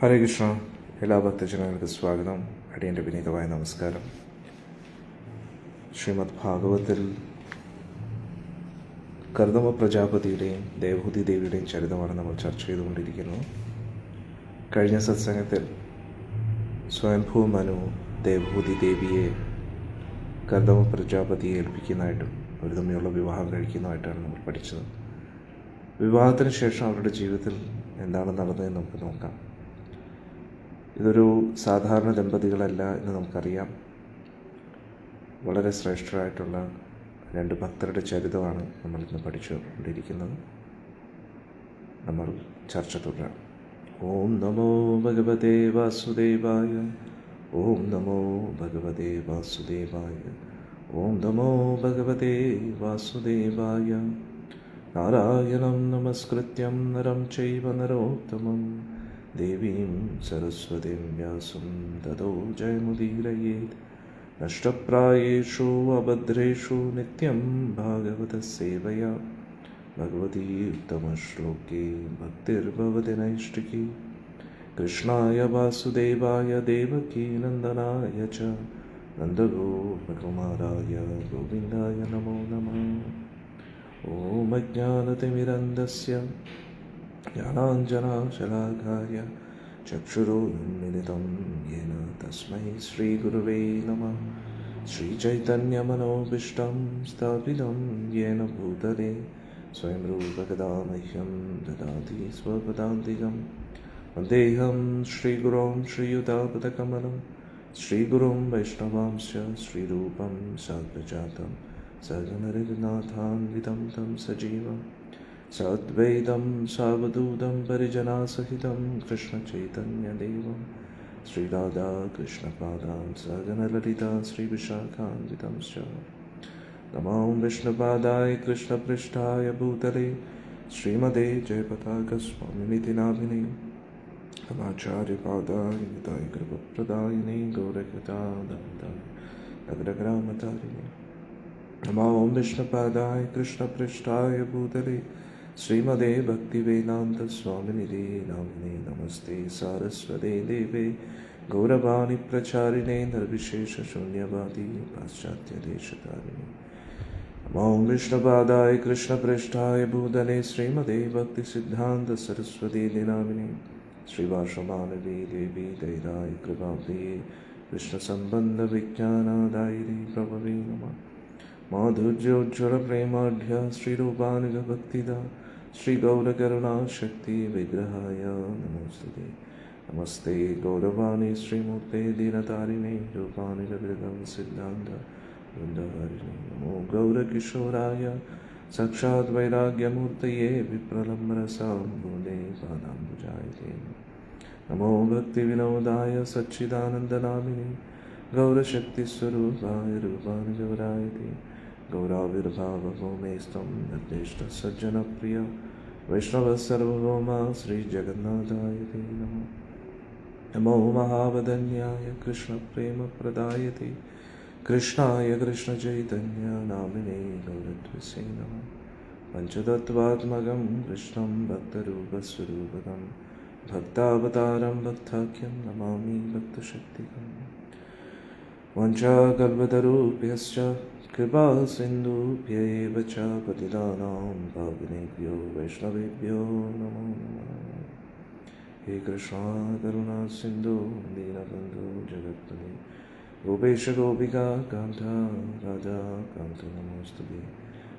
ഹരേ കൃഷ്ണ. എല്ലാ ഭക്തജനങ്ങൾക്ക് സ്വാഗതം. അടിയൻ്റെ വിനീതമായ നമസ്കാരം. ശ്രീമദ് ഭാഗവത്തിൽ കർദമ പ്രജാപതിയുടെയും ദേവഹൂതി ദേവിയുടെയും ചരിതമാണ് നമ്മൾ ചർച്ച ചെയ്തുകൊണ്ടിരിക്കുന്നത്. കഴിഞ്ഞ സത്സംഗത്തിൽ സ്വയംഭൂ മനു ദേവഹൂതി ദേവിയെ കർദമ പ്രജാപതിയെ ഏൽപ്പിക്കുന്നതായിട്ടും ഒരു തമ്മിലുള്ള വിവാഹം കഴിക്കുന്നതായിട്ടാണ് നമ്മൾ പഠിച്ചത്. വിവാഹത്തിന് ശേഷം അവരുടെ ജീവിതത്തിൽ എന്താണ് നടന്നതെന്ന് നമുക്ക് നോക്കാം. ഇതൊരു സാധാരണ ദമ്പതികളല്ല എന്ന് നമുക്കറിയാം. വളരെ ശ്രേഷ്ഠരായിട്ടുള്ള രണ്ട് ഭക്തരുടെ ചരിതമാണ് നമ്മൾ ഇന്ന് പഠിച്ചുകൊണ്ടിരിക്കുന്നത്. നമ്മൾ ചർച്ച തുടരാം. ഓം നമോ ഭഗവതേ വാസുദേവായ. ഓം നമോ ഭഗവതേ വാസുദേവായ. ഓം നമോ ഭഗവതേ വാസുദേവായ. നാരായണം നമസ്കൃത്യം നരം ചൈവ നരോത്തമം ദേവീം സരസ്വതീം വ്യാസം തതോ ജയമുദീരയേത്. നഷ്ടപ്രായേഷു അഭദ്രേഷു നിത്യം ഭാഗവതസേവയാ ഭഗവതി ഉത്തമശ്ലോകേ ഭക്തിർഭവതി നൈഷ്ഠികി. കൃഷ്ണായ വാസുദേവായ ദേവകീ നന്ദനായ ച നന്ദഗോപകുമാരായ ഗോവിന്ദായ നമോ നമഃ. ഓം അജ്ഞാനതിമിരന്ധസ്യ ജ്ഞാനാഞ്ജനശലാഘായ ചക്ഷുരുന്മിലിതം യേന തസ്മൈ ശ്രീഗുരവേ നമഃ. ശ്രീചൈതന്യമനോഭീഷ്ടം സ്ഥാപിതം യേന ഭൂതലേ സ്വയം രൂപകഥാ മഹ്യം ദദാതി സ്വപദാന്തികം. വന്ദേഹം ശ്രീഗുരോം ശ്രീയുതാപദകമലം ശ്രീഗുരും വൈഷ്ണവാംശ്ച ശ്രീരൂപം സാഗ്രജാതം സഗണരഘുനാഥാന്വിതം തം സജീവം സദ്വൈതം സാവധൂതം പരിജനാസഹിതം കൃഷ്ണചൈതന്യദേവം ശ്രീരാധാകൃഷ്ണപാദാൻ സഗണലളിതാ ശ്രീവിശാഖാന്വിതം ച. നമോ വിഷ്ണുപാദായ കൃഷ്ണപൃഷ്ഠായ ഭൂതലേ ശ്രീമതേ ജയപതാകസ്വാമിനിതി നാമിനേ. നമാചാര്യപാദായ നിതായ കൃപപ്രദായിനേ ഗൗരകഥാദായ നഗരഗ്രാമധാരിണേ. നമോ വിഷ്ണുപാദായ കൃഷ്ണപൃഷ്ഠായ ഭൂതലേ ശ്രീമതേ ഭക്തിവേദാന്ത സ്വാമിനിധേ നാമിനേ. നമസ്തേ സാരസ്വതേ ദേവേ ഗൗരവാണി പ്രചാരിണേ നിർവിശേഷ ശൂന്യവാദി പാശ്ചാത്യദേശധാരിണേ. നമോ വിഷ്ണുപാദായ കൃഷ്ണപൃഷ്ഠായ ഭൂതലേ ശ്രീമതേ ഭക്തിസിദ്ധാന്ത സരസ്വതീ നാമിനേ. ശ്രീവാഷമാനവേ ദേവി ദൈരായ കൃപാബ്ധിയേ കൃഷ്ണസംബന്ധ വിജ്ഞാനാദായിനി പ്രഭവേ നമഃ. മാധുര്യോജ്വല പ്രേമാഢ്യ ശ്രീരൂപാനുഗഭക്തിദ ശ്രീഗൗരകരുണാശക്തി വിഗ്രഹായ നമോസ്തുതേ. നമസ്തേ ഗൗരവാണി ശ്രീമൂർത്തേ ദീനതാരിണേ രൂപാനുഗവിരഗം സിദ്ധാന്ത വൃന്ദഹാരിണേ. നമോ ഗൗരകിശോരായ സാക്ഷാത് വൈരാഗ്യമൂർത്തയേ വിപ്രലംബരസാംബുദേ പാദാംബുജായതേ. നമോ ഭക്തിവിനോദായ സച്ചിദാനന്ദനാമിനേ ഗൗരശക്തിസ്വരൂപായ രൂപാനുഗൗരായതേ. ഗൗരാവിർഭാവഭൗമേസ്ത്വം നിർദ്ദിഷ്ടസജ്ജനപ്രിയ വൈഷ്ണവസർവഭൗമ ശ്രീജഗന്നാഥായ തേ നമഃ. നമോ മഹാവദന്യായ കൃഷ്ണപ്രേമപ്രദായതേ കൃഷ്ണായ കൃഷ്ണചൈതന്യ നാമിനേ ഗൗരത്വസേ നമഃ. പഞ്ചതത്വാത്മകം കൃഷ്ണം ഭക്തരൂപസ്വരൂപകം ഭക്താവതാരം ഭക്താഖ്യം നമാമി ഭക്തശക്തികം. വഞ്ചാകൽപതരുഭ്യശ്ച കൃപാ സിന്ധുഭ്യ ഏവ ച പതിതാനാം പാവനേഭ്യോ വൈഷ്ണവേഭ്യോ നമോ നമഃ. ഹേ കൃഷ്ണ കരുണാ സിന്ധു ദീനബന്ധു ജഗത്പതേ ഗോപേശ ഗോപികാ കാന്ത രാധാ കാന്ത നമോസ്തുതേ.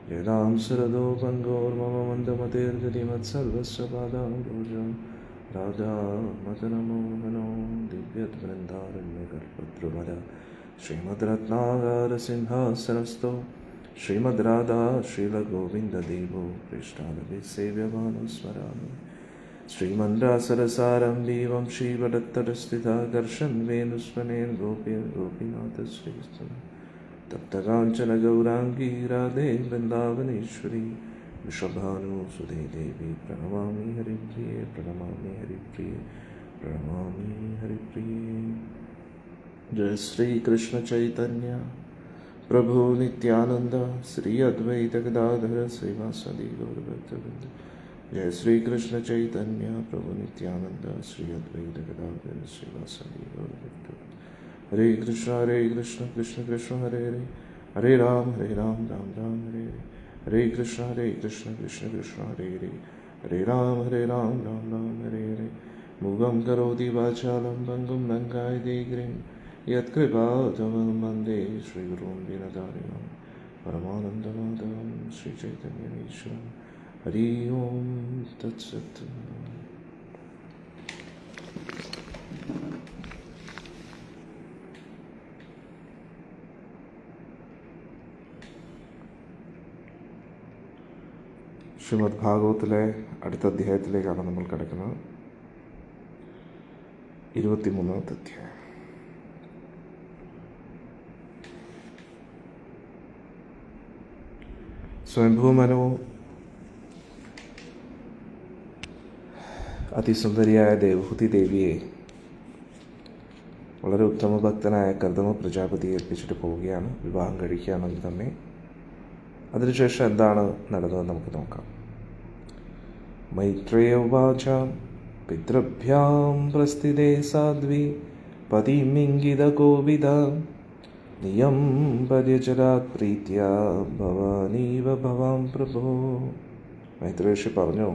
ജയതാം സുരദോ പങ്കോർമമ മന്ദമതിർഗതി മത്സർവസ്വ പാദാംബോജം രാധാ മദനമോഹനോ ദിവ്യദ്വൃന്ദാരണ്യകൽപദ്രുമദ ശ്രീമദ് രത്നാകര സിംഹാസനസ്ഥോ ശ്രീമദ് രാധാ ശ്രീലഗോവിന്ദദേവോ പൃഷ്ഠാദവിസേവ്യമാനോ സ്മരാമി. ശ്രീമന്ദ്രാസരസാരം ദീവം ശ്രീവടത്തടസ്ഥിതാകർഷൻ വേണുസ്വനേൻ ഗോപീർ ഗോപീനാഥശ്രീസ്തു. തപ്തകാഞ്ചന ഗൗരാംഗീ രാധേ വൃന്ദാവനേശ്വരി വൃഷഭാനുസുതേ ദേവി പ്രണമാമി ഹരിപ്രിയേ പ്രണമാമി ഹരിപ്രിയേ പ്രണമാമി ഹരിപ്രിയേ. जय श्री कृष्ण चैतन्य प्रभु नित्यानंद श्री अद्वैत गदाधर श्रीवासदि गौरभक्तवृंद जय श्री कृष्ण चैतन्य प्रभु नित्यानंद श्री अद्वैत गदाधर श्रीवासदि गौरभक्त। हरे कृष्ण कृष्ण कृष्ण हरे हरे, हरे राम राम राम हरे हरे। हरे कृष्ण कृष्ण कृष्ण हरे हरे, हरे राम राम राम हरे हरे। मूगं करोति वाचालं भङ्गुं लङ्कायते गिरिं, यत्कृपातमहं वन्दे श्रीगुरुं दीनतारिणं परमानन्दमाधवं श्रीचैतन्यमीश्वरम्। हरि ओम तत्सत्। ശ്രീമദ് ഭാഗവത്തിലെ അടുത്ത അധ്യായത്തിലേക്കാണ് നമ്മൾ കിടക്കുന്നത്. 23-ാമത്തെ അധ്യായം. സ്വയംഭൂമനു അതിസുന്ദരിയായ ദേവഹൂതി ദേവിയെ വളരെ ഉത്തമ ഭക്തനായ കർദമ പ്രജാപതിയെ ഏൽപ്പിച്ചിട്ട് പോവുകയാണ്, വിവാഹം കഴിക്കുകയാണെന്ന് തന്നെ. അതിനുശേഷം എന്താണ് നടന്നതെന്ന് നമുക്ക് നോക്കാം. മൈത്രേയ ഉവാച പിതൃഭ്യാം പ്രസ്ഥിതേ സാധ്വി പതിമിംഗിത കോവിദ നിയം പര്യചരാത് പ്രീത്യ ഭവാനീവ ഭവാം പ്രഭോ. മൈത്രേയർഷി പറഞ്ഞു,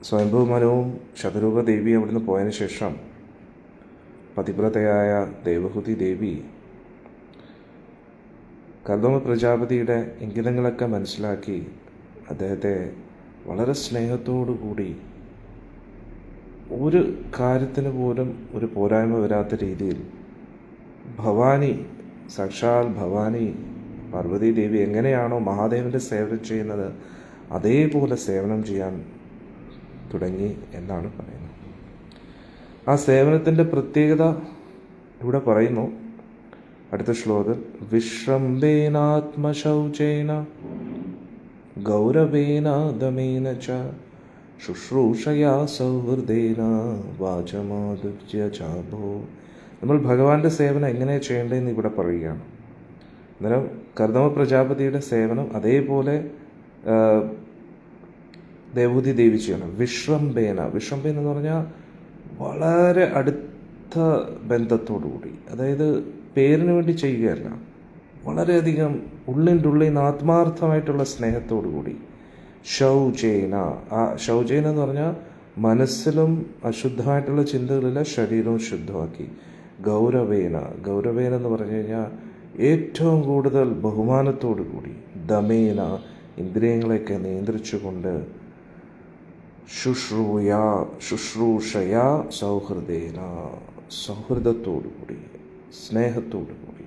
സ്വയംഭൂമനവും ശതരൂപ ദേവി അവിടുന്ന് പോയതിനു ശേഷം പതിവ്രതയായ ദേവഹൂതി ദേവി കർദമ പ്രജാപതിയുടെ ഇംഗിതങ്ങളൊക്കെ മനസ്സിലാക്കി അദ്ദേഹത്തെ വളരെ സ്നേഹത്തോടു കൂടി ഒരു കാര്യത്തിന് പോലും ഒരു പോരായ്മ വരാത്ത രീതിയിൽ ഭവാനി, സാക്ഷാൽ ഭവാനി പാർവതി ദേവി എങ്ങനെയാണോ മഹാദേവൻ്റെ സേവനം ചെയ്യുന്നത് അതേപോലെ സേവനം ചെയ്യാൻ തുടങ്ങി എന്നാണ് പറയുന്നത്. ആ സേവനത്തിൻ്റെ പ്രത്യേകത ഇവിടെ പറയുന്നു അടുത്ത ശ്ലോകത്തിൽ. വിശ്രംഭേനാത്മശൗചേന ഗൗരവേന ദമേന ച ശുശ്രൂഷയാ സൗഹൃദേന വാചമാധുര്യ ചാഭോ. നമ്മൾ ഭഗവാന്റെ സേവനം എങ്ങനെയാണ് ചെയ്യേണ്ടതെന്ന് ഇവിടെ പറയുകയാണ്. അന്നേരം കർദമ പ്രജാപതിയുടെ സേവനം അതേപോലെ ദേവഹൂതി ദേവി ചെയ്യണം. വിശ്രംഭേന എന്ന് പറഞ്ഞാൽ വളരെ അടുത്ത ബന്ധത്തോടുകൂടി, അതായത് പേരിന് വേണ്ടി ചെയ്യുകയല്ല, വളരെയധികം ഉള്ളിൻ്റെ ഉള്ളിൽ നിന്ന് ആത്മാർത്ഥമായിട്ടുള്ള സ്നേഹത്തോടു കൂടി. ശൗചേന, ആ ശൗചേന എന്ന് പറഞ്ഞാൽ മനസ്സിലും അശുദ്ധമായിട്ടുള്ള ചിന്തകളില്ല, ശരീരവും ശുദ്ധമാക്കി. ഗൗരവേന എന്ന് പറഞ്ഞു കഴിഞ്ഞാൽ ഏറ്റവും കൂടുതൽ ബഹുമാനത്തോടു കൂടി. ദമേന, ഇന്ദ്രിയങ്ങളെയൊക്കെ നിയന്ത്രിച്ചുകൊണ്ട്. ശുശ്രൂഷയാ സൗഹൃദേന, സൗഹൃദത്തോടു കൂടി, സ്നേഹത്തോടു കൂടി.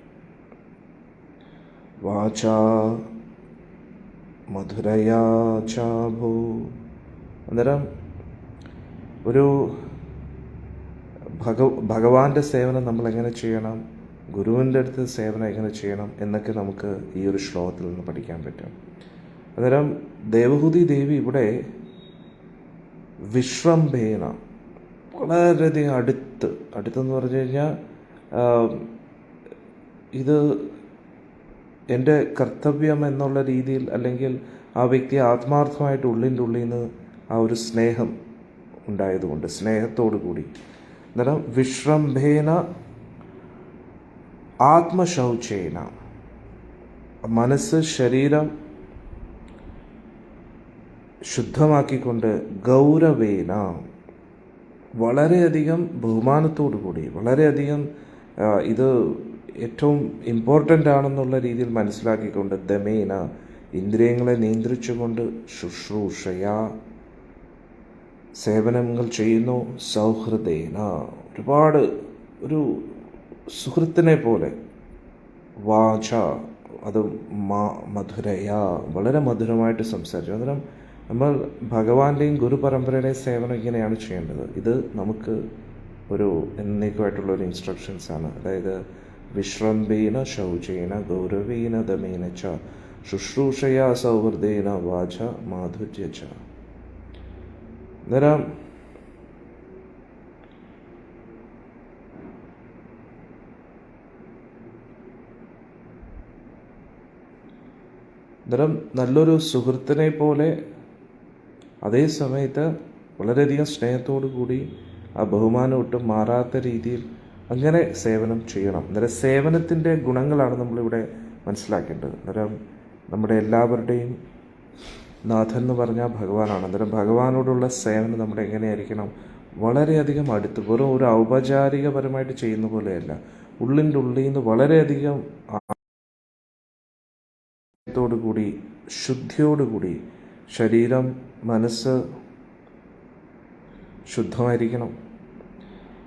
വാചാ മധുരയാ ചാഭോ. അന്നേരം ഒരു ഭഗവാന്റെ സേവനം നമ്മൾ എങ്ങനെ ചെയ്യണം, ഗുരുവിൻ്റെ അടുത്ത് സേവനം എങ്ങനെ ചെയ്യണം എന്നൊക്കെ നമുക്ക് ഈ ഒരു ശ്ലോകത്തിൽ നിന്ന് പഠിക്കാൻ പറ്റും. അന്നേരം ദേവഹൂതി ദേവി ഇവിടെ വിശ്രംഭേന, വളരെയധികം അടുത്തെന്ന് പറഞ്ഞു കഴിഞ്ഞാൽ ഇത് എൻ്റെ കർത്തവ്യം എന്നുള്ള രീതിയിൽ, അല്ലെങ്കിൽ ആ വ്യക്തി ആത്മാർത്ഥമായിട്ട് ഉള്ളിൻ്റെ ഉള്ളിൽ നിന്ന് ആ ഒരു സ്നേഹം ഉണ്ടായതുകൊണ്ട്, സ്നേഹത്തോടു കൂടി. അന്നേരം വിശ്രംഭേന ആത്മശൗചേന, മനസ്സ് ശരീരം ശുദ്ധമാക്കിക്കൊണ്ട്. ഗൗരവേന, വളരെയധികം ബഹുമാനത്തോടു കൂടി, വളരെയധികം ഇത് ഏറ്റവും ഇമ്പോർട്ടൻ്റ് ആണെന്നുള്ള രീതിയിൽ മനസ്സിലാക്കിക്കൊണ്ട്. ദമേന, ഇന്ദ്രിയങ്ങളെ നിയന്ത്രിച്ചുകൊണ്ട്. ശുശ്രൂഷയാ, സേവനങ്ങൾ ചെയ്യുന്നു. സൗഹൃദേന, ഒരുപാട് ഒരു സുഹൃത്തിനെ പോലെ. വാച, അത് മധുരയാ, വളരെ മധുരമായിട്ട് സംസാരിച്ചു. അന്നേരം നമ്മൾ ഭഗവാന്റെയും ഗുരു പരമ്പരയുടെയും സേവനം ഇങ്ങനെയാണ് ചെയ്യേണ്ടത്. ഇത് നമുക്ക് ഒരു എന്നേക്കുമായിട്ടുള്ള ഒരു ഇൻസ്ട്രക്ഷൻസാണ്. അതായത് വിശ്രംഭേന ശൗചേന ഗൗരവേന ദമേന ച ശുശ്രൂഷയാ സൗഹൃദേന വാച മാധുര്യ ച. അന്നേരം അന്നേരം നല്ലൊരു സുഹൃത്തിനെ പോലെ അതേ സമയത്ത് വളരെയധികം സ്നേഹത്തോടു കൂടി ആ ബഹുമാനം ഒട്ടും മാറാത്ത രീതിയിൽ അങ്ങനെ സേവനം ചെയ്യണം. അന്നേരം സേവനത്തിൻ്റെ ഗുണങ്ങളാണ് നമ്മളിവിടെ മനസ്സിലാക്കേണ്ടത്. അന്നേരം നമ്മുടെ എല്ലാവരുടെയും നാഥൻ എന്ന് പറഞ്ഞാൽ ഭഗവാനാണ്. അന്നേരം ഭഗവാനോടുള്ള സേവനം നമ്മുടെ എങ്ങനെയായിരിക്കണം? വളരെയധികം അടുത്ത്, വെറും ഒരു ഔപചാരികപരമായിട്ട് ചെയ്യുന്ന പോലെയല്ല, ഉള്ളിൻ്റെ ഉള്ളിൽ നിന്ന് വളരെയധികം കൂടി ശുദ്ധിയോടുകൂടി ശരീരം മനസ്സ് ശുദ്ധമായിരിക്കണം.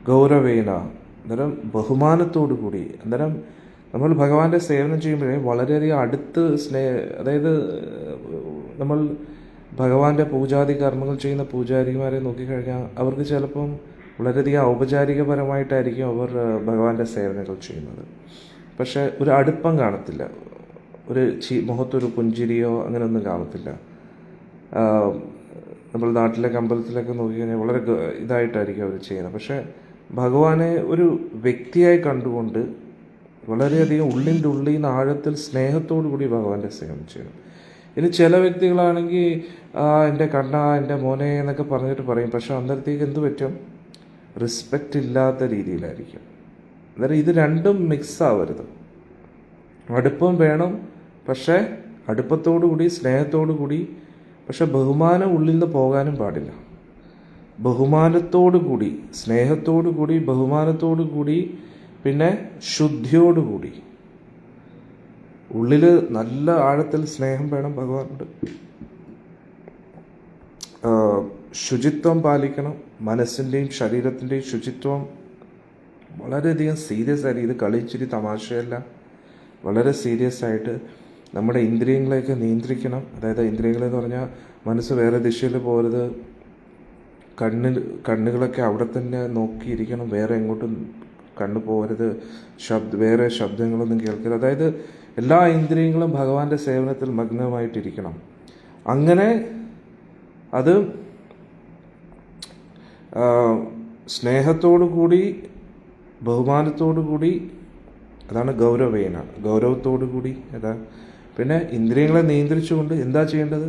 ഗൗരവേന, അന്നേരം ബഹുമാനത്തോടു കൂടി. അന്നേരം നമ്മൾ ഭഗവാന്റെ സേവനം ചെയ്യുമ്പോഴേ വളരെയധികം അടുത്ത് അതായത് നമ്മൾ ഭഗവാന്റെ പൂജാതി കർമ്മങ്ങൾ ചെയ്യുന്ന പൂജാരിമാരെ നോക്കിക്കഴിഞ്ഞാൽ അവർക്ക് ചിലപ്പം വളരെയധികം ഔപചാരികപരമായിട്ടായിരിക്കും അവർ ഭഗവാന്റെ സേവനങ്ങൾ ചെയ്യുന്നത്. പക്ഷെ ഒരു അടുപ്പം കാണത്തില്ല, ഒരു മുഖത്തൊരു പുഞ്ചിരിയോ അങ്ങനെയൊന്നും കാണത്തില്ല. നമ്മൾ നാട്ടിലൊക്കെ അമ്പലത്തിലൊക്കെ നോക്കിക്കഴിഞ്ഞാൽ വളരെ ഇതായിട്ടായിരിക്കും അവർ ചെയ്യുന്നത്. പക്ഷേ ഭഗവാനെ ഒരു വ്യക്തിയായി കണ്ടുകൊണ്ട് വളരെയധികം ഉള്ളിൻ്റെ ഉള്ളിൽ നിന്ന് ആഴത്തിൽ സ്നേഹത്തോടു കൂടി ഭഗവാന്റെ സേവനം ചെയ്യണം. ഇനി ചില വ്യക്തികളാണെങ്കിൽ എൻ്റെ കണ്ണ, എൻ്റെ മോനെ എന്നൊക്കെ പറഞ്ഞിട്ട് പറയും. പക്ഷെ അന്നേരത്തേക്ക് എന്ത് പറ്റും? റെസ്പെക്റ്റ് ഇല്ലാത്ത രീതിയിലായിരിക്കും. അന്നേരം ഇത് രണ്ടും മിക്സ് ആവരുത്. അടുപ്പം വേണം, പക്ഷേ അടുപ്പത്തോടു കൂടി സ്നേഹത്തോടു കൂടി, പക്ഷെ ബഹുമാനം ഉള്ളിൽ നിന്ന് പോകാനും പാടില്ല. ബഹുമാനത്തോടു കൂടി, സ്നേഹത്തോടു കൂടി, ബഹുമാനത്തോടു കൂടി, പിന്നെ ശുദ്ധിയോടുകൂടി. ഉള്ളിൽ നല്ല ആഴത്തിൽ സ്നേഹം വേണം ഭഗവാനോട്. ശുചിത്വം പാലിക്കണം. മനസ്സിൻ്റെയും ശരീരത്തിൻ്റെയും ശുചിത്വം വളരെയധികം സീരിയസ് ആയിട്ട്, ഇത് കളിച്ചിരി തമാശയല്ല, വളരെ സീരിയസ് ആയിട്ട് നമ്മുടെ ഇന്ദ്രിയങ്ങളെയൊക്കെ നിയന്ത്രിക്കണം. അതായത് ഇന്ദ്രിയങ്ങളെന്ന് പറഞ്ഞാൽ മനസ്സ് വേറെ ദിശയിൽ പോകരുത്, കണ്ണുകളൊക്കെ അവിടെ തന്നെ നോക്കിയിരിക്കണം, വേറെ എങ്ങോട്ടും കണ്ണു പോകരുത്, വേറെ ശബ്ദങ്ങളൊന്നും കേൾക്കരുത്. അതായത് എല്ലാ ഇന്ദ്രിയങ്ങളും ഭഗവാന്റെ സേവനത്തിൽ മഗ്നമായിട്ടിരിക്കണം. അങ്ങനെ അത് സ്നേഹത്തോടു കൂടി, ബഹുമാനത്തോടു കൂടി, അതാണ് ഗൗരവേന, ഗൗരവത്തോടു കൂടി. അതാ പിന്നെ ഇന്ദ്രിയങ്ങളെ നിയന്ത്രിച്ചുകൊണ്ട് എന്താ ചെയ്യേണ്ടത്?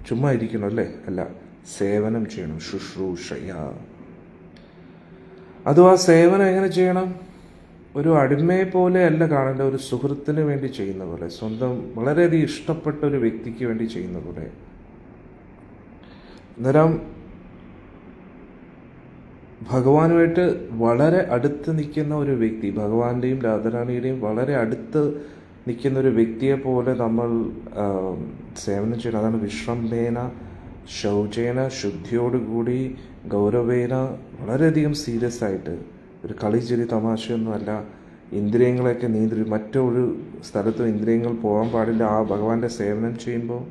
ചുമ്മാ ഇരിക്കണം അല്ലേ? അല്ല, സേവനം ചെയ്യണം. ശുശ്രൂഷയ. അതും ആ സേവനം എങ്ങനെ ചെയ്യണം? ഒരു അടിമയെ പോലെ അല്ല കാണേണ്ട, ഒരു സുഹൃത്തിന് വേണ്ടി ചെയ്യുന്ന പോലെ, സ്വന്തം വളരെയധികം ഇഷ്ടപ്പെട്ട ഒരു വ്യക്തിക്ക് വേണ്ടി ചെയ്യുന്ന പോലെ. അന്നേരം ഭഗവാനുമായിട്ട് വളരെ അടുത്ത് നിൽക്കുന്ന ഒരു വ്യക്തി, ഭഗവാന്റെയും രാധാറാണിയുടെയും വളരെ അടുത്ത് നിൽക്കുന്ന ഒരു വ്യക്തിയെ പോലെ നമ്മൾ സേവനം ചെയ്യണം. അതാണ് വിശ്രംഭേന ശൗചേന, ശുദ്ധിയോടുകൂടി, ഗൗരവേന, വളരെയധികം സീരിയസ് ആയിട്ട്, ഒരു കളിച്ചിരി തമാശയൊന്നുമല്ല. ഇന്ദ്രിയങ്ങളെയൊക്കെ മറ്റൊരു സ്ഥലത്തും ഇന്ദ്രിയങ്ങൾ പോകാൻ പാടില്ല. ആ ഭഗവാന്റെ സേവനം ചെയ്യുമ്പോൾ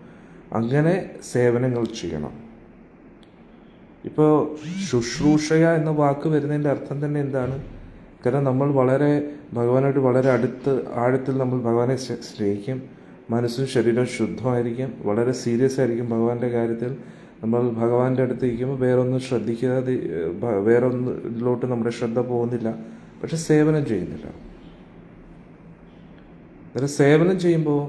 അങ്ങനെ സേവനങ്ങൾ ചെയ്യണം. ഇപ്പോൾ ശുശ്രൂഷയ എന്ന വാക്ക് വരുന്നതിൻ്റെ അർത്ഥം തന്നെ എന്താണ്? കാരണം നമ്മൾ ഭഗവാനായിട്ട് വളരെ ആഴത്തിൽ നമ്മൾ ഭഗവാനെ സ്നേഹിക്കും. മനസ്സും ശരീരവും ശുദ്ധമായിരിക്കും, വളരെ സീരിയസ് ആയിരിക്കും ഭഗവാന്റെ കാര്യത്തിൽ. നമ്മൾ ഭഗവാന്റെ അടുത്ത് ഇരിക്കുമ്പോൾ വേറൊന്നും ശ്രദ്ധിക്കാതെ, വേറൊന്നിലോട്ട് നമ്മുടെ ശ്രദ്ധ പോകുന്നില്ല, പക്ഷെ സേവനം ചെയ്യുന്നില്ല. അന്നേരം സേവനം ചെയ്യുമ്പോൾ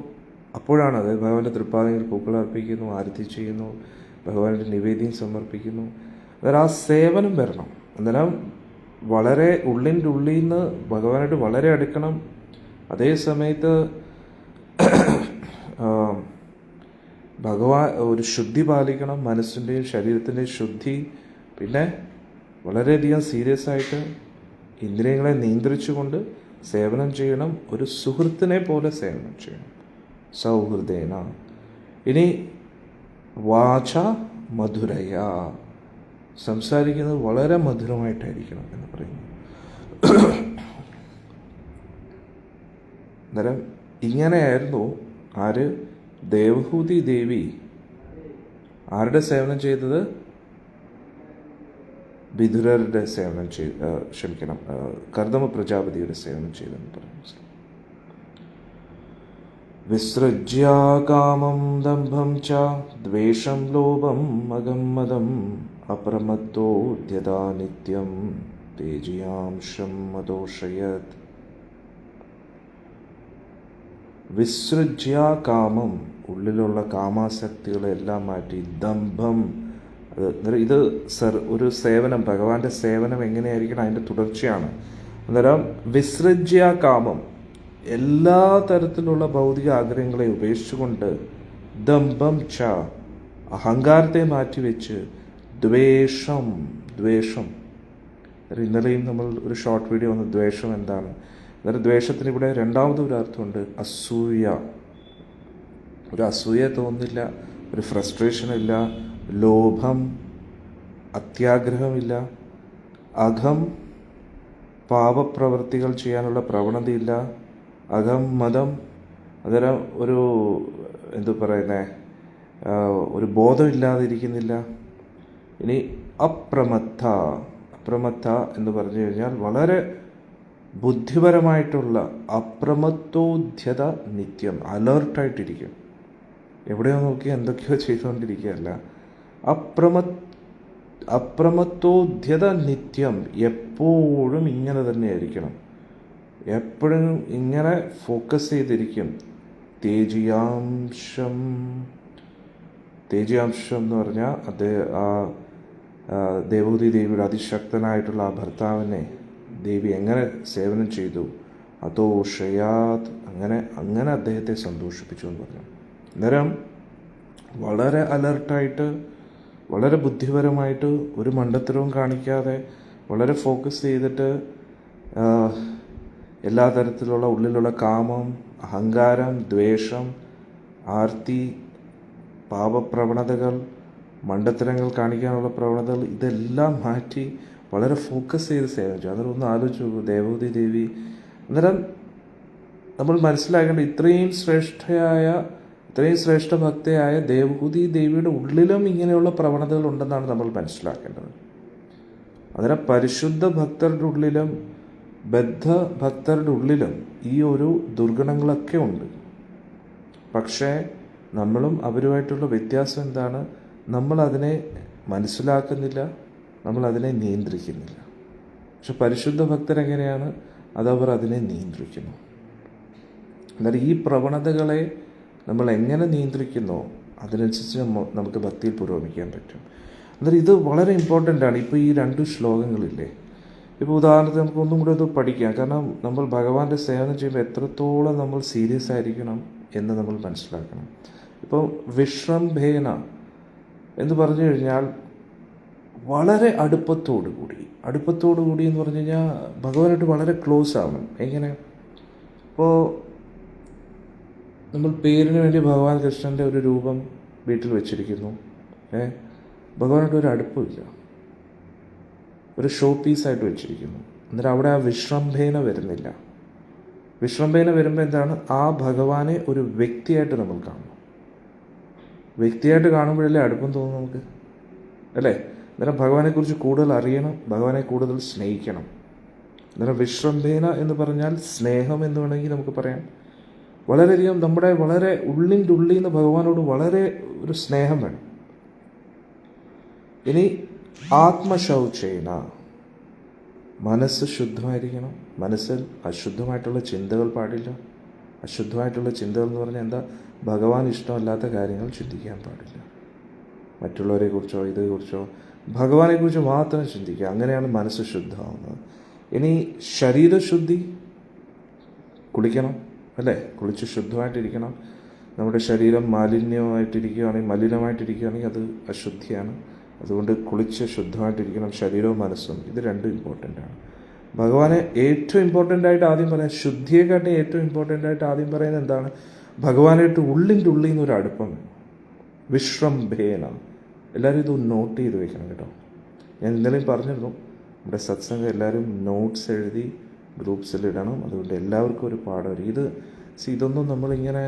അപ്പോഴാണ്, അതായത് ഭഗവാന്റെ തൃപ്പാദങ്ങളിൽ പൂക്കൾ അർപ്പിക്കുന്നു, ആരതി ചെയ്യുന്നു, ഭഗവാന്റെ നിവേദ്യം സമർപ്പിക്കുന്നു. അന്നേരം ആ സേവനം വരണം. അന്നേരം വളരെ ഉള്ളിൻ്റെ ഉള്ളിൽ നിന്ന് ഭഗവാനായിട്ട് വളരെ അടുക്കണം. അതേ സമയത്ത് ഒരു ശുദ്ധി പാലിക്കണം, മനസ്സിൻ്റെയും ശരീരത്തിൻ്റെയും ശുദ്ധി. പിന്നെ വളരെയധികം സീരിയസ് ആയിട്ട് ഇന്ദ്രിയങ്ങളെ നിയന്ത്രിച്ചുകൊണ്ട് സേവനം ചെയ്യണം. ഒരു സുഹൃത്തിനെ പോലെ സേവനം ചെയ്യണം, സൗഹൃദേന. ഇനി വാച മധുരയ, സംസാരിക്കുന്നത് വളരെ മധുരമായിട്ടായിരിക്കണം എന്ന് പറയുന്നു. അന്നേരം ഇങ്ങനെയായിരുന്നു ദേവഹൂതി ദേവി ആരുടെ സേവനം ചെയ്തത്? വിദുരരുടെ സേവനം കർദമ പ്രജാപതിയുടെ സേവനം ചെയ്തെന്ന് പറയുന്നു. വിസൃജ്യ കാമം ദംഭം ച ദ്വേഷം ലോഭം മഗം മദം അപ്രമത്തോദ്യതാ നിത്യം തേജിയാംശം മദോഷയത്. വിസൃജ്യ കാമം, ഉള്ളിലുള്ള കാമാസക്തികളെല്ലാം മാറ്റി ദമ്പം. ഇത് ഒരു സേവനം, ഭഗവാന്റെ സേവനം എങ്ങനെയായിരിക്കണം, അതിൻ്റെ തുടർച്ചയാണ്. അന്നേരം വിസൃജ്യ കാമം, എല്ലാ തരത്തിലുള്ള ഭൗതിക ആഗ്രഹങ്ങളെ ഉപേക്ഷിച്ചുകൊണ്ട് ദമ്പം ച, അഹങ്കാരത്തെ മാറ്റിവെച്ച് ദ്വേഷം. ഇന്നലെയും നമ്മൾ ഒരു ഷോർട്ട് വീഡിയോ വന്നു, ദ്വേഷം എന്താണ്. അന്നേരം ദ്വേഷത്തിന് ഇവിടെ രണ്ടാമത് ഒരു അർത്ഥമുണ്ട്, അസൂയ. ഒരു അസൂയ തോന്നില്ല, ഒരു ഫ്രസ്ട്രേഷൻ ഇല്ല, ലോഭം, അത്യാഗ്രഹമില്ല, അഹം, പാപപ്രവൃത്തികൾ ചെയ്യാനുള്ള പ്രവണതയില്ല, അഹം മതം, അന്നേരം ഒരു ബോധമില്ലാതിരിക്കുന്നില്ല. ഇനി അപ്രമത്ത എന്ന് പറഞ്ഞു കഴിഞ്ഞാൽ വളരെ ബുദ്ധിപരമായിട്ടുള്ള അപ്രമത്തോധ്യത, നിത്യം അലേർട്ടായിട്ടിരിക്കും. എവിടെയോ നോക്കി എന്തൊക്കെയോ ചെയ്തുകൊണ്ടിരിക്കുകയല്ല. അപ്രമത്തോധ്യത നിത്യം, എപ്പോഴും ഇങ്ങനെ തന്നെയായിരിക്കണം, എപ്പോഴും ഇങ്ങനെ ഫോക്കസ് ചെയ്തിരിക്കും. തേജിയാംശം എന്ന് പറഞ്ഞാൽ ദേവഹൂതി ദേവിയുടെ അതിശക്തനായിട്ടുള്ള ആ ഭർത്താവിനെ ദേവി എങ്ങനെ സേവനം ചെയ്തു, അതോഷയാത്, അങ്ങനെ അദ്ദേഹത്തെ സന്തോഷിപ്പിച്ചു എന്ന് പറഞ്ഞു. അന്നേരം വളരെ അലർട്ടായിട്ട്, വളരെ ബുദ്ധിപരമായിട്ട്, ഒരു മണ്ടത്തരവും കാണിക്കാതെ, വളരെ ഫോക്കസ് ചെയ്തിട്ട് എല്ലാ തരത്തിലുള്ള ഉള്ളിലുള്ള കാമം, അഹങ്കാരം, ദ്വേഷം, ആർത്തി, പാപപ്രവണതകൾ, മണ്ടത്തരങ്ങൾ കാണിക്കാനുള്ള പ്രവണതകൾ, ഇതെല്ലാം മാറ്റി വളരെ ഫോക്കസ് ചെയ്ത് സേവിച്ചു. അന്നേരം ഒന്ന് ആലോചിച്ചു, ദേവഹൂതി ദേവി. അന്നേരം നമ്മൾ മനസ്സിലാക്കേണ്ട, ഇത്രയും ശ്രേഷ്ഠ ഭക്തയായ ദേവഹൂതി ദേവിയുടെ ഉള്ളിലും ഇങ്ങനെയുള്ള പ്രവണതകൾ ഉണ്ടെന്നാണ് നമ്മൾ മനസ്സിലാക്കേണ്ടത്. അന്നേരം പരിശുദ്ധ ഭക്തരുടെ ഉള്ളിലും ബദ്ധ ഭക്തരുടെ ഉള്ളിലും ഈ ഒരു ദുർഗുണങ്ങളൊക്കെ ഉണ്ട്. പക്ഷേ നമ്മളും അവരുമായിട്ടുള്ള വ്യത്യാസം എന്താണ്? നമ്മൾ അതിനെ മനസ്സിലാക്കുന്നില്ല, നമ്മൾ അതിനെ നിയന്ത്രിക്കുന്നില്ല. പക്ഷെ പരിശുദ്ധ ഭക്തരെങ്ങനെയാണ്? അതവർ അതിനെ നിയന്ത്രിക്കുന്നു. എന്നാൽ ഈ പ്രവണതകളെ നമ്മൾ എങ്ങനെ നിയന്ത്രിക്കുന്നോ അതിനനുസരിച്ച് നമുക്ക് ഭക്തിയിൽ പുരോഗമിക്കാൻ പറ്റും. എന്നാൽ ഇത് വളരെ ഇമ്പോർട്ടൻ്റ് ആണ്. ഇപ്പോൾ ഈ 2 ശ്ലോകങ്ങളില്ലേ, ഇപ്പോൾ ഉദാഹരണത്തിന് നമുക്ക് ഒന്നും കൂടെ അത് പഠിക്കാം. കാരണം നമ്മൾ ഭഗവാന്റെ സേവനം ചെയ്യുമ്പോൾ എത്രത്തോളം നമ്മൾ സീരിയസ് ആയിരിക്കണം എന്ന് നമ്മൾ മനസ്സിലാക്കണം. ഇപ്പോൾ വിശ്രംഭേന എന്ന് പറഞ്ഞു കഴിഞ്ഞാൽ വളരെ അടുപ്പത്തോടു കൂടി എന്ന് പറഞ്ഞു കഴിഞ്ഞാൽ ഭഗവാനായിട്ട് വളരെ ക്ലോസ് ആവണം. എങ്ങനെ? ഇപ്പോൾ നമ്മൾ പേരിന് വേണ്ടി ഭഗവാൻ കൃഷ്ണൻ്റെ ഒരു രൂപം വീട്ടിൽ വെച്ചിരിക്കുന്നു, ഭഗവാനായിട്ട് ഒരു അടുപ്പമില്ല, ഒരു ഷോ പീസായിട്ട് വെച്ചിരിക്കുന്നു. അന്നേരം അവിടെ ആ വിശ്രംഭേന വരുന്നില്ല. വിശ്രംഭേന വരുമ്പോൾ എന്താണ്? ആ ഭഗവാനെ ഒരു വ്യക്തിയായിട്ട് നമ്മൾ കാണണം. വ്യക്തിയായിട്ട് കാണുമ്പോഴല്ലേ അടുപ്പം തോന്നും നമുക്ക്, അല്ലേ? അന്നേരം ഭഗവാനെക്കുറിച്ച് കൂടുതൽ അറിയണം, ഭഗവാനെ കൂടുതൽ സ്നേഹിക്കണം. അന്നേരം വിശ്രംഭേന എന്ന് പറഞ്ഞാൽ സ്നേഹം എന്ന് വേണമെങ്കിൽ നമുക്ക് പറയാം. വളരെയധികം നമ്മുടെ വളരെ ഉള്ളിൻ്റെ ഉള്ളിൽ നിന്ന് ഭഗവാനോട് വളരെ ഒരു സ്നേഹം വേണം. ഇനി ആത്മശൗചേന, മനസ്സ് ശുദ്ധമായിരിക്കണം. മനസ്സിൽ അശുദ്ധമായിട്ടുള്ള ചിന്തകൾ പാടില്ല. അശുദ്ധമായിട്ടുള്ള ചിന്തകൾ എന്ന് പറഞ്ഞാൽ എന്താ? ഭഗവാൻ ഇഷ്ടമല്ലാത്ത കാര്യങ്ങൾ ചിന്തിക്കാൻ പാടില്ല. മറ്റുള്ളവരെക്കുറിച്ചോ ഇതേക്കുറിച്ചോ, ഭഗവാനെക്കുറിച്ച് മാത്രം ചിന്തിക്കുക. അങ്ങനെയാണ് മനസ്സ് ശുദ്ധമാവുന്നത്. ഇനി ശരീരശുദ്ധി, കുളിക്കണം, അല്ലേ? കുളിച്ച് ശുദ്ധമായിട്ടിരിക്കണം. നമ്മുടെ ശരീരം മലിനമായിട്ടിരിക്കുകയാണെങ്കിൽ അത് അശുദ്ധിയാണ്. അതുകൊണ്ട് കുളിച്ച് ശുദ്ധമായിട്ടിരിക്കണം, ശരീരവും മനസ്സും. ഇത് 2 ഇമ്പോർട്ടൻ്റ് ആണ്. ഭഗവാനെ ഏറ്റവും ഇമ്പോർട്ടൻ്റ് ആയിട്ട് ആദ്യം പറയാം, ശുദ്ധിയെക്കാട്ടി ഏറ്റവും ഇമ്പോർട്ടൻ്റ് ആയിട്ട് ആദ്യം പറയുന്നത് എന്താണ്? ഭഗവാനായിട്ട് ഉള്ളിൻ്റെ ഉള്ളിൽ നിന്നൊരു അടുപ്പം. വിശ്രംഭേന. എല്ലാവരും ഇത് നോട്ട് ചെയ്ത് വെക്കണം കേട്ടോ. ഞാൻ ഇന്നലെയും പറഞ്ഞിരുന്നു, നമ്മുടെ സത്സംഗം എല്ലാവരും നോട്ട്സ് എഴുതി ഗ്രൂപ്പ്സിലിടണം. അതുകൊണ്ട് എല്ലാവർക്കും ഒരു പാഠം. ഇതൊന്നും നമ്മളിങ്ങനെ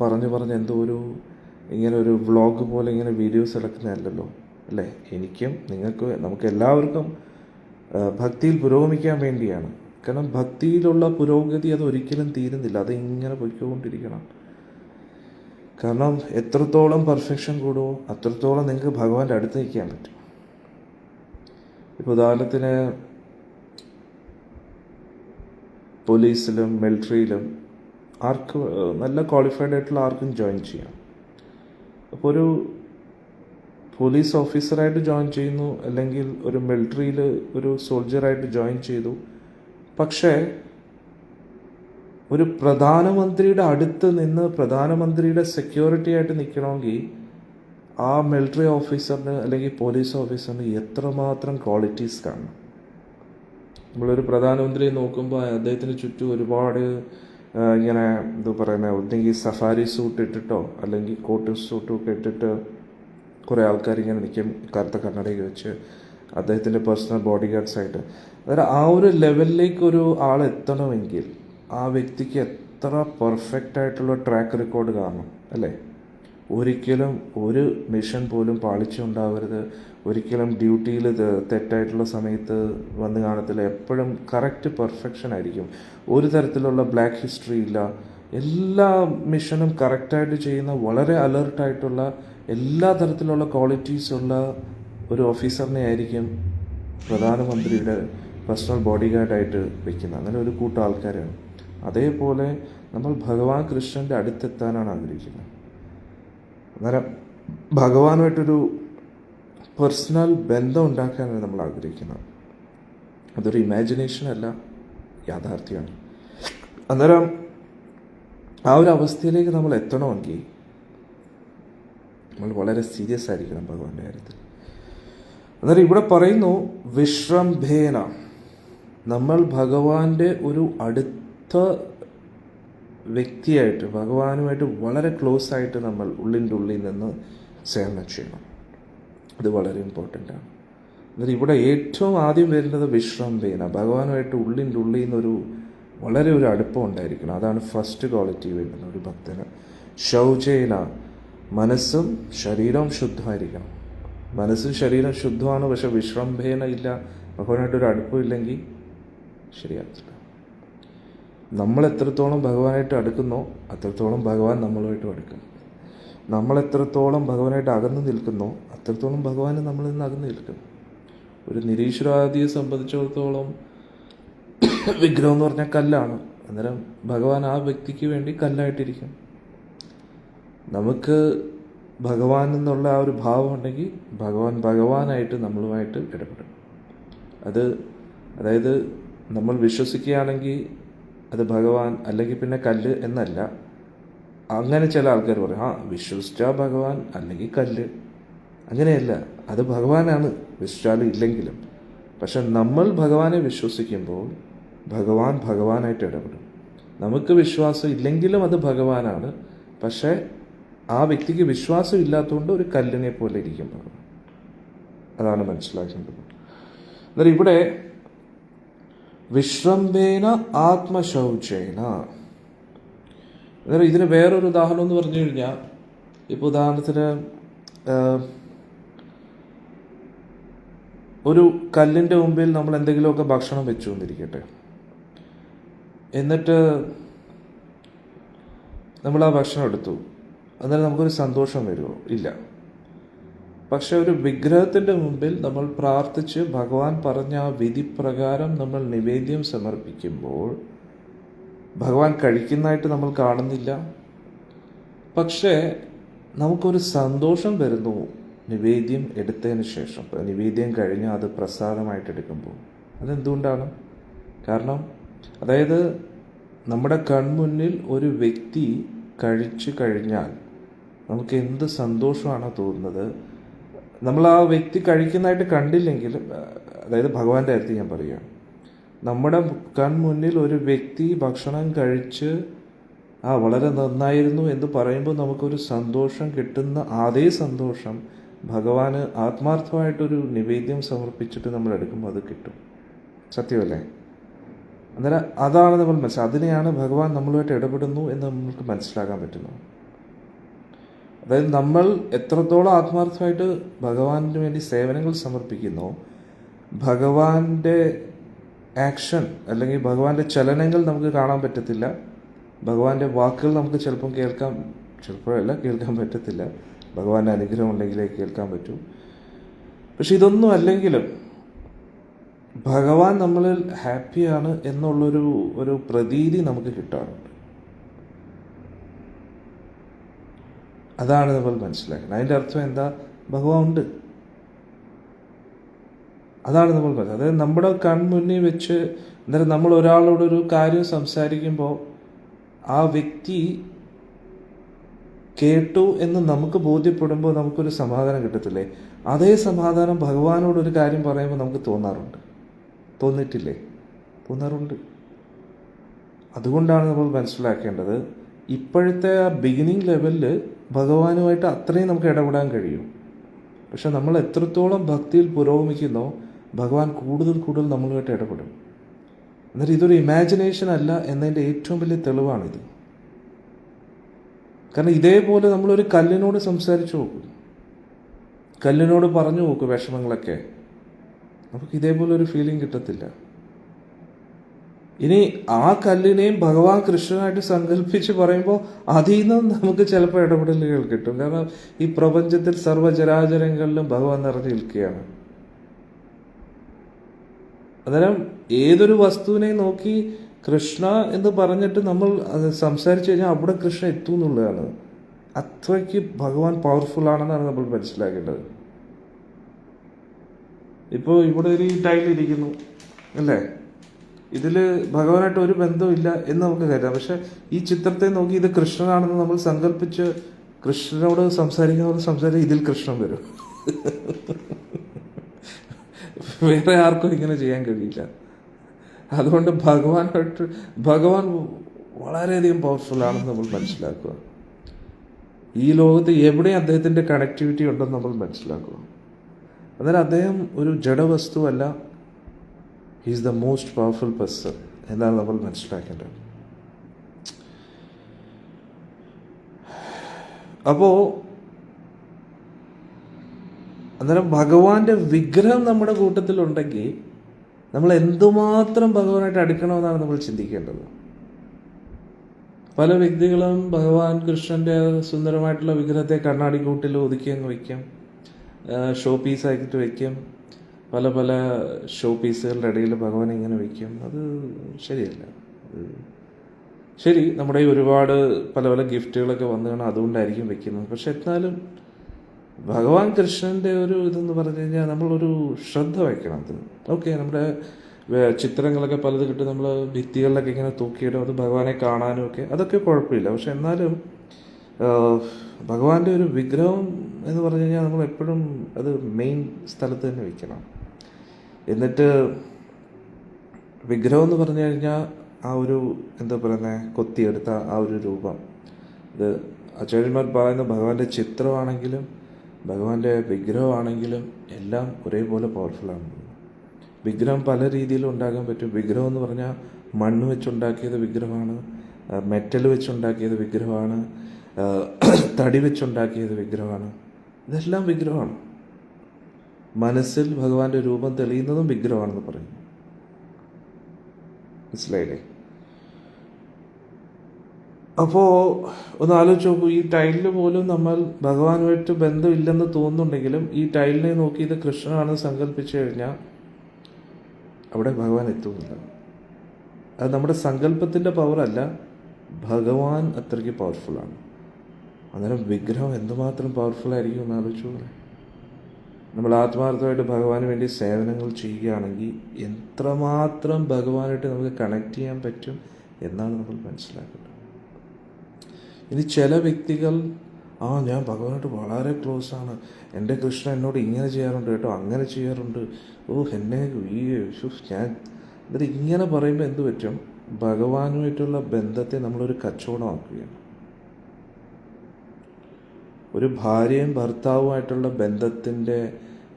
പറഞ്ഞ് എന്തോ ഇങ്ങനെ ഒരു വ്ളോഗ് പോലെ ഇങ്ങനെ വീഡിയോസ് ഇറക്കുന്നതല്ലല്ലോ, അല്ലേ? എനിക്കും നമുക്ക് എല്ലാവർക്കും ഭക്തിയിൽ പുരോഗമിക്കാൻ വേണ്ടിയാണ്. കാരണം ഭക്തിയിലുള്ള പുരോഗതി അത് ഒരിക്കലും തീരുന്നില്ല, അത് ഇങ്ങനെ പോയിക്കൊണ്ടിരിക്കണം. കാരണം എത്രത്തോളം പെർഫെക്ഷൻ കൂടുമോ അത്രത്തോളം നിങ്ങൾക്ക് ഭഗവാന്റെ അടുത്ത് നിൽക്കാൻ പറ്റും. ഇപ്പോൾ ഉദാഹരണത്തിന് പോലീസിലും മിലിറ്ററിയിലും നല്ല ക്വാളിഫൈഡ് ആയിട്ടുള്ള ആർക്കും ജോയിൻ ചെയ്യാം. അപ്പോൾ ഒരു പോലീസ് ഓഫീസറായിട്ട് ജോയിൻ ചെയ്യുന്നു, അല്ലെങ്കിൽ ഒരു മിലിറ്ററിയിൽ ഒരു സോൾജറായിട്ട് ജോയിൻ ചെയ്തു. പക്ഷേ ഒരു പ്രധാനമന്ത്രിയുടെ അടുത്ത് നിന്ന് പ്രധാനമന്ത്രിയുടെ സെക്യൂരിറ്റി ആയിട്ട് നിൽക്കണമെങ്കിൽ ആ മിലിറ്ററി ഓഫീസറിന് അല്ലെങ്കിൽ പോലീസ് ഓഫീസറിന് എത്രമാത്രം ക്വാളിറ്റീസ് കാണണം. നമ്മളൊരു പ്രധാനമന്ത്രിയെ നോക്കുമ്പോൾ അദ്ദേഹത്തിന് ചുറ്റും ഒരുപാട് ഇങ്ങനെ എന്താ പറയുന്നത്, ഒന്നെങ്കിൽ സഫാരി സൂട്ട് ഇട്ടിട്ടോ അല്ലെങ്കിൽ കോട്ട് സൂട്ടും ഒക്കെ ഇട്ടിട്ട് കുറേ ആൾക്കാർ ഇങ്ങനെ നിൽക്കും, കറുത്ത കണ്ണടയൊക്കെ വെച്ച്, അദ്ദേഹത്തിൻ്റെ പേഴ്സണൽ ബോഡി ഗാർഡ്സായിട്ട്. അതായത് ആ ഒരു ലെവലിലേക്ക് ഒരു ആൾ എത്തണമെങ്കിൽ ആ വ്യക്തിക്ക് എത്ര പെർഫെക്റ്റ് ആയിട്ടുള്ള ട്രാക്ക് റെക്കോർഡ് കാണണം, അല്ലേ? ഒരിക്കലും ഒരു മിഷൻ പോലും പാളിച്ചുണ്ടാവരുത്, ഒരിക്കലും ഡ്യൂട്ടിയിൽ തെറ്റായിട്ടുള്ള സമയത്ത് വന്ന് കാണത്തില്ല, എപ്പോഴും കറക്റ്റ് പെർഫെക്ഷൻ ആയിരിക്കും, ഒരു തരത്തിലുള്ള ബ്ലാക്ക് ഹിസ്റ്ററി ഇല്ല, എല്ലാ മിഷനും കറക്റ്റായിട്ട് ചെയ്യുന്ന വളരെ അലേർട്ടായിട്ടുള്ള എല്ലാ തരത്തിലുള്ള ക്വാളിറ്റീസുള്ള ഒരു ഓഫീസറിനെ ആയിരിക്കും പ്രധാനമന്ത്രിയുടെ പേഴ്സണൽ ബോഡി ഗാർഡായിട്ട് വയ്ക്കുന്നത്. അങ്ങനെ ഒരു കൂട്ടം ആൾക്കാരാണ്. അതേപോലെ നമ്മൾ ഭഗവാൻ കൃഷ്ണൻ്റെ അടുത്തെത്താനാണ് ആഗ്രഹിക്കുന്നത്. അന്നേരം ഭഗവാനുമായിട്ടൊരു പേഴ്സണൽ ബന്ധം ഉണ്ടാക്കാനാണ് നമ്മൾ ആഗ്രഹിക്കുന്നത്. അതൊരു ഇമാജിനേഷൻ അല്ല, യാഥാർത്ഥ്യമാണ്. അന്നേരം ആ ഒരു അവസ്ഥയിലേക്ക് നമ്മൾ എത്തണമെങ്കിൽ നമ്മൾ വളരെ സീരിയസ് ആയിരിക്കണം ഭഗവാന്റെ കാര്യത്തിൽ. അന്നേരം ഇവിടെ പറയുന്നു വിശ്രംഭേന, നമ്മൾ ഭഗവാന്റെ ഒരു അടുത്ത വ്യക്തിയായിട്ട്, ഭഗവാനുമായിട്ട് വളരെ ക്ലോസ് ആയിട്ട് നമ്മൾ ഉള്ളിൻ്റെ ഉള്ളിൽ നിന്ന് സേവനം ചെയ്യണം. അത് വളരെ ഇമ്പോർട്ടൻ്റ് ആണ്. അന്നേരം ഇവിടെ ഏറ്റവും ആദ്യം വരുന്നത് വിശ്രംഭേന, ഭഗവാനുമായിട്ട് ഉള്ളിൻ്റെ ഉള്ളിൽ നിന്നൊരു വളരെ ഒരു അടുപ്പം ഉണ്ടായിരിക്കണം. അതാണ് ഫസ്റ്റ് ക്വാളിറ്റി വരുന്നത് ഒരു ഭക്തന്. ശൗചേന, മനസ്സും ശരീരവും ശുദ്ധമായിരിക്കണം. മനസ്സും ശരീരം ശുദ്ധമാണ്, പക്ഷെ വിശ്രംഭേന ഇല്ല, ഭഗവാനായിട്ടൊരു അടുപ്പമില്ലെങ്കിൽ ശരിയാകത്തില്ല. നമ്മൾ എത്രത്തോളം ഭഗവാനായിട്ട് അടുക്കുന്നോ അത്രത്തോളം ഭഗവാൻ നമ്മളുമായിട്ടും അടുക്കും. നമ്മൾ എത്രത്തോളം ഭഗവാനായിട്ട് അകന്നു നിൽക്കുന്നോ അത്രത്തോളം ഭഗവാൻ നമ്മളിൽ നിന്ന് അകന്നു നിൽക്കും. ഒരു നിരീശ്വരവാദിയെ സംബന്ധിച്ചിടത്തോളം വിഗ്രഹം എന്ന് പറഞ്ഞാൽ കല്ലാണ്. അന്നേരം ഭഗവാൻ ആ വ്യക്തിക്ക് വേണ്ടി കല്ലായിട്ടിരിക്കും. നമുക്ക് ഭഗവാൻ എന്നുള്ള ആ ഒരു ഭാവം ഉണ്ടെങ്കിൽ ഭഗവാനായിട്ട് നമ്മളുമായിട്ട് ഇടപെടും. അതായത് നമ്മൾ വിശ്വസിക്കുകയാണെങ്കിൽ അത് ഭഗവാൻ, അല്ലെങ്കിൽ പിന്നെ കല്ല് എന്നല്ല. അങ്ങനെ ചില ആൾക്കാർ പറയും, വിശ്വസിച്ചാൽ ഭഗവാൻ അല്ലെങ്കിൽ കല്ല്. അങ്ങനെയല്ല, അത് ഭഗവാനാണ് വിശ്വസിച്ചാലും ഇല്ലെങ്കിലും. പക്ഷെ നമ്മൾ ഭഗവാനെ വിശ്വസിക്കുമ്പോൾ ഭഗവാനായിട്ട് ഇടപെടും. നമുക്ക് വിശ്വാസം ഇല്ലെങ്കിലും അത് ഭഗവാനാണ്. പക്ഷേ ആ വ്യക്തിക്ക് വിശ്വാസം ഇല്ലാത്തതുകൊണ്ട് ഒരു കല്ലിനെ പോലെ ഇരിക്കും ഭഗവാൻ. അതാണ് മനസ്സിലാക്കേണ്ടത്. എന്നാൽ ഇവിടെ വിശ്രംഭേന ആത്മശൗചേന, അന്നേരം ഇതിന് വേറൊരു ഉദാഹരണം എന്ന് പറഞ്ഞു കഴിഞ്ഞാൽ, ഇപ്പോൾ ഉദാഹരണത്തിന് ഒരു കല്ലിൻ്റെ മുമ്പിൽ നമ്മൾ എന്തെങ്കിലുമൊക്കെ ഭക്ഷണം വെച്ചു എന്നിരിക്കട്ടെ. എന്നിട്ട് നമ്മൾ ആ ഭക്ഷണം എടുത്തു. അന്നേരം നമുക്കൊരു സന്തോഷം വരുമോ? ഇല്ല. പക്ഷെ ഒരു വിഗ്രഹത്തിൻ്റെ മുമ്പിൽ നമ്മൾ പ്രാർത്ഥിച്ച് ഭഗവാൻ പറഞ്ഞ ആ വിധിപ്രകാരം നമ്മൾ നിവേദ്യം സമർപ്പിക്കുമ്പോൾ ഭഗവാൻ കഴിക്കുന്നതായിട്ട് നമ്മൾ കാണുന്നില്ല. പക്ഷേ നമുക്കൊരു സന്തോഷം വരുന്നു നിവേദ്യം എടുത്തതിന് ശേഷം. നിവേദ്യം കഴിഞ്ഞ് അത് പ്രസാദമായിട്ട് എടുക്കുമ്പോൾ. അതെന്തുകൊണ്ടാണ്? കാരണം അതായത് നമ്മുടെ കൺമുന്നിൽ ഒരു വ്യക്തി കഴിച്ചു കഴിഞ്ഞാൽ നമുക്ക് എന്ത് സന്തോഷമാണ് തോന്നുന്നത്. നമ്മൾ ആ വ്യക്തി കഴിക്കുന്നതായിട്ട് കണ്ടില്ലെങ്കിലും, അതായത് ഭഗവാന്റെ കാര്യത്തിൽ ഞാൻ പറയുകയാണ്, നമ്മുടെ കൺമുന്നിൽ ഒരു വ്യക്തി ഭക്ഷണം കഴിച്ച് വളരെ നന്നായിരുന്നു എന്ന് പറയുമ്പോൾ നമുക്കൊരു സന്തോഷം കിട്ടുന്ന അതേ സന്തോഷം ഭഗവാന് ആത്മാർത്ഥമായിട്ടൊരു നിവേദ്യം സമർപ്പിച്ചിട്ട് നമ്മൾ എടുക്കുമ്പോൾ അത് കിട്ടും. സത്യമല്ലേ? അന്നേരം അതാണ് നമ്മൾ അതിനെയാണ് ഭഗവാൻ നമ്മളുമായിട്ട് ഇടപെടുന്നു എന്ന് നമുക്ക് മനസ്സിലാക്കാൻ പറ്റുന്നത്. അതായത് നമ്മൾ എത്രത്തോളം ആത്മാർത്ഥമായിട്ട് ഭഗവാന് വേണ്ടി സേവനങ്ങൾ സമർപ്പിക്കുന്നോ, ഭഗവാന്റെ ആക്ഷൻ അല്ലെങ്കിൽ ഭഗവാന്റെ ചലനങ്ങൾ നമുക്ക് കാണാൻ പറ്റത്തില്ല. ഭഗവാന്റെ വാക്കുകൾ നമുക്ക് ചിലപ്പോഴല്ല കേൾക്കാൻ പറ്റത്തില്ല. ഭഗവാന്റെ അനുഗ്രഹം ഉണ്ടെങ്കിലേ കേൾക്കാൻ പറ്റൂ. പക്ഷെ ഇതൊന്നും അല്ലെങ്കിലും ഭഗവാൻ നമ്മളിൽ ഹാപ്പിയാണ് എന്നുള്ളൊരു പ്രതീതി നമുക്ക് കിട്ടാറുണ്ട്. അതാണ് നമ്മൾ മനസ്സിലാക്കുന്നത്. അതിൻ്റെ അർത്ഥം എന്താ? ഭഗവാൻ ഉണ്ട്. അതാണ് നമ്മൾ പറയുന്നത്. അതായത് നമ്മുടെ കൺമുന്നിൽ വെച്ച് അന്നേരം നമ്മൾ ഒരാളോടൊരു കാര്യം സംസാരിക്കുമ്പോൾ ആ വ്യക്തി കേട്ടു എന്ന് നമുക്ക് ബോധ്യപ്പെടുമ്പോൾ നമുക്കൊരു സമാധാനം കിട്ടത്തില്ലേ? അതേ സമാധാനം ഭഗവാനോടൊരു കാര്യം പറയുമ്പോൾ നമുക്ക് തോന്നാറുണ്ട്. തോന്നിയിട്ടില്ലേ? തോന്നാറുണ്ട്. അതുകൊണ്ടാണ് നമ്മൾ മനസ്സിലാക്കേണ്ടത്, ഇപ്പോഴത്തെ ആ ബിഗിനിങ് ലെവലിൽ ഭഗവാനുമായിട്ട് അത്രയും നമുക്ക് ഇടപെടാൻ കഴിയും. പക്ഷെ നമ്മൾ എത്രത്തോളം ഭക്തിയിൽ പുരോഗമിക്കുന്നോ ഭഗവാൻ കൂടുതൽ കൂടുതൽ നമ്മളുമായിട്ട് ഇടപെടും. എന്നിട്ട് ഇതൊരു ഇമാജിനേഷൻ അല്ല എന്നതിൻ്റെ ഏറ്റവും വലിയ തെളിവാണിത്. കാരണം ഇതേപോലെ നമ്മളൊരു കല്ലിനോട് സംസാരിച്ചു നോക്കും, കല്ലിനോട് പറഞ്ഞു നോക്കും വിഷമങ്ങളൊക്കെ, നമുക്ക് ഇതേപോലെ ഒരു ഫീലിംഗ് കിട്ടത്തില്ല. ഇനി ആ കല്ലിനെയും ഭഗവാൻ കൃഷ്ണനായിട്ട് സങ്കല്പിച്ച് പറയുമ്പോൾ അതിൽ നിന്നും നമുക്ക് ചിലപ്പോൾ ഇടപെടലുകൾ കിട്ടും. കാരണം ഈ പ്രപഞ്ചത്തിൽ സർവ്വചരാചരങ്ങളിലും ഭഗവാൻ നിറഞ്ഞു നിൽക്കുകയാണ്. അന്നേരം ഏതൊരു വസ്തുവിനെ നോക്കി കൃഷ്ണ എന്ന് പറഞ്ഞിട്ട് നമ്മൾ അത് സംസാരിച്ചു കഴിഞ്ഞാൽ അവിടെ കൃഷ്ണ എത്തും എന്നുള്ളതാണ്. അത്രയ്ക്ക് ഭഗവാൻ പവർഫുൾ ആണെന്നാണ് നമ്മൾ മനസ്സിലാക്കേണ്ടത്. ഇപ്പോൾ ഇവിടെ ഒരു ടൈലിരിക്കുന്നു അല്ലേ, ഇതിൽ ഭഗവാനായിട്ട് ഒരു ബന്ധമില്ല എന്ന് നമുക്ക് കരുതാം. പക്ഷെ ഈ ചിത്രത്തെ നോക്കി ഇത് കൃഷ്ണനാണെന്ന് നമ്മൾ സങ്കല്പിച്ച് കൃഷ്ണനോട് സംസാരിക്കുന്ന ഇതിൽ കൃഷ്ണൻ വരും. വേറെ ആർക്കും ഇങ്ങനെ ചെയ്യാൻ കഴിയില്ല. അതുകൊണ്ട് ഭഗവാൻ വളരെയധികം പവർഫുൾ ആണെന്ന് നമ്മൾ മനസ്സിലാക്കുക. ഈ ലോകത്ത് എവിടെയും അദ്ദേഹത്തിൻ്റെ കണക്ടിവിറ്റി ഉണ്ടെന്ന് നമ്മൾ മനസ്സിലാക്കുക. അന്നേരം അദ്ദേഹം ഒരു ജഡവസ്തുവല്ല, he's the most powerful person എന്നാണ് നമ്മൾ മനസ്സിലാക്കേണ്ടത്. അപ്പോൾ അന്നേരം ഭഗവാന്റെ വിഗ്രഹം നമ്മുടെ കൂട്ടത്തിലുണ്ടെങ്കിൽ നമ്മൾ എന്തുമാത്രം ഭഗവാനായിട്ട് അടുക്കണമെന്നാണ് നമ്മൾ ചിന്തിക്കേണ്ടത്. പല വ്യക്തികളും ഭഗവാൻ കൃഷ്ണൻ്റെ സുന്ദരമായിട്ടുള്ള വിഗ്രഹത്തെ കണ്ണാടി കൂട്ടിൽ ഒതുക്കി അങ്ങ് വയ്ക്കും, ഷോ പീസാക്കിയിട്ട് വയ്ക്കും, പല പല ഷോ പീസുകളുടെ ഇടയിൽ ഭഗവാൻ ഇങ്ങനെ വയ്ക്കും. അത് ശരിയല്ല. ശരി, നമ്മുടെ ഈ ഒരുപാട് പല പല ഗിഫ്റ്റുകളൊക്കെ വന്നു കാണാം, അതുകൊണ്ടായിരിക്കും വെക്കുന്നത്. പക്ഷെ എന്നാലും ഭഗവാൻ കൃഷ്ണൻ്റെ ഒരു ഇതെന്ന് പറഞ്ഞു കഴിഞ്ഞാൽ നമ്മളൊരു ശ്രദ്ധ വയ്ക്കണം. അത് ഓക്കെ, നമ്മുടെ ചിത്രങ്ങളൊക്കെ പലത് കിട്ടും, നമ്മൾ ഭിത്തികളിലൊക്കെ ഇങ്ങനെ തൂക്കിയിടും, അത് ഭഗവാനെ കാണാനും ഒക്കെ, അതൊക്കെ കുഴപ്പമില്ല. പക്ഷെ എന്നാലും ഭഗവാന്റെ ഒരു വിഗ്രഹം എന്ന് പറഞ്ഞു കഴിഞ്ഞാൽ നമ്മൾ എപ്പോഴും അത് മെയിൻ സ്ഥലത്ത് തന്നെ വയ്ക്കണം. എന്നിട്ട് വിഗ്രഹം എന്ന് പറഞ്ഞു കഴിഞ്ഞാൽ ആ ഒരു എന്താ പറയുന്നത്, കൊത്തിയെടുത്ത ആ ഒരു രൂപം, ഇത് ആചാര്യന്മാർ പറയുന്ന ഭഗവാന്റെ ചിത്രമാണെങ്കിലും ഭഗവാന്റെ വിഗ്രഹമാണെങ്കിലും എല്ലാം ഒരേപോലെ പവർഫുള്ളാണ്. വിഗ്രഹം പല രീതിയിലും ഉണ്ടാക്കാൻ പറ്റും. വിഗ്രഹം എന്ന് പറഞ്ഞാൽ മണ്ണ് വെച്ചുണ്ടാക്കിയത് വിഗ്രഹമാണ്, മെറ്റൽ വെച്ചുണ്ടാക്കിയത് വിഗ്രഹമാണ്, തടി വെച്ചുണ്ടാക്കിയത് വിഗ്രഹമാണ്. ഇതെല്ലാം വിഗ്രഹമാണ്. മനസ്സിൽ ഭഗവാന്റെ രൂപം തെളിയുന്നതും വിഗ്രഹമാണെന്ന് പറയുന്നു. മനസ്സിലായില്ലേ? അപ്പോൾ ഒന്ന് ആലോചിച്ച് നോക്കൂ, ഈ ടൈലിൽ പോലും നമ്മൾ ഭഗവാനുമായിട്ട് ബന്ധമില്ലെന്ന് തോന്നുന്നുണ്ടെങ്കിലും ഈ ടൈലിനെ നോക്കി ഇത് കൃഷ്ണനാണെന്ന് സങ്കല്പിച്ചു കഴിഞ്ഞാൽ അവിടെ ഭഗവാൻ എത്തുന്നില്ല. അത് നമ്മുടെ സങ്കല്പത്തിൻ്റെ പവറല്ല, ഭഗവാൻ അത്രയ്ക്ക് പവർഫുള്ളാണ്. അന്നേരം വിഗ്രഹം എന്തുമാത്രം പവർഫുള്ളായിരിക്കും എന്ന് ആലോചിച്ചു. നമ്മൾ ആത്മാർത്ഥമായിട്ട് ഭഗവാന് വേണ്ടി സേവനങ്ങൾ ചെയ്യുകയാണെങ്കിൽ എത്രമാത്രം ഭഗവാനായിട്ട് നമുക്ക് കണക്ട് ചെയ്യാൻ പറ്റും എന്നാണ് നമ്മൾ മനസ്സിലാക്കുന്നത്. ഇനി ചില വ്യക്തികൾ ഞാൻ ഭഗവാനായിട്ട് വളരെ ക്ലോസ് ആണ്, എൻ്റെ കൃഷ്ണൻ എന്നോട് ഇങ്ങനെ ചെയ്യാറുണ്ട് കേട്ടോ, അങ്ങനെ ചെയ്യാറുണ്ട്, എന്നെ ഞാൻ എന്നിട്ട് ഇങ്ങനെ പറയുമ്പോൾ എന്ത് പറ്റും? ഭഗവാനുമായിട്ടുള്ള ബന്ധത്തെ നമ്മളൊരു കച്ചവടമാക്കുകയാണ്. ഒരു ഭാര്യയും ഭർത്താവുമായിട്ടുള്ള ബന്ധത്തിൻ്റെ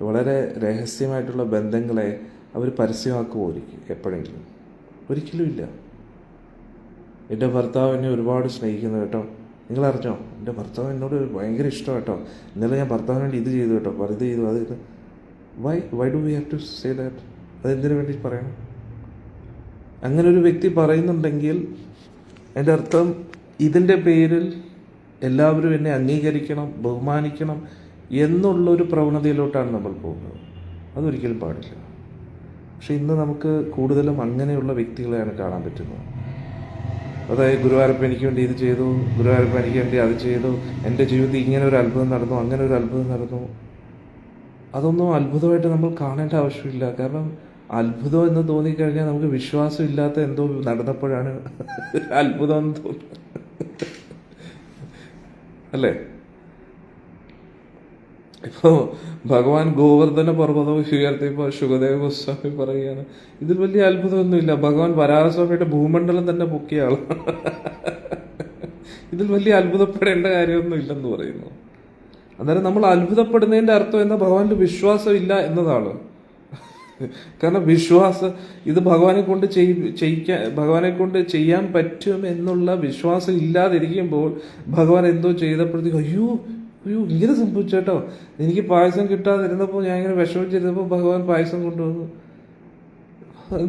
വളരെ രഹസ്യമായിട്ടുള്ള ബന്ധങ്ങളെ അവർ പരസ്യമാക്കുമായിരിക്കും എപ്പോഴെങ്കിലും? ഒരിക്കലും ഇല്ല. എൻ്റെ ഭർത്താവ് എന്നെ ഒരുപാട് സ്നേഹിക്കുന്നു കേട്ടോ, നിങ്ങൾ അറിഞ്ഞോ? എൻ്റെ ഭർത്താവ് എന്നോട് ഭയങ്കര ഇഷ്ടം കേട്ടോ, ഇന്നലെ ഞാൻ ഭർത്താവിന് വേണ്ടി ഇത് ചെയ്തു കേട്ടോ, ഇത് ചെയ്തു, അത് ഇത്. Why do we have to say that? അതെന്തിനു വേണ്ടി പറയണം? അങ്ങനെ ഒരു വ്യക്തി പറയുന്നുണ്ടെങ്കിൽ എൻ്റെ അർത്ഥം ഇതിൻ്റെ പേരിൽ എല്ലാവരും എന്നെ അംഗീകരിക്കണം, ബഹുമാനിക്കണം എന്നുള്ളൊരു പ്രവണതയിലോട്ടാണ് നമ്മൾ പോകുന്നത്. അതൊരിക്കലും പാടില്ല. പക്ഷെ ഇന്ന് നമുക്ക് കൂടുതലും അങ്ങനെയുള്ള വ്യക്തികളെയാണ് കാണാൻ പറ്റുന്നത്. അതായത് ഗുരുവായൂരപ്പ എനിക്ക് വേണ്ടി ഇത് ചെയ്തു, ഗുരുവായൂരപ്പ എനിക്ക് വേണ്ടി അത് ചെയ്തു, എൻ്റെ ജീവിതത്തിൽ ഇങ്ങനെ ഒരു അത്ഭുതം നടന്നു, അങ്ങനെ ഒരു അത്ഭുതം നടന്നു. അതൊന്നും അത്ഭുതമായിട്ട് നമ്മൾ കാണേണ്ട ആവശ്യമില്ല. കാരണം അത്ഭുതം എന്ന് തോന്നിക്കഴിഞ്ഞാൽ നമുക്ക് വിശ്വാസം ഇല്ലാത്ത എന്തോ നടന്നപ്പോഴാണ് അത്ഭുതം എന്ന് തോന്നുന്നത്, അല്ലേ? ഇപ്പോൾ ഭഗവാൻ ഗോവർദ്ധന പർവ്വതം ഉയർത്തിയപ്പോൾ ശുകദേവ ഗോസ്വാമി പറയുകയാണ്, ഇതിൽ വലിയ അത്ഭുതമൊന്നുമില്ല, ഭഗവാൻ വരാഹസ്വാമിയുടെ ഭൂമണ്ഡലം തന്നെ പൊക്കിയ ആളാണ്, ഇതിൽ വലിയ അത്ഭുതപ്പെടേണ്ട കാര്യമൊന്നും ഇല്ലെന്ന് പറയുന്നു. അന്നേരം നമ്മൾ അത്ഭുതപ്പെടുന്നതിൻ്റെ അർത്ഥം എന്താ? ഭഗവാനിൽ വിശ്വാസം ഇല്ല എന്നതാണ്. കാരണം ഇത് ഭഗവാനെ കൊണ്ട് ഭഗവാനെ കൊണ്ട് ചെയ്യാൻ പറ്റും എന്നുള്ള വിശ്വാസം ഇല്ലാതിരിക്കുമ്പോൾ ഭഗവാൻ എന്തോ ചെയ്തപ്പോഴത്തേക്ക് അയ്യോ ഇങ്ങനെ സംഭവിച്ചേട്ടോ, എനിക്ക് പായസം കിട്ടാതിരുന്നപ്പോൾ ഞാൻ ഇങ്ങനെ വിഷമിച്ചിരുന്നപ്പോൾ ഭഗവാൻ പായസം കൊണ്ടുവന്നു.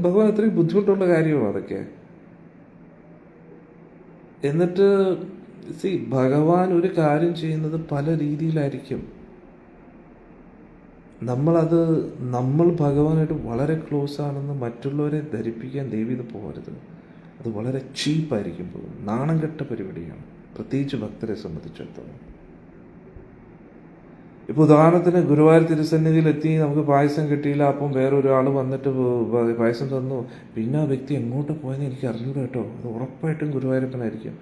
ഭഗവാൻ അത്രയും ബുദ്ധിമുട്ടുള്ള കാര്യമാണ് അതൊക്കെ. എന്നിട്ട് ഭഗവാൻ ഒരു കാര്യം ചെയ്യുന്നത് പല രീതിയിലായിരിക്കും. നമ്മൾ ഭഗവാനായിട്ട് വളരെ ക്ലോസ് ആണെന്ന് മറ്റുള്ളവരെ ധരിപ്പിക്കാൻ ദയവീത് പോകരുത്. അത് വളരെ ചീപ്പായിരിക്കും, നാണം കെട്ട പരിപാടിയാണ്, പ്രത്യേകിച്ച് ഭക്തരെ സംബന്ധിച്ചിടത്തോളം. ഇപ്പോൾ ഉദാഹരണത്തിന് ഗുരുവായൂർ തിരുസന്നിധിയിലെത്തി നമുക്ക് പായസം കിട്ടിയില്ല, അപ്പം വേറൊരാൾ വന്നിട്ട് പായസം തന്നു, പിന്നെ ആ വ്യക്തി എങ്ങോട്ട് പോയെന്ന് എനിക്ക് അറിഞ്ഞൂടാ കേട്ടോ. അത് ഉറപ്പായിട്ടും ഗുരുവായൂരപ്പനായിരിക്കും.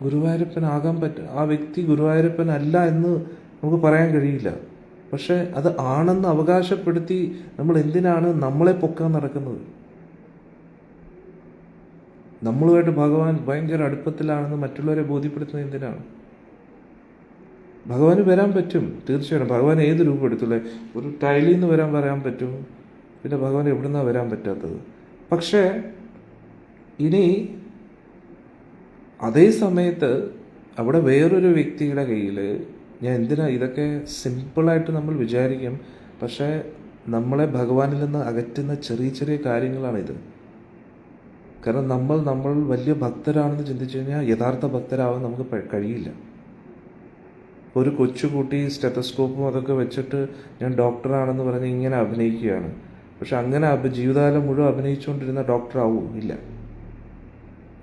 ഗുരുവായൂരപ്പനാകാൻ ആ വ്യക്തി ഗുരുവായൂരപ്പനല്ല എന്ന് നമുക്ക് പറയാൻ കഴിയില്ല. പക്ഷെ അത് ആണെന്ന് അവകാശപ്പെടുത്തി നമ്മൾ എന്തിനാണ് നമ്മളെ പൊക്കാൻ നടക്കുന്നത്? നമ്മളുമായിട്ട് ഭഗവാൻ ഭയങ്കര അടുപ്പത്തിലാണെന്ന് മറ്റുള്ളവരെ ബോധ്യപ്പെടുത്തുന്നത് എന്തിനാണ്? ഭഗവാന് വരാൻ പറ്റും, തീർച്ചയായിട്ടും. ഭഗവാൻ ഏത് രൂപം എടുത്തുള്ളേ? ഒരു ടൈലിൽ നിന്ന് വരാൻ പറ്റും. പിന്നെ ഭഗവാൻ എവിടുന്നാണ് വരാൻ പറ്റാത്തത്? പക്ഷേ ഇനി അതേ സമയത്ത് അവിടെ വേറൊരു വ്യക്തിയുടെ കയ്യിൽ ഞാൻ എന്തിനാ ഇതൊക്കെ സിമ്പിളായിട്ട് നമ്മൾ വിചാരിക്കും, പക്ഷേ നമ്മളെ ഭഗവാനിൽ നിന്ന് അകറ്റുന്ന ചെറിയ ചെറിയ കാര്യങ്ങളാണിത്. കാരണം നമ്മൾ വലിയ ഭക്തരാണെന്ന് ചിന്തിച്ചു കഴിഞ്ഞാൽ യഥാർത്ഥ ഭക്തരാവാൻ നമുക്ക് കഴിയില്ല. ഒരു കൊച്ചുകുട്ടി സ്റ്റെത്തസ്കോപ്പും അതൊക്കെ വെച്ചിട്ട് ഞാൻ ഡോക്ടറാണെന്ന് പറഞ്ഞ് ഇങ്ങനെ അഭിനയിക്കുകയാണ്. പക്ഷെ അങ്ങനെ ജീവിതകാലം മുഴുവൻ അഭിനയിച്ചുകൊണ്ടിരുന്ന ഡോക്ടറാവും ഇല്ല.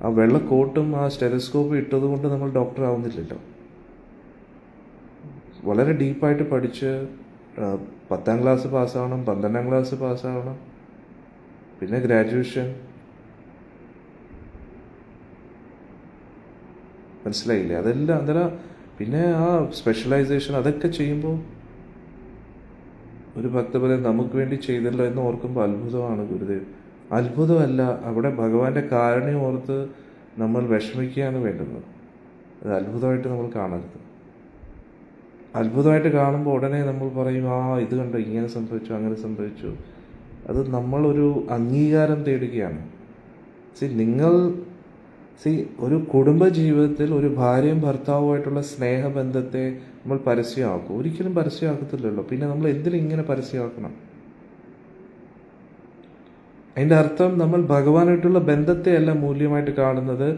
ആ വെള്ള കോട്ടും ആ സ്റ്റെത്തസ്കോപ്പും ഇട്ടത് കൊണ്ട് നമ്മൾ ഡോക്ടർ ആവുന്നില്ലല്ലോ. വളരെ ഡീപ്പായിട്ട് പഠിച്ച് 10ാം ക്ലാസ് പാസ്സാവണം, 12ാം ക്ലാസ് പാസ്സാവണം, പിന്നെ ഗ്രാജുവേഷൻ. മനസ്സിലായില്ലേ? അതെല്ലാം പിന്നെ ആ സ്പെഷ്യലൈസേഷൻ അതൊക്കെ ചെയ്യുമ്പോൾ ഒരു ഭക്തപതി നമുക്ക് വേണ്ടി ചെയ്തല്ലോ എന്ന് ഓർക്കുമ്പോൾ അത്ഭുതമാണ് ഗുരുദേവ്. അത്ഭുതമല്ല, അവിടെ ഭഗവാന്റെ കാരുണ്യം ഓർത്ത് നമ്മൾ വിഷമിക്കുകയാണ് വേണ്ടത്. അത് അത്ഭുതമായിട്ട് നമ്മൾ കാണരുത്. അത്ഭുതമായിട്ട് കാണുമ്പോൾ ഉടനെ നമ്മൾ പറയും, ഇത് കണ്ടോ, ഇങ്ങനെ സംഭവിച്ചു, അങ്ങനെ സംഭവിച്ചു. അത് നമ്മളൊരു അംഗീകാരം തേടുകയാണ്. ഒരു കുടുംബ ജീവിതത്തിൽ ഒരു ഭാര്യയും ഭർത്താവുമായിട്ടുള്ള സ്നേഹബന്ധത്തെ നമ്മൾ പരസ്യമാക്കും? ഒരിക്കലും പരസ്യമാക്കത്തില്ലല്ലോ. പിന്നെ നമ്മൾ എന്തിനും ഇങ്ങനെ പരസ്യമാക്കണം? അതിൻ്റെ അർത്ഥം നമ്മൾ ഭഗവാനായിട്ടുള്ള ബന്ധത്തെ അല്ല മൂല്യമായിട്ട് കാണുന്നത്,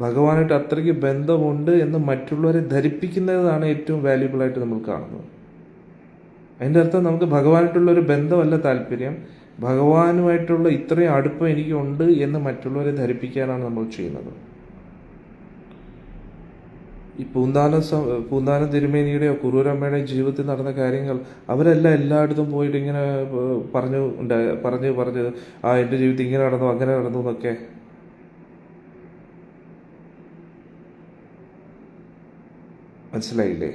ഭഗവാനായിട്ട് അത്രയ്ക്ക് ബന്ധമുണ്ട് എന്ന് മറ്റുള്ളവരെ ധരിപ്പിക്കുന്നതാണ് ഏറ്റവും വാല്യുബിളായിട്ട് നമ്മൾ കാണുന്നത്. അതിൻ്റെ അർത്ഥം നമുക്ക് ഭഗവാനായിട്ടുള്ള ഒരു ബന്ധമല്ല താല്പര്യം, ഭഗവാനുമായിട്ടുള്ള ഇത്രയും അടുപ്പം എനിക്കുണ്ട് എന്ന് മറ്റുള്ളവരെ ധരിപ്പിക്കാനാണ് നമ്മൾ ചെയ്യുന്നത്. ഈ പൂന്താനം തിരുമേനിയുടെയോ കുറൂരമ്മയുടെയോ ജീവിതത്തിൽ നടന്ന കാര്യങ്ങൾ അവരെല്ലാം എല്ലായിടത്തും പോയിട്ട് ഇങ്ങനെ പറഞ്ഞു എൻ്റെ ജീവിതത്തിൽ ഇങ്ങനെ നടന്നു, അങ്ങനെ നടന്നു എന്നൊക്കെ. മനസ്സിലായില്ലേ?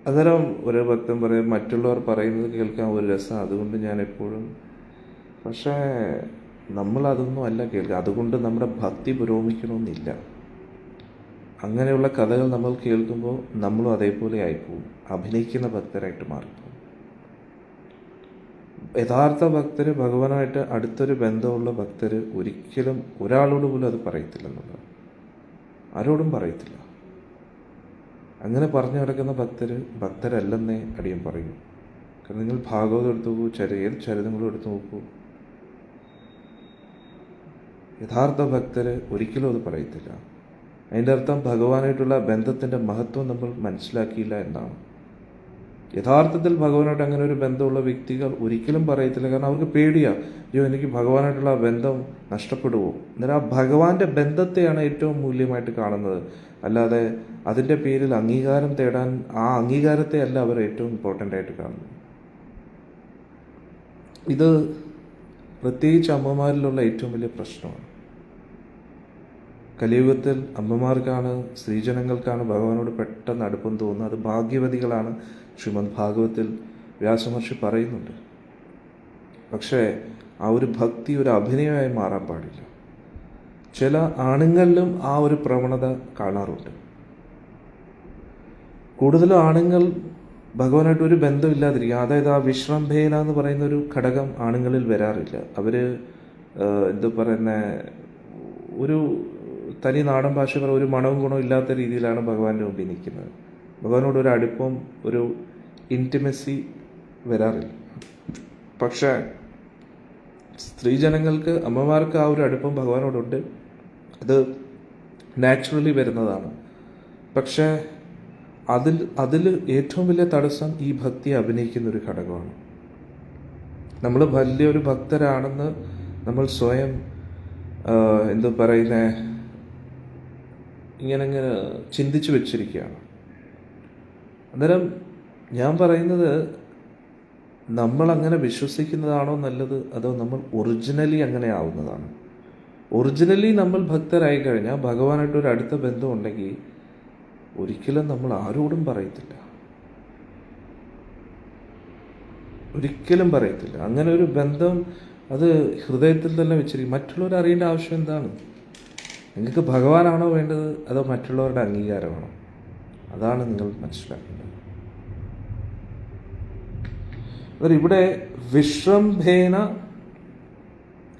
അന്നേരം ഒരു ഭക്തൻ പറയും, മറ്റുള്ളവർ പറയുന്നത് കേൾക്കാൻ ഒരു രസം, അതുകൊണ്ട് ഞാൻ എപ്പോഴും. പക്ഷേ നമ്മളതൊന്നും അല്ല കേൾക്കുക. അതുകൊണ്ട് നമ്മുടെ ഭക്തി പുരോഗമിക്കണമെന്നില്ല. അങ്ങനെയുള്ള കഥകൾ നമ്മൾ കേൾക്കുമ്പോൾ നമ്മളും അതേപോലെ ആയിപ്പോവും, അഭിനയിക്കുന്ന ഭക്തരായിട്ട് മാറിപ്പോവും. യഥാർത്ഥ ഭക്തർ, ഭഗവാനായിട്ട് അടുത്തൊരു ബന്ധമുള്ള ഭക്തർ ഒരിക്കലും ഒരാളോട് പോലും അത് പറയത്തില്ലെന്നുള്ളത്, ആരോടും പറയത്തില്ല. അങ്ങനെ പറഞ്ഞു കിടക്കുന്ന ഭക്തരല്ലെന്നേ അടിയൻ പറയൂ. കാരണം നിങ്ങൾ ഭാഗവതം എടുത്തു നോക്കൂ, ഏത് ചരിതങ്ങളും എടുത്തു നോക്കൂ, യഥാർത്ഥ ഭക്തർ ഒരിക്കലും അത് പറയത്തില്ല. അതിൻ്റെ അർത്ഥം ഭഗവാനായിട്ടുള്ള ബന്ധത്തിൻ്റെ മഹത്വം നമ്മൾ മനസ്സിലാക്കിയില്ല എന്നാണ്. യഥാർത്ഥത്തിൽ ഭഗവാനായിട്ട് അങ്ങനെ ഒരു ബന്ധമുള്ള വ്യക്തികൾ ഒരിക്കലും പറയത്തില്ല. കാരണം അവർക്ക് പേടിയാണ്, അയ്യോ എനിക്ക് ഭഗവാനായിട്ടുള്ള ആ ബന്ധം നഷ്ടപ്പെടുമോ. എന്നാൽ ആ ഭഗവാന്റെ ബന്ധത്തെയാണ് ഏറ്റവും മൂല്യമായിട്ട് കാണുന്നത്, അല്ലാതെ അതിൻ്റെ പേരിൽ അംഗീകാരം തേടാൻ ആ അംഗീകാരത്തെ അല്ല അവർ ഏറ്റവും ഇമ്പോർട്ടൻ്റ് ആയിട്ട് കാണുന്നത്. ഇത് പ്രത്യേകിച്ച് അമ്മമാരിലുള്ള ഏറ്റവും വലിയ പ്രശ്നമാണ്. കലിയുഗത്തിൽ അമ്മമാർക്കാണ്, സ്ത്രീജനങ്ങൾക്കാണ് ഭഗവാനോട് പെട്ടെന്ന് അടുപ്പം തോന്നുന്നത്. അത് ഭാഗ്യവതികളാണ്. ശ്രീമദ് ഭാഗവത്തിൽ വ്യാസമഹർഷി പറയുന്നുണ്ട്. പക്ഷേ ആ ഒരു ഭക്തി ഒരു അഭിനയമായി മാറാൻ പാടില്ല. ചില ആണുങ്ങളിലും ആ ഒരു പ്രവണത കാണാറുണ്ട്. കൂടുതലും ആണുങ്ങൾ ഭഗവാനായിട്ട് ഒരു ബന്ധമില്ലാതിരിക്കുക, അതായത് ആ വിശ്രംഭേന എന്ന് പറയുന്ന ഒരു ഘടകം ആണുങ്ങളിൽ വരാറില്ല. അവർ എന്താ പറയുന്ന ഒരു തനി നാടൻ ഭാഷ ഒരു മണവും ഗുണവും ഇല്ലാത്ത രീതിയിലാണ് ഭഗവാന്റെ മുമ്പിൽ നിൽക്കുന്നത്. ഭഗവാനോട് ഒരു അടുപ്പം, ഒരു ഇൻറ്റിമസി വരാറില്ല. പക്ഷേ സ്ത്രീജനങ്ങൾക്ക്, അമ്മമാർക്ക് ആ ഒരു അടുപ്പം ഭഗവാനോടുണ്ട്. അത് നാച്ചുറലി വരുന്നതാണ്. പക്ഷേ അതിൽ ഏറ്റവും വലിയ തടസ്സം ഈ ഭക്തിയെ അഭിനയിക്കുന്ന ഒരു ഘടകമാണ്. നമ്മൾ വലിയൊരു ഭക്തരാണെന്ന് നമ്മൾ സ്വയം എന്താ പറയുന്നത് ഇങ്ങനെ ചിന്തിച്ചു വെച്ചിരിക്കുകയാണ്. അന്നേരം ഞാൻ പറയുന്നത്, നമ്മൾ അങ്ങനെ വിശ്വസിക്കുന്നതാണോ നല്ലത്, അതോ നമ്മൾ ഒറിജിനലി അങ്ങനെ ആവുന്നതാണ്? ഒറിജിനലി നമ്മൾ ഭക്തരായി കഴിഞ്ഞാൽ, ഭഗവാനായിട്ട് ഒരു അടുത്ത ബന്ധം ഉണ്ടെങ്കിൽ ഒരിക്കലും നമ്മൾ ആരോടും പറയത്തില്ല, ഒരിക്കലും പറയത്തില്ല. അങ്ങനെ ഒരു ബന്ധം അത് ഹൃദയത്തിൽ തന്നെ വെച്ചിരിക്കും. മറ്റുള്ളവർ അറിയേണ്ട ആവശ്യം എന്താണ്? നിങ്ങൾക്ക് ഭഗവാനാണോ വേണ്ടത്, അതോ മറ്റുള്ളവരുടെ അംഗീകാരമാണോ? അതാണ് നിങ്ങൾ മനസ്സിലാക്കേണ്ടത്. ഇവിടെ വിശ്രംഭേന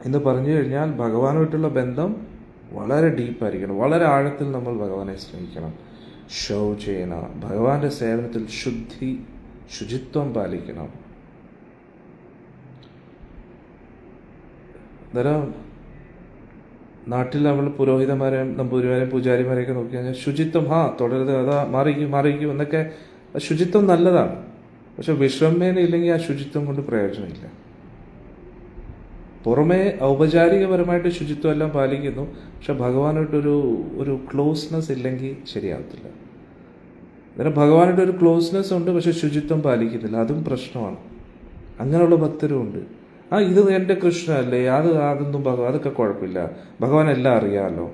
എന്ന് പറഞ്ഞു കഴിഞ്ഞാൽ ഭഗവാനുമായിട്ടുള്ള ബന്ധം വളരെ ഡീപ്പായിരിക്കണം, വളരെ ആഴത്തിൽ നമ്മൾ ഭഗവാനെ സ്നേഹിക്കണം. ശൗചേന, ഭഗവാന്റെ സേവനത്തിൽ ശുചിത്വം പാലിക്കണം. അന്നേരം നാട്ടിൽ നമ്മൾ പുരോഹിതന്മാരെയും നമ്പൂതിരിമാരെയും പൂജാരിമാരെയൊക്കെ നോക്കി കഴിഞ്ഞാൽ ശുചിത്വം തുടരുത്, അതാ മാറിക്കും എന്നൊക്കെ. ശുചിത്വം നല്ലതാണ്. പക്ഷെ വിശ്രമേന ഇല്ലെങ്കിൽ ആ ശുചിത്വം കൊണ്ട് പ്രയോജനമില്ല. പുറമേ ഔപചാരികപരമായിട്ട് ശുചിത്വം എല്ലാം പാലിക്കുന്നു, പക്ഷെ ഭഗവാനായിട്ടൊരു ക്ലോസ്നെസ് ഇല്ലെങ്കിൽ ശരിയാകത്തില്ല. അന്നേരം ഭഗവാനായിട്ട് ഒരു ക്ലോസ്നെസ് ഉണ്ട്, പക്ഷെ ശുചിത്വം പാലിക്കുന്നില്ല, അതും പ്രശ്നമാണ്. അങ്ങനെയുള്ള ഭക്തരും ഉണ്ട്. ഇത് എൻ്റെ കൃഷ്ണനല്ലേ, അതൊന്നും അതൊക്കെ കുഴപ്പമില്ല, ഭഗവാൻ എല്ലാം അറിയാമല്ലോ.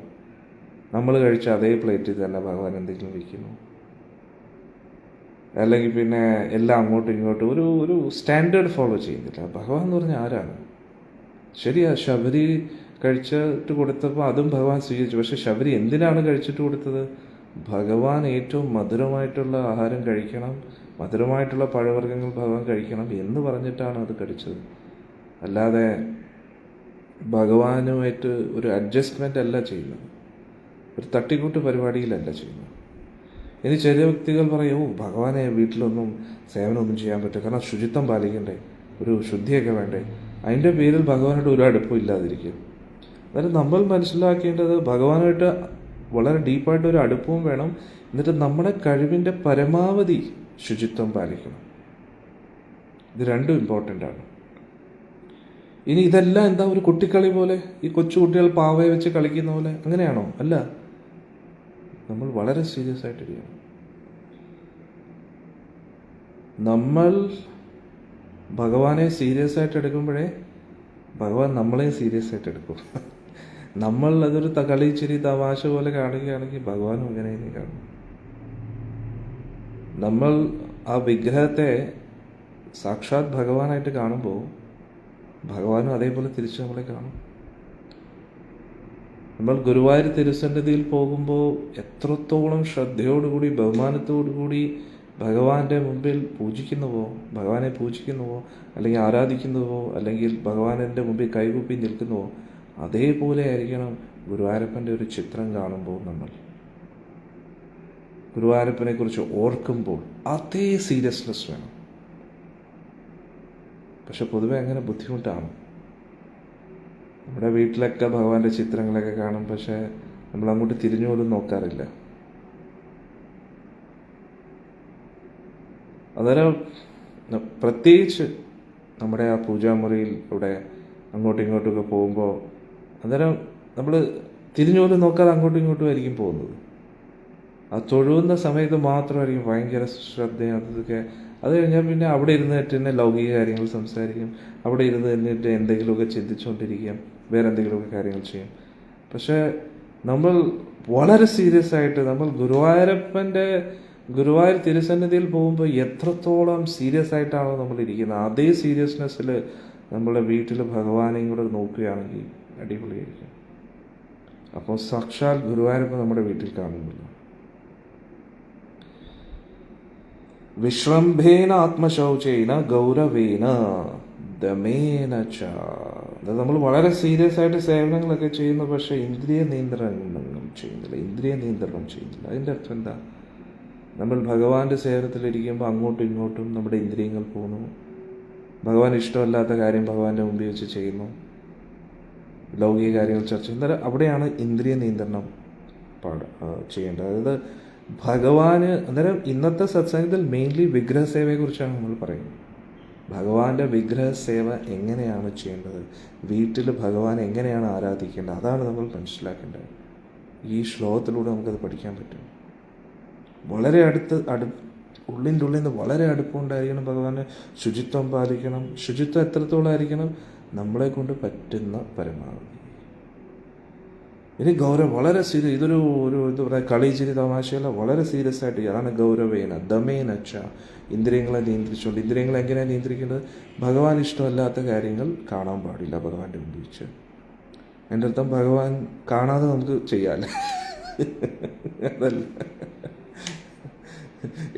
നമ്മൾ കഴിച്ച അതേ പ്ലേറ്റിൽ തന്നെ ഭഗവാൻ എന്തെങ്കിലും വയ്ക്കുന്നു, അല്ലെങ്കിൽ പിന്നെ എല്ലാം അങ്ങോട്ടും ഇങ്ങോട്ടും ഒരു സ്റ്റാൻഡേർഡ് ഫോളോ ചെയ്യുന്നില്ല. ഭഗവാൻ എന്ന് പറഞ്ഞാൽ ആരാണ്? ശരിയാ, ശബരി കഴിച്ചിട്ട് കൊടുത്തപ്പോൾ അതും ഭഗവാൻ സ്വീകരിച്ചു. പക്ഷെ ശബരി എന്തിനാണ് കഴിച്ചിട്ട് കൊടുത്തത്? ഭഗവാൻ ഏറ്റവും മധുരമായിട്ടുള്ള ആഹാരം കഴിക്കണം, മധുരമായിട്ടുള്ള പഴവർഗ്ഗങ്ങൾ ഭഗവാൻ കഴിക്കണം എന്ന് പറഞ്ഞിട്ടാണ് അത് കഴിച്ചത്. അല്ലാതെ ഭഗവാനുമായിട്ട് ഒരു അഡ്ജസ്റ്റ്മെൻ്റ് അല്ല ചെയ്യുന്നത്, ഒരു തട്ടിക്കൂട്ട് പരിപാടിയിലല്ല ചെയ്യുന്നത്. ഇനി ചില വ്യക്തികൾ പറയും, ഭഗവാനെ വീട്ടിലൊന്നും സേവനമൊന്നും ചെയ്യാൻ പറ്റും, കാരണം ശുചിത്വം പാലിക്കണ്ടേ, ഒരു ശുദ്ധിയൊക്കെ വേണ്ടേ. അതിൻ്റെ പേരിൽ ഭഗവാനായിട്ട് ഒരു അടുപ്പം ഇല്ലാതിരിക്കും. അതായത് നമ്മൾ മനസ്സിലാക്കേണ്ടത്, ഭഗവാനായിട്ട് വളരെ ഡീപ്പായിട്ട് ഒരു അടുപ്പവും വേണം. എന്നിട്ട് നമ്മുടെ കഴിവിൻ്റെ പരമാവധി ശുചിത്വം പാലിക്കണം. ഇത് രണ്ടും ഇമ്പോർട്ടൻ്റ് ആണ്. ഇനി ഇതെല്ലാം എന്താ ഒരു കുട്ടിക്കളി പോലെ, ഈ കൊച്ചു കുട്ടികൾ പാവയെ വെച്ച് കളിക്കുന്ന പോലെ അങ്ങനെയാണോ? അല്ല, നമ്മൾ വളരെ സീരിയസ് ആയിട്ടിരിക്കണം. നമ്മൾ ഭഗവാനെ സീരിയസ് ആയിട്ട് എടുക്കുമ്പോഴേ ഭഗവാൻ നമ്മളെയും സീരിയസ് ആയിട്ട് എടുക്കും. നമ്മൾ അതൊരു കളി ചിരി തമാശ പോലെ കാണുകയാണെങ്കിൽ ഭഗവാനും ഇങ്ങനെ കാണും. നമ്മൾ ആ വിഗ്രഹത്തെ സാക്ഷാത് ഭഗവാനായിട്ട് കാണുമ്പോൾ ഭഗവാനും അതേപോലെ തിരിച്ച് നമ്മളെ കാണും. നമ്മൾ ഗുരുവായൂർ തിരുസന്നിധിയിൽ പോകുമ്പോൾ എത്രത്തോളം ശ്രദ്ധയോടുകൂടി ബഹുമാനത്തോടുകൂടി ഭഗവാന്റെ മുമ്പിൽ ഭഗവാനെ പൂജിക്കുന്നുവോ അല്ലെങ്കിൽ ആരാധിക്കുന്നുവോ അല്ലെങ്കിൽ ഭഗവാന്റെ മുമ്പിൽ കൈകൂപ്പി നിൽക്കുന്നുവോ, അതേപോലെ ആയിരിക്കണം ഗുരുവായൂരപ്പൻ്റെ ഒരു ചിത്രം കാണുമ്പോൾ നമ്മൾ ഗുരുവായൂരപ്പനെ കുറിച്ച് ഓർക്കുമ്പോൾ അതേ സീരിയസ്നെസ് വേണം. പക്ഷെ പൊതുവെ അങ്ങനെ ബുദ്ധിമുട്ടാണ്. നമ്മുടെ വീട്ടിലൊക്കെ ഭഗവാന്റെ ചിത്രങ്ങളൊക്കെ കാണും, പക്ഷെ നമ്മൾ അങ്ങോട്ട് തിരിഞ്ഞു പോലും നോക്കാറില്ല. അന്നേരം പ്രത്യേകിച്ച് നമ്മുടെ ആ പൂജാമുറിയിൽ ഇവിടെ അങ്ങോട്ടും ഇങ്ങോട്ടുമൊക്കെ പോകുമ്പോൾ അന്നേരം നമ്മൾ തിരിഞ്ഞുപോലും നോക്കാതെ അങ്ങോട്ടും ഇങ്ങോട്ടും ആയിരിക്കും പോകുന്നത്. ആ തൊഴുന്ന സമയത്ത് മാത്രമായിരിക്കും ഭയങ്കര ശ്രദ്ധയും അതൊക്കെ. അത് കഴിഞ്ഞാൽ പിന്നെ അവിടെ ഇരുന്നിട്ട് തന്നെ ലൗകിക കാര്യങ്ങൾ സംസാരിക്കും, അവിടെ ഇരുന്ന് തന്നിട്ട് എന്തെങ്കിലുമൊക്കെ ചിന്തിച്ചുകൊണ്ടിരിക്കാം, വേറെ എന്തെങ്കിലുമൊക്കെ കാര്യങ്ങൾ ചെയ്യും. പക്ഷേ നമ്മൾ വളരെ സീരിയസ് ആയിട്ട് നമ്മൾ ഗുരുവായൂർ തിരുസന്നിധിയിൽ പോകുമ്പോൾ എത്രത്തോളം സീരിയസ് ആയിട്ടാണോ നമ്മൾ ഇരിക്കുന്നത്, അതേ സീരിയസ്നെസ്സിൽ നമ്മളെ വീട്ടിൽ ഭഗവാനെയും കൂടെ നോക്കുകയാണെങ്കിൽ അടിപൊളിയായിരിക്കും. അപ്പോൾ സാക്ഷാൽ ഗുരുവായൂരപ്പൻ നമ്മുടെ വീട്ടിൽ കാണുന്നില്ല. വിശ്രംഭേന ആത്മശൗചേന ഗൗരവേന ദമേന ച. നമ്മൾ വളരെ സീരിയസ് ആയിട്ട് സേവനങ്ങളൊക്കെ ചെയ്യുന്നു, പക്ഷേ ഇന്ദ്രിയ നിയന്ത്രണം ചെയ്യുന്നില്ല. അതിൻ്റെ അർത്ഥം എന്താ? നമ്മൾ ഭഗവാന്റെ സേവനത്തിലിരിക്കുമ്പോൾ അങ്ങോട്ടും ഇങ്ങോട്ടും നമ്മുടെ ഇന്ദ്രിയങ്ങൾ പോകുന്നു, ഭഗവാൻ ഇഷ്ടമല്ലാത്ത കാര്യം ഭഗവാന്റെ മുമ്പിൽ വെച്ച് ചെയ്യുന്നു, ലൗകിക കാര്യങ്ങൾ ചർച്ച ചെയ്യുന്നത്. അവിടെയാണ് ഇന്ദ്രിയ നിയന്ത്രണം ചെയ്യേണ്ടത്. അതായത് ഭഗവാന് അന്നേരം ഇന്നത്തെ സത്സംഗത്തിൽ മെയിൻലി വിഗ്രഹസേവയെക്കുറിച്ചാണ് നമ്മൾ പറയുന്നത്. ഭഗവാന്റെ വിഗ്രഹസേവ എങ്ങനെയാണ് ചെയ്യേണ്ടത്, വീട്ടിൽ ഭഗവാൻ എങ്ങനെയാണ് ആരാധിക്കേണ്ടത്, അതാണ് നമ്മൾ മനസ്സിലാക്കേണ്ടത്. ഈ ശ്ലോകത്തിലൂടെ നമുക്കത് പഠിക്കാൻ പറ്റും. വളരെ ഉള്ളിൻ്റെ ഉള്ളിൽ നിന്ന് വളരെ അടുപ്പമുണ്ടായിരിക്കണം ഭഗവാന്. ശുചിത്വം പാലിക്കണം. ശുചിത്വം എത്രത്തോളം ആയിരിക്കണം? നമ്മളെ കൊണ്ട് പറ്റുന്ന പരമാവധി. ഇനി ഗൗരവം വളരെ സീരിയസ്. ഇതൊരു എന്താ പറയുക, കളിച്ചിരി തമാശയല്ല, വളരെ സീരിയസ് ആയിട്ട്. അതാണ് ഗൗരവേന ദമേനച്ച. ഇന്ദ്രിയങ്ങളെ നിയന്ത്രിച്ചുകൊണ്ട്. ഇന്ദ്രിയങ്ങളെ എങ്ങനെയാണ് നിയന്ത്രിക്കേണ്ടത്? ഭഗവാൻ ഇഷ്ടമല്ലാത്ത കാര്യങ്ങൾ കാണാൻ പാടില്ല ഭഗവാന്റെ മുമ്പിൽ വെച്ച്. എൻ്റെ അർത്ഥം ഭഗവാൻ കാണാതെ നമുക്ക് ചെയ്യാമല്ലേ, അതല്ല.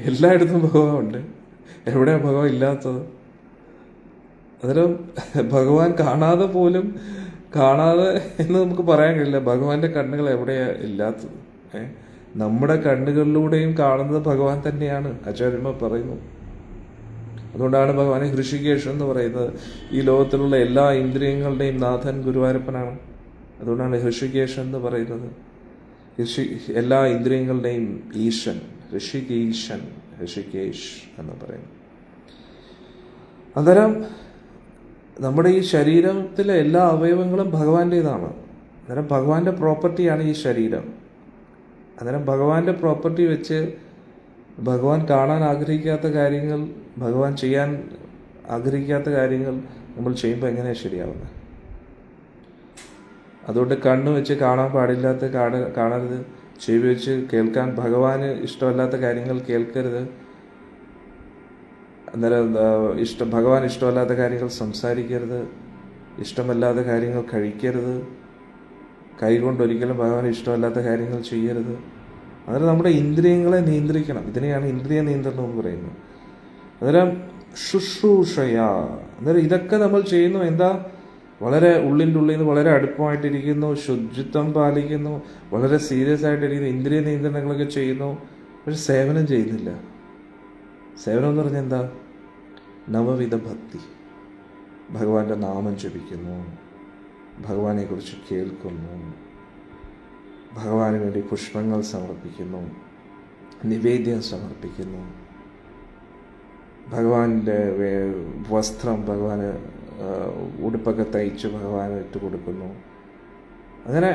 എല്ലായിടത്തും ഭഗവാൻ ഉണ്ട്, എവിടെയാണ് ഭഗവാൻ ഇല്ലാത്തത്? അന്നേരം ഭഗവാൻ കാണാതെ എന്ന് നമുക്ക് പറയാൻ കഴിയില്ല. ഭഗവാന്റെ കണ്ണുകൾ എവിടെയാ ഇല്ലാത്തത്? നമ്മുടെ കണ്ണുകളിലൂടെയും കാണുന്നത് ഭഗവാൻ തന്നെയാണ്, ആചാര്യന്മാർ പറയുന്നു. അതുകൊണ്ടാണ് ഭഗവാനെ ഹൃഷികേശൻ എന്ന് പറയുന്നത്. ഈ ലോകത്തിലുള്ള എല്ലാ ഇന്ദ്രിയങ്ങളുടെയും നാഥൻ ഗുരുവായൂരപ്പനാണ്. അതുകൊണ്ടാണ് ഹൃഷികേശൻ എന്ന് പറയുന്നത്. എല്ലാ ഇന്ദ്രിയങ്ങളുടെയും ഈശൻ, ഋഷികേശ് എന്ന് പറയുന്നു. അന്നേരം നമ്മുടെ ഈ ശരീരത്തിലെ എല്ലാ അവയവങ്ങളും ഭഗവാന്റേതാണ്. അന്നേരം ഭഗവാന്റെ പ്രോപ്പർട്ടിയാണ് ഈ ശരീരം. അന്നേരം ഭഗവാന്റെ പ്രോപ്പർട്ടി വെച്ച് ഭഗവാൻ കാണാൻ ആഗ്രഹിക്കാത്ത കാര്യങ്ങൾ, ഭഗവാൻ ചെയ്യാൻ ആഗ്രഹിക്കാത്ത കാര്യങ്ങൾ നമ്മൾ ചെയ്യുമ്പോൾ എങ്ങനെയാണ് ശരിയാവുന്നത്? അതുകൊണ്ട് കണ്ണ് വെച്ച് കാണാൻ പാടില്ലാത്ത കാണരുത്, ചെവി വെച്ച് കേൾക്കാൻ ഭഗവാന് ഇഷ്ടമല്ലാത്ത കാര്യങ്ങൾ കേൾക്കരുത്, അന്നേരം ഭഗവാൻ ഇഷ്ടമല്ലാത്ത കാര്യങ്ങൾ സംസാരിക്കരുത്, ഇഷ്ടമല്ലാത്ത കാര്യങ്ങൾ കഴിക്കരുത്, കൈകൊണ്ട് ഒരിക്കലും ഭഗവാൻ ഇഷ്ടമല്ലാത്ത കാര്യങ്ങൾ ചെയ്യരുത്. അന്നേരം നമ്മുടെ ഇന്ദ്രിയങ്ങളെ നിയന്ത്രിക്കണം. ഇതിനെയാണ് ഇന്ദ്രിയ നിയന്ത്രണം എന്ന് പറയുന്നത്. അന്നേരം ശുശ്രൂഷയാ. അന്നേരം ഇതൊക്കെ നമ്മൾ ചെയ്യുന്നു എന്താ? വളരെ ഉള്ളിൻ്റെ ഉള്ളിൽ നിന്ന് വളരെ അടുപ്പമായിട്ടിരിക്കുന്നു, ശുചിത്വം പാലിക്കുന്നു, വളരെ സീരിയസ് ആയിട്ടിരിക്കുന്നു, ഇന്ദ്രിയ നിയന്ത്രണങ്ങളൊക്കെ ചെയ്യുന്നു, പക്ഷെ സേവനം ചെയ്യുന്നില്ല. സേവനം എന്ന് പറഞ്ഞാൽ എന്താ? നവവിധ ഭക്തി. ഭഗവാന്റെ നാമം ജപിക്കുന്നു, ഭഗവാനെക്കുറിച്ച് കേൾക്കുന്നു, ഭഗവാന് വേണ്ടി പുഷ്പങ്ങൾ സമർപ്പിക്കുന്നു, നിവേദ്യം സമർപ്പിക്കുന്നു, ഭഗവാന്റെ വസ്ത്രം, ഭഗവാന് ഉടുപ്പൊക്കെ തയ്ച്ച് ഭഗവാന് ഇട്ട് കൊടുക്കുന്നു. അങ്ങനെ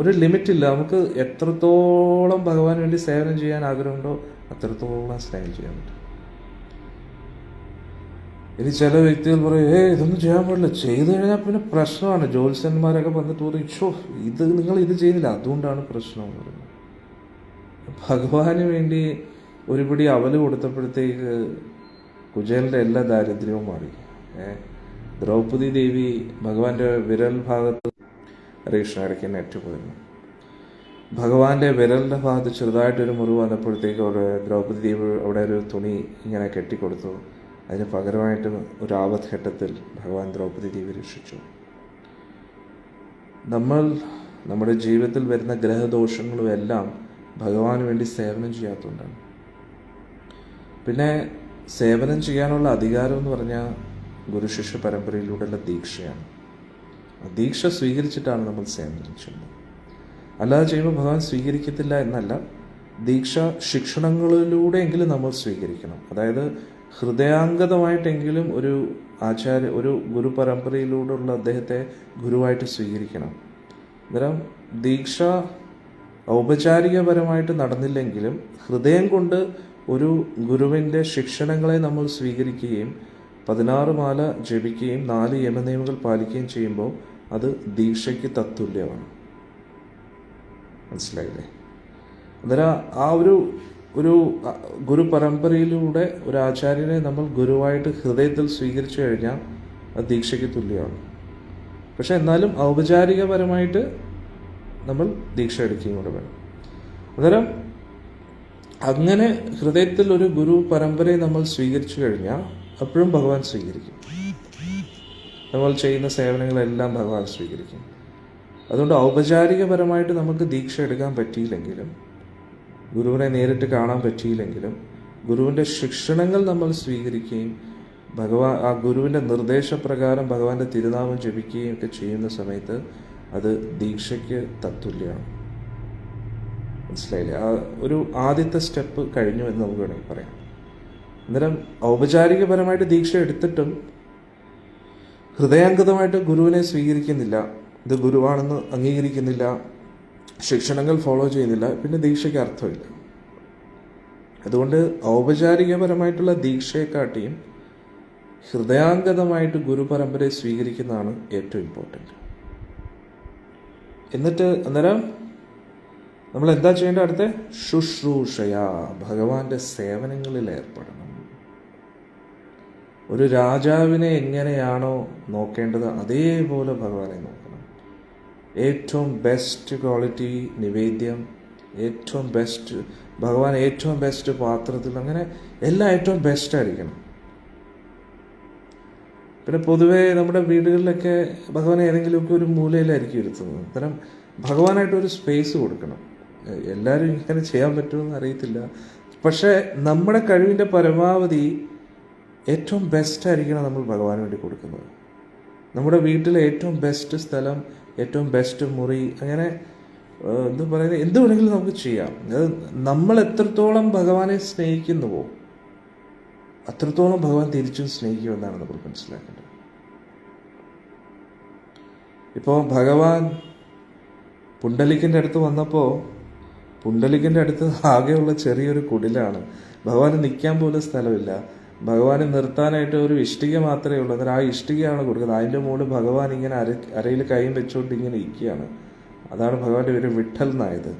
ഒരു ലിമിറ്റില്ല. നമുക്ക് എത്രത്തോളം ഭഗവാന് വേണ്ടി സേവനം ചെയ്യാൻ ആഗ്രഹമുണ്ടോ അത്രത്തോളം സേവനം ചെയ്യാൻ പറ്റും. ഇനി ചില വ്യക്തികൾ പറയും, ഇതൊന്നും ചെയ്യാൻ പാടില്ല, ചെയ്തു കഴിഞ്ഞാൽ പിന്നെ പ്രശ്നമാണ്. ജ്യോത്സ്യന്മാരൊക്കെ വന്നിട്ട് പറയും, നിങ്ങൾ ഇത് ചെയ്യുന്നില്ല, അതുകൊണ്ടാണ് പ്രശ്നം എന്ന് പറയുന്നത്. ഭഗവാന് വേണ്ടി ഒരുപിടി അവല് കൊടുത്തപ്പോഴത്തേക്ക് കുചേലൻ്റെ എല്ലാ ദാരിദ്ര്യവും മാറി. ദ്രൗപദി ദേവി ഭഗവാന്റെ വിരൽ ഭാഗത്ത്, ഹരേകൃഷ്ണ ഇടയ്ക്ക് നെറ്റ് പോയിരുന്നു, ഭഗവാന്റെ വിരലിൻ്റെ ഭാഗത്ത് ചെറുതായിട്ടൊരു മുറിവ് വന്നപ്പോഴത്തേക്ക് ദ്രൗപദി ദേവി അവിടെ ഒരു തുണി ഇങ്ങനെ കെട്ടിക്കൊടുത്തു. അതിന് പകരമായിട്ട് ഒരു ആപത്ഘട്ടത്തിൽ ഭഗവാൻ ദ്രൗപദി ദേവി രക്ഷിച്ചു. നമ്മൾ നമ്മുടെ ജീവിതത്തിൽ വരുന്ന ഗ്രഹദോഷങ്ങളും എല്ലാം ഭഗവാന് വേണ്ടി സേവനം ചെയ്യാത്തതുകൊണ്ടാണ്. പിന്നെ സേവനം ചെയ്യാനുള്ള അധികാരം എന്ന് പറഞ്ഞാൽ ഗുരുശിഷ്യ പരമ്പരയിലൂടെയുള്ള ദീക്ഷയാണ്. ദീക്ഷ സ്വീകരിച്ചിട്ടാണ് നമ്മൾ സേവനം ചെയ്യുന്നത്. അല്ലാതെ ചെയ്യുമ്പോൾ ഭഗവാൻ സ്വീകരിക്കത്തില്ല എന്നല്ല, ദീക്ഷ ശിക്ഷണങ്ങളിലൂടെയെങ്കിലും നമ്മൾ സ്വീകരിക്കണം. അതായത് ഹൃദയാംഗതമായിട്ടെങ്കിലും ഒരു ഗുരു പരമ്പരയിലൂടെയുള്ള അദ്ദേഹത്തെ ഗുരുവായിട്ട് സ്വീകരിക്കണം. അന്നേരം ദീക്ഷ ഔപചാരികപരമായിട്ട് നടന്നില്ലെങ്കിലും ഹൃദയം കൊണ്ട് ഒരു ഗുരുവിൻ്റെ ശിക്ഷണങ്ങളെ നമ്മൾ സ്വീകരിക്കുകയും 16 മാല ജപിക്കുകയും 4 യമനിയമങ്ങൾ പാലിക്കുകയും ചെയ്യുമ്പോൾ അത് ദീക്ഷയ്ക്ക് തത്തുല്യമാണ്. മനസ്സിലായില്ലേ? അന്നേരം ആ ഒരു ഗുരു പരമ്പരയിലൂടെ ഒരു ആചാര്യനെ നമ്മൾ ഗുരുവായിട്ട് ഹൃദയത്തിൽ സ്വീകരിച്ചു കഴിഞ്ഞാൽ അത് ദീക്ഷയ്ക്ക് തുല്യമാണ്. പക്ഷെ എന്നാലും ഔപചാരികപരമായിട്ട് നമ്മൾ ദീക്ഷ എടുക്കുകയും കൂടെ വേണം. അന്നേരം അങ്ങനെ ഹൃദയത്തിൽ ഒരു ഗുരു പരമ്പരയെ നമ്മൾ സ്വീകരിച്ചു കഴിഞ്ഞാൽ അപ്പോഴും ഭഗവാൻ സ്വീകരിക്കും. നമ്മൾ ചെയ്യുന്ന സേവനങ്ങളെല്ലാം ഭഗവാൻ സ്വീകരിക്കും. അതുകൊണ്ട് ഔപചാരികപരമായിട്ട് നമുക്ക് ദീക്ഷ എടുക്കാൻ പറ്റിയില്ലെങ്കിലും, ഗുരുവിനെ നേരിട്ട് കാണാൻ പറ്റിയില്ലെങ്കിലും, ഗുരുവിൻ്റെ ശിക്ഷണങ്ങൾ നമ്മൾ സ്വീകരിക്കുകയും ആ ഗുരുവിൻ്റെ നിർദ്ദേശപ്രകാരം ഭഗവാന്റെ തിരുനാമം ജപിക്കുകയും ഒക്കെ ചെയ്യുന്ന സമയത്ത് അത് ദീക്ഷയ്ക്ക് തത്തുല്യമാണ്. മനസ്സിലായില്ലേ? ആ ഒരു ആദ്യത്തെ സ്റ്റെപ്പ് കഴിഞ്ഞു എന്ന് നമുക്ക് വേണമെങ്കിൽ പറയാം. അന്നേരം ഔപചാരികപരമായിട്ട് ദീക്ഷ എടുത്തിട്ടും ഹൃദയാംഗതമായിട്ട് ഗുരുവിനെ സ്വീകരിക്കുന്നില്ല, ഇത് ഗുരുവാണെന്ന് അംഗീകരിക്കുന്നില്ല, ശിക്ഷണങ്ങൾ ഫോളോ ചെയ്യുന്നില്ല, പിന്നെ ദീക്ഷയ്ക്ക് അർത്ഥമില്ല. അതുകൊണ്ട് ഔപചാരികപരമായിട്ടുള്ള ദീക്ഷയെക്കാട്ടിയും ഹൃദയാംഗതമായിട്ട് ഗുരു പരമ്പരയെ സ്വീകരിക്കുന്നതാണ് ഏറ്റവും ഇമ്പോർട്ടൻ്റ്. എന്നിട്ട് അന്നേരം നമ്മൾ എന്താ ചെയ്യേണ്ടത്? അടുത്ത ശുശ്രൂഷയാ, ഭഗവാന്റെ സേവനങ്ങളിൽ ഏർപ്പെടണം. ഒരു രാജാവിനെ എങ്ങനെയാണോ നോക്കേണ്ടത് അതേപോലെ ഭഗവാനെ നോക്കണം. ഏറ്റവും ബെസ്റ്റ് ക്വാളിറ്റി നിവേദ്യം, ഏറ്റവും ബെസ്റ്റ് ഭഗവാൻ, ഏറ്റവും ബെസ്റ്റ് പാത്രത്തിൽ, അങ്ങനെ എല്ലാം ഏറ്റവും ബെസ്റ്റ് ആയിരിക്കണം. പിന്നെ പൊതുവേ നമ്മുടെ വീടുകളിലൊക്കെ ഭഗവാനെ ഏതെങ്കിലുമൊക്കെ ഒരു മൂലയിലായിരിക്കും ഇരുത്തുന്നത്. അത്തരം ഭഗവാനായിട്ടൊരു സ്പേസ് കൊടുക്കണം. എല്ലാവരും ഇങ്ങനെ ചെയ്യാൻ പറ്റുമെന്ന് അറിയത്തില്ല. പക്ഷേ നമ്മുടെ കഴിവിൻ്റെ പരമാവധി ഏറ്റവും ബെസ്റ്റ് ആയിരിക്കണം നമ്മൾ ഭഗവാന് വേണ്ടി കൊടുക്കുന്നത്. നമ്മുടെ വീട്ടിലെ ഏറ്റവും ബെസ്റ്റ് സ്ഥലം, ഏറ്റവും ബെസ്റ്റ് മുറി, അങ്ങനെ എന്താ പറയുന്നത്, എന്ത് വേണമെങ്കിലും നമുക്ക് ചെയ്യാം. അത് നമ്മൾ എത്രത്തോളം ഭഗവാനെ സ്നേഹിക്കുന്നുവോ അത്രത്തോളം ഭഗവാൻ തിരിച്ചും സ്നേഹിക്കുമെന്നാണ് നമ്മൾ മനസ്സിലാക്കേണ്ടത്. ഇപ്പോൾ ഭഗവാൻ പുണ്ടലിക്കിൻ്റെ അടുത്ത് വന്നപ്പോൾ പുണ്ടലിക്കിൻ്റെ അടുത്ത് ആകെയുള്ള ചെറിയൊരു കുടിലാണ്. ഭഗവാന് നിൽക്കാൻ പോലും സ്ഥലമില്ല. ഭഗവാനെ നിർത്താനായിട്ട് ഒരു ഇഷ്ടിക മാത്രമേ ഉള്ളൂ. അന്നേരം ആ ഇഷ്ടികയാണ് കൊടുക്കുന്നത്. അതിൻ്റെ മുകളിൽ ഭഗവാൻ ഇങ്ങനെ അരയിൽ കൈയും വെച്ചുകൊണ്ട് ഇങ്ങനെ ഇരിക്കുകയാണ്. അതാണ് ഭഗവാന്റെ പേര് വിഠൽ എന്നായത്.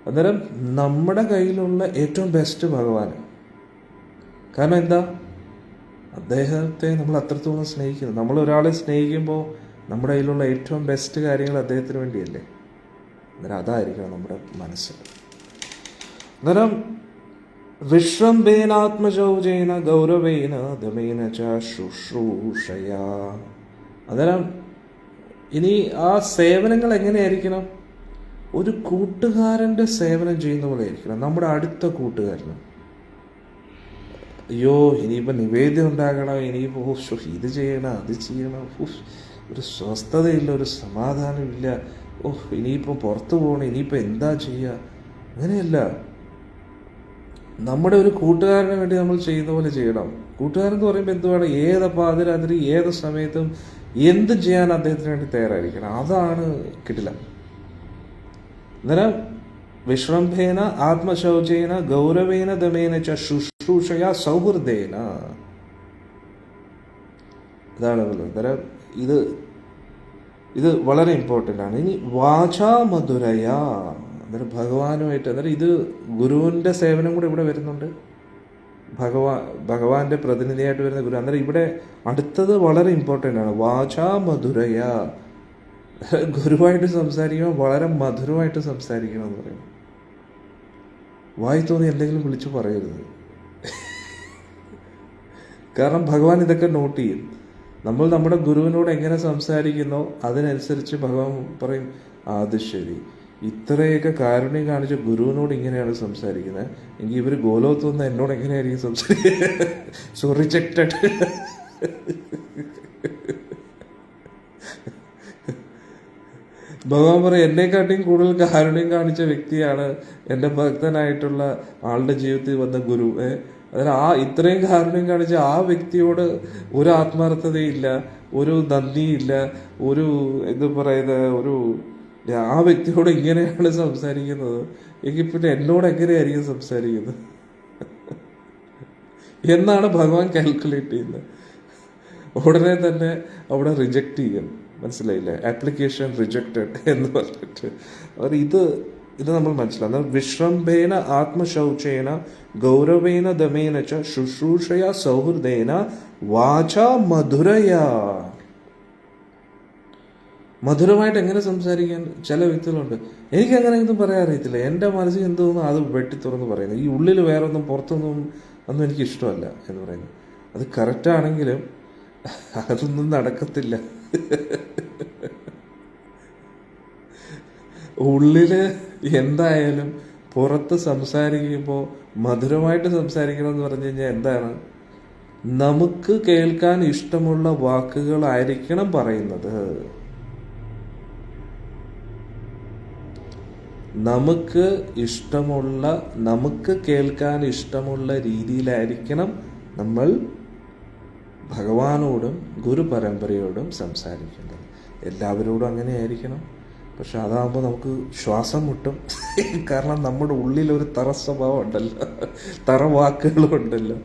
അന്നേരം നമ്മുടെ കയ്യിലുള്ള ഏറ്റവും ബെസ്റ്റ് ഭഗവാൻ. കാരണം എന്താ? അദ്ദേഹത്തെ നമ്മൾ അത്രത്തോളം സ്നേഹിക്കുന്നു. നമ്മൾ ഒരാളെ സ്നേഹിക്കുമ്പോൾ നമ്മുടെ കയ്യിലുള്ള ഏറ്റവും ബെസ്റ്റ് കാര്യങ്ങൾ അദ്ദേഹത്തിന് വേണ്ടിയല്ലേ. അന്നേരം അതായിരിക്കണം നമ്മുടെ മനസ്സിൽ. അന്നേരം വിശ്രംഭേനാത്മജൗജേന ഗൗരവേന ദമേന ച ശുശ്രൂഷയാ. അന്നേരം ഇനി ആ സേവനങ്ങൾ എങ്ങനെയായിരിക്കണം? ഒരു കൂട്ടുകാരൻ്റെ സേവനം ചെയ്യുന്ന പോലെ ആയിരിക്കണം. നമ്മുടെ അടുത്ത കൂട്ടുകാരന്. അയ്യോ ഇനിയിപ്പോൾ നിവേദ്യം ഉണ്ടാകണം, ഇനിയിപ്പോൾ ഇത് ചെയ്യണം, അത് ചെയ്യണം, ഒരു സ്വസ്ഥതയില്ല, ഒരു സമാധാനമില്ല, ഇനിയിപ്പോൾ പുറത്തു പോകണം, ഇനിയിപ്പോൾ എന്താ ചെയ്യുക, അങ്ങനെയല്ല. നമ്മുടെ ഒരു കൂട്ടുകാരന് വേണ്ടി നമ്മൾ ചെയ്യുന്ന പോലെ ചെയ്യണം. കൂട്ടുകാരൻ എന്ന് പറയുമ്പോൾ എന്തുവാണ്? ഏത് പാതിരാത്രി ഏത് സമയത്തും എന്ത് ചെയ്യാൻ അദ്ദേഹത്തിന് വേണ്ടി തയ്യാറായിരിക്കണം. അതാണ് കിട്ടില്ല. അന്നേരം വിശ്രംഭേന ആത്മശൗചേന ഗൗരവേന ദമേന ച ശുശ്രൂഷയാ സൗഹൃദേന. അതാണ് അന്നേരം ഇത് വളരെ ഇമ്പോർട്ടൻ്റ് ആണ്. ഇനി വാചാ മധുരയാ, അന്നേരം ഭഗവാനുമായിട്ട്, അന്നേരം ഇത് ഗുരുവിൻ്റെ സേവനം കൂടെ ഇവിടെ വരുന്നുണ്ട്. ഭഗവാന്റെ പ്രതിനിധിയായിട്ട് വരുന്ന ഗുരു. അന്നേരം ഇവിടെ അടുത്തത് വളരെ ഇമ്പോർട്ടൻ്റ് ആണ്. വാചാ മധുരയാ, ഗുരുവായിട്ട് സംസാരിക്കുമ്പോൾ വളരെ മധുരമായിട്ട് സംസാരിക്കണം എന്ന് പറയും. വായി തോന്നി എന്തെങ്കിലും വിളിച്ചു പറയരുത്. കാരണം ഭഗവാൻ ഇതൊക്കെ നോട്ട് ചെയ്യും. നമ്മൾ നമ്മുടെ ഗുരുവിനോട് എങ്ങനെ സംസാരിക്കുന്നോ അതിനനുസരിച്ച് ഭഗവാൻ പറയും, അത് ശരി, ഇത്രയൊക്കെ കാരുണ്യം കാണിച്ച ഗുരുവിനോട് ഇങ്ങനെയാണ് സംസാരിക്കുന്നത്, എങ്കിൽ ഇവർ ഗോലോകത്ത് വന്ന് എന്നോട് എങ്ങനെയായിരിക്കും സംസാരിക്കുക? So rejected. ഭഗവാൻ പറയും എന്നെക്കാട്ടിയും കൂടുതൽ കാരുണ്യം കാണിച്ച വ്യക്തിയാണ് എൻ്റെ ഭക്തനായിട്ടുള്ള ആളുടെ ജീവിതത്തിൽ വന്ന ഗുരു. അതിന് ഇത്രയും കാരുണ്യം കാണിച്ച ആ വ്യക്തിയോട് ഒരു ആത്മാർത്ഥതയില്ല, ഒരു നന്ദിയില്ല, ഒരു എന്താ പറയുന്ന ആ വ്യക്തിയോട് ഇങ്ങനെയാണ് സംസാരിക്കുന്നത് എങ്കിൽ പിന്നെ എന്നോട് എങ്ങനെയായിരിക്കും സംസാരിക്കുന്നത് എന്നാണ് ഭഗവാൻ കാൽക്കുലേറ്റ് ചെയ്യുന്നത്. ഉടനെ തന്നെ അവിടെ റിജക്റ്റ് ചെയ്യും. മനസ്സിലായില്ലേ? ആപ്ലിക്കേഷൻ റിജക്റ്റഡ് എന്ന് പറഞ്ഞിട്ട് അവർ ഇത് നമ്മൾ മനസ്സിലാകുന്നത്. വിശ്രംഭേന ആത്മശൗചേന ഗൗരവേന ദമേന ച ശുശ്രൂഷയ സൗഹൃദേന വാച മധുരയാ. മധുരമായിട്ട് എങ്ങനെ സംസാരിക്കാൻ ചില വ്യക്തികളുണ്ട്. എനിക്ക് അങ്ങനെ ഒന്നും പറയാൻ അറിയത്തില്ല, എൻ്റെ മനസ്സിൽ എന്ത് തോന്നുന്നു അത് വെട്ടി തുറന്ന് പറയുന്നത്. ഈ ഉള്ളിൽ വേറെ ഒന്നും പുറത്തൊന്നും എനിക്ക് ഇഷ്ടമല്ല എന്ന് പറയുന്നത്. അത് കറക്റ്റാണെങ്കിലും അതൊന്നും നടക്കത്തില്ല. ഉള്ളില് എന്തായാലും പുറത്ത് സംസാരിക്കുമ്പോൾ മധുരമായിട്ട് സംസാരിക്കണം എന്ന് പറഞ്ഞു കഴിഞ്ഞാൽ എന്താണ്, നമുക്ക് കേൾക്കാൻ ഇഷ്ടമുള്ള വാക്കുകളായിരിക്കണം പറയുന്നത്. നമുക്ക് കേൾക്കാൻ ഇഷ്ടമുള്ള രീതിയിലായിരിക്കണം നമ്മൾ ഭഗവാനോടും ഗുരു പരമ്പരയോടും സംസാരിക്കേണ്ടത്. എല്ലാവരോടും അങ്ങനെ ആയിരിക്കണം. പക്ഷെ അതാകുമ്പോൾ നമുക്ക് ശ്വാസം മുട്ടും. കാരണം നമ്മുടെ ഉള്ളിലൊരു തറ സ്വഭാവം ഉണ്ടല്ലോ, തറ വാക്കുകളും ഉണ്ടല്ലോ.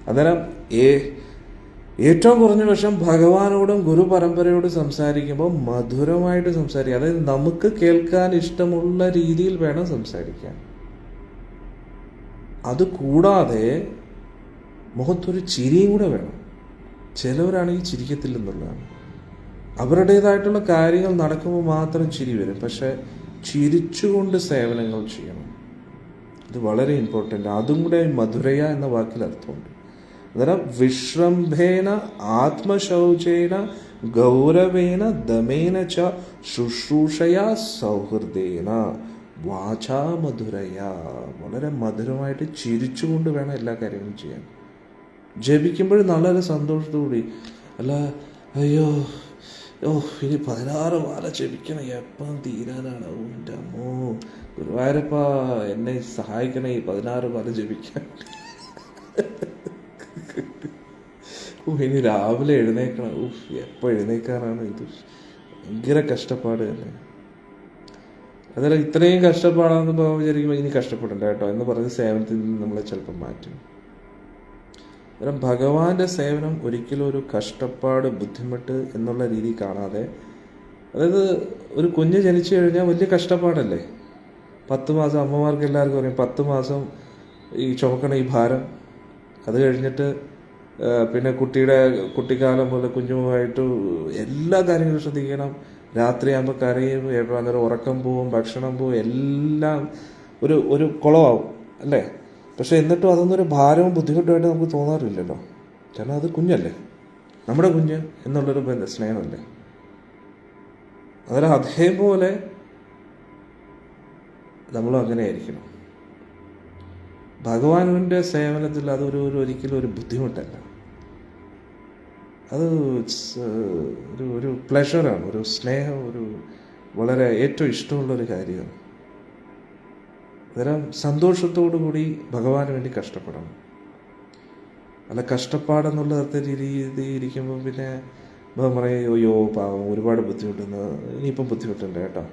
അന്നേരം ഏറ്റവും കുറഞ്ഞ പക്ഷം ഭഗവാനോടും ഗുരു പരമ്പരയോടും സംസാരിക്കുമ്പോൾ മധുരമായിട്ട് സംസാരിക്കുക. അതായത് നമുക്ക് കേൾക്കാൻ ഇഷ്ടമുള്ള രീതിയിൽ വേണം സംസാരിക്കാൻ. അത് കൂടാതെ മുഖത്തൊരു ചിരിയും കൂടെ വേണം. ചിലവരാണെങ്കിൽ ചിരിക്കത്തില്ലെന്നുള്ളതാണ്. അവരുടേതായിട്ടുള്ള കാര്യങ്ങൾ നടക്കുമ്പോൾ മാത്രം ചിരി വരും. പക്ഷെ ചിരിച്ചുകൊണ്ട് സേവനങ്ങൾ ചെയ്യണം. ഇത് വളരെ ഇമ്പോർട്ടൻ്റ്. അതും കൂടെ മധുരയ എന്ന വാക്കിൽ അർത്ഥമുണ്ട്. അന്നേരം വിശ്രംഭേന ആത്മശൗചേന ഗൗരവേന ദമേന ച ശുശ്രൂഷയാ സൗഹൃദേന വാചാ മധുരയ. വളരെ മധുരമായിട്ട് ചിരിച്ചുകൊണ്ട് വേണം എല്ലാ കാര്യങ്ങളും ചെയ്യാൻ. ജപിക്കുമ്പോഴും വളരെ സന്തോഷത്തോടുകൂടി, അല്ല അയ്യോ ഇനി 16 മാല ജപിക്കണം, എപ്പം തീരാനാണ്, എൻ്റെ അമ്മോ ഗുരുവായൂരപ്പ എന്നെ സഹായിക്കണേ ഈ 16 മാല ജപിക്കാൻ. ഇനി രാവിലെ എഴുന്നേക്കണം, എപ്പോൾ എഴുന്നേക്കാനാണ്, ഇത് ഭയങ്കര കഷ്ടപ്പാട് തന്നെ. അതല്ല ഇത്രയും കഷ്ടപ്പാടാണെന്ന് വിചാരിക്കുമ്പോൾ ഇനി കഷ്ടപ്പെടണ്ട കേട്ടോ എന്ന് പറഞ്ഞ് സേവനത്തിൽ നിന്ന് നമ്മളെ ചിലപ്പോൾ മാറ്റും. അന്നേരം ഭഗവാന്റെ സേവനം ഒരിക്കലും ഒരു കഷ്ടപ്പാട്, ബുദ്ധിമുട്ട് എന്നുള്ള രീതി കാണാതെ, അതായത് ഒരു കുഞ്ഞ് ജനിച്ചു കഴിഞ്ഞാൽ വലിയ കഷ്ടപ്പാടല്ലേ. 10 മാസം അമ്മമാർക്ക് എല്ലാവർക്കും അറിയാം, 10 മാസം ഈ ചുമക്കണ ഈ ഭാരം. അത് കഴിഞ്ഞിട്ട് പിന്നെ കുട്ടിക്കാലം പോലെ കുഞ്ഞുമായിട്ട് എല്ലാ കാര്യങ്ങളും ശ്രദ്ധിക്കണം. രാത്രിയാകുമ്പോൾ കരയും, അന്നേരം ഉറക്കം പോവും, ഭക്ഷണം പോവും, എല്ലാം ഒരു കുളമാവും അല്ലേ. പക്ഷെ എന്നിട്ടും അതൊന്നും ഒരു ഭാരവും ബുദ്ധിമുട്ടുമായിട്ട് നമുക്ക് തോന്നാറില്ലല്ലോ. കാരണം അത് കുഞ്ഞല്ലേ, നമ്മുടെ കുഞ്ഞ് എന്നുള്ളൊരു സ്നേഹമല്ലേ. അന്നേരം അതേപോലെ നമ്മളും അങ്ങനെ ആയിരിക്കണം. ഭഗവാന്റെ സേവനത്തിൽ ഒരിക്കലും ഒരു ബുദ്ധിമുട്ടല്ല. അത് ഒരു പ്ലഷറാണ്, ഒരു സ്നേഹം, വളരെ ഏറ്റവും ഇഷ്ടമുള്ളൊരു കാര്യമാണ്. അന്നേരം സന്തോഷത്തോടു കൂടി ഭഗവാന് വേണ്ടി കഷ്ടപ്പെടണം. അല്ല കഷ്ടപ്പാടെന്നുള്ള രീതി ഇരിക്കുമ്പോൾ പിന്നെ പറയും അയ്യോ പാവം ഒരുപാട് ബുദ്ധിമുട്ടുന്ന, ഇനിയിപ്പം ബുദ്ധിമുട്ടുണ്ട് കേട്ടോ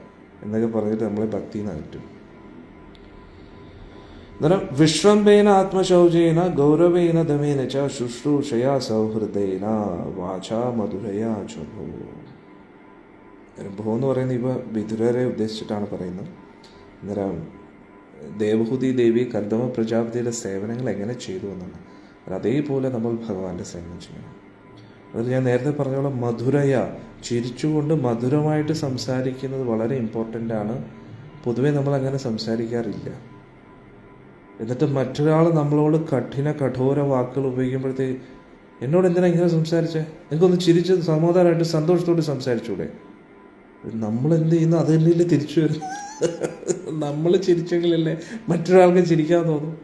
എന്നൊക്കെ പറഞ്ഞിട്ട് നമ്മളെ ഭക്തിയിൽ നിന്ന് അകറ്റും. അന്നേരം വിശ്രംഭേന ആത്മശൗചേന ഗൗരവേന ദമേന ച ശുശ്രൂഷയാ സൗഹൃദേന വാചാ മധുരയാ ചൊഭോ. ഭോ എന്ന് പറയുന്നത് ഇവ വിതുരരെ ഉദ്ദേശിച്ചിട്ടാണ് പറയുന്നത്. അന്നേരം ദേവഹൂതി ദേവി കർദമ പ്രജാപതിയുടെ സേവനങ്ങൾ എങ്ങനെ ചെയ്തു എന്നാണ്. അതേപോലെ നമ്മൾ ഭഗവാന്റെ സേവനം ചെയ്യണം. അതിൽ ഞാൻ നേരത്തെ പറഞ്ഞോളം മധുരയ, ചിരിച്ചുകൊണ്ട് മധുരമായിട്ട് സംസാരിക്കുന്നത് വളരെ ഇമ്പോർട്ടൻ്റ് ആണ്. പൊതുവെ നമ്മൾ അങ്ങനെ സംസാരിക്കാറില്ല. എന്നിട്ട് മറ്റൊരാൾ നമ്മളോട് കഠോര വാക്കുകൾ ഉപയോഗിക്കുമ്പോഴത്തേക്ക് എന്നോട് എന്തിനാ ഇങ്ങനെ സംസാരിച്ചേ, എനിക്കൊന്ന് ചിരിച്ച് സമാധാനമായിട്ട് സന്തോഷത്തോടെ സംസാരിച്ചൂടെ. നമ്മളെന്ത് ചെയ്യുന്നു അത് തന്നെയല്ലേ തിരിച്ചു വരും. നമ്മൾ ചിരിച്ചെങ്കിലല്ലേ മറ്റൊരാൾക്ക് ചിരിക്കാൻ തോന്നും.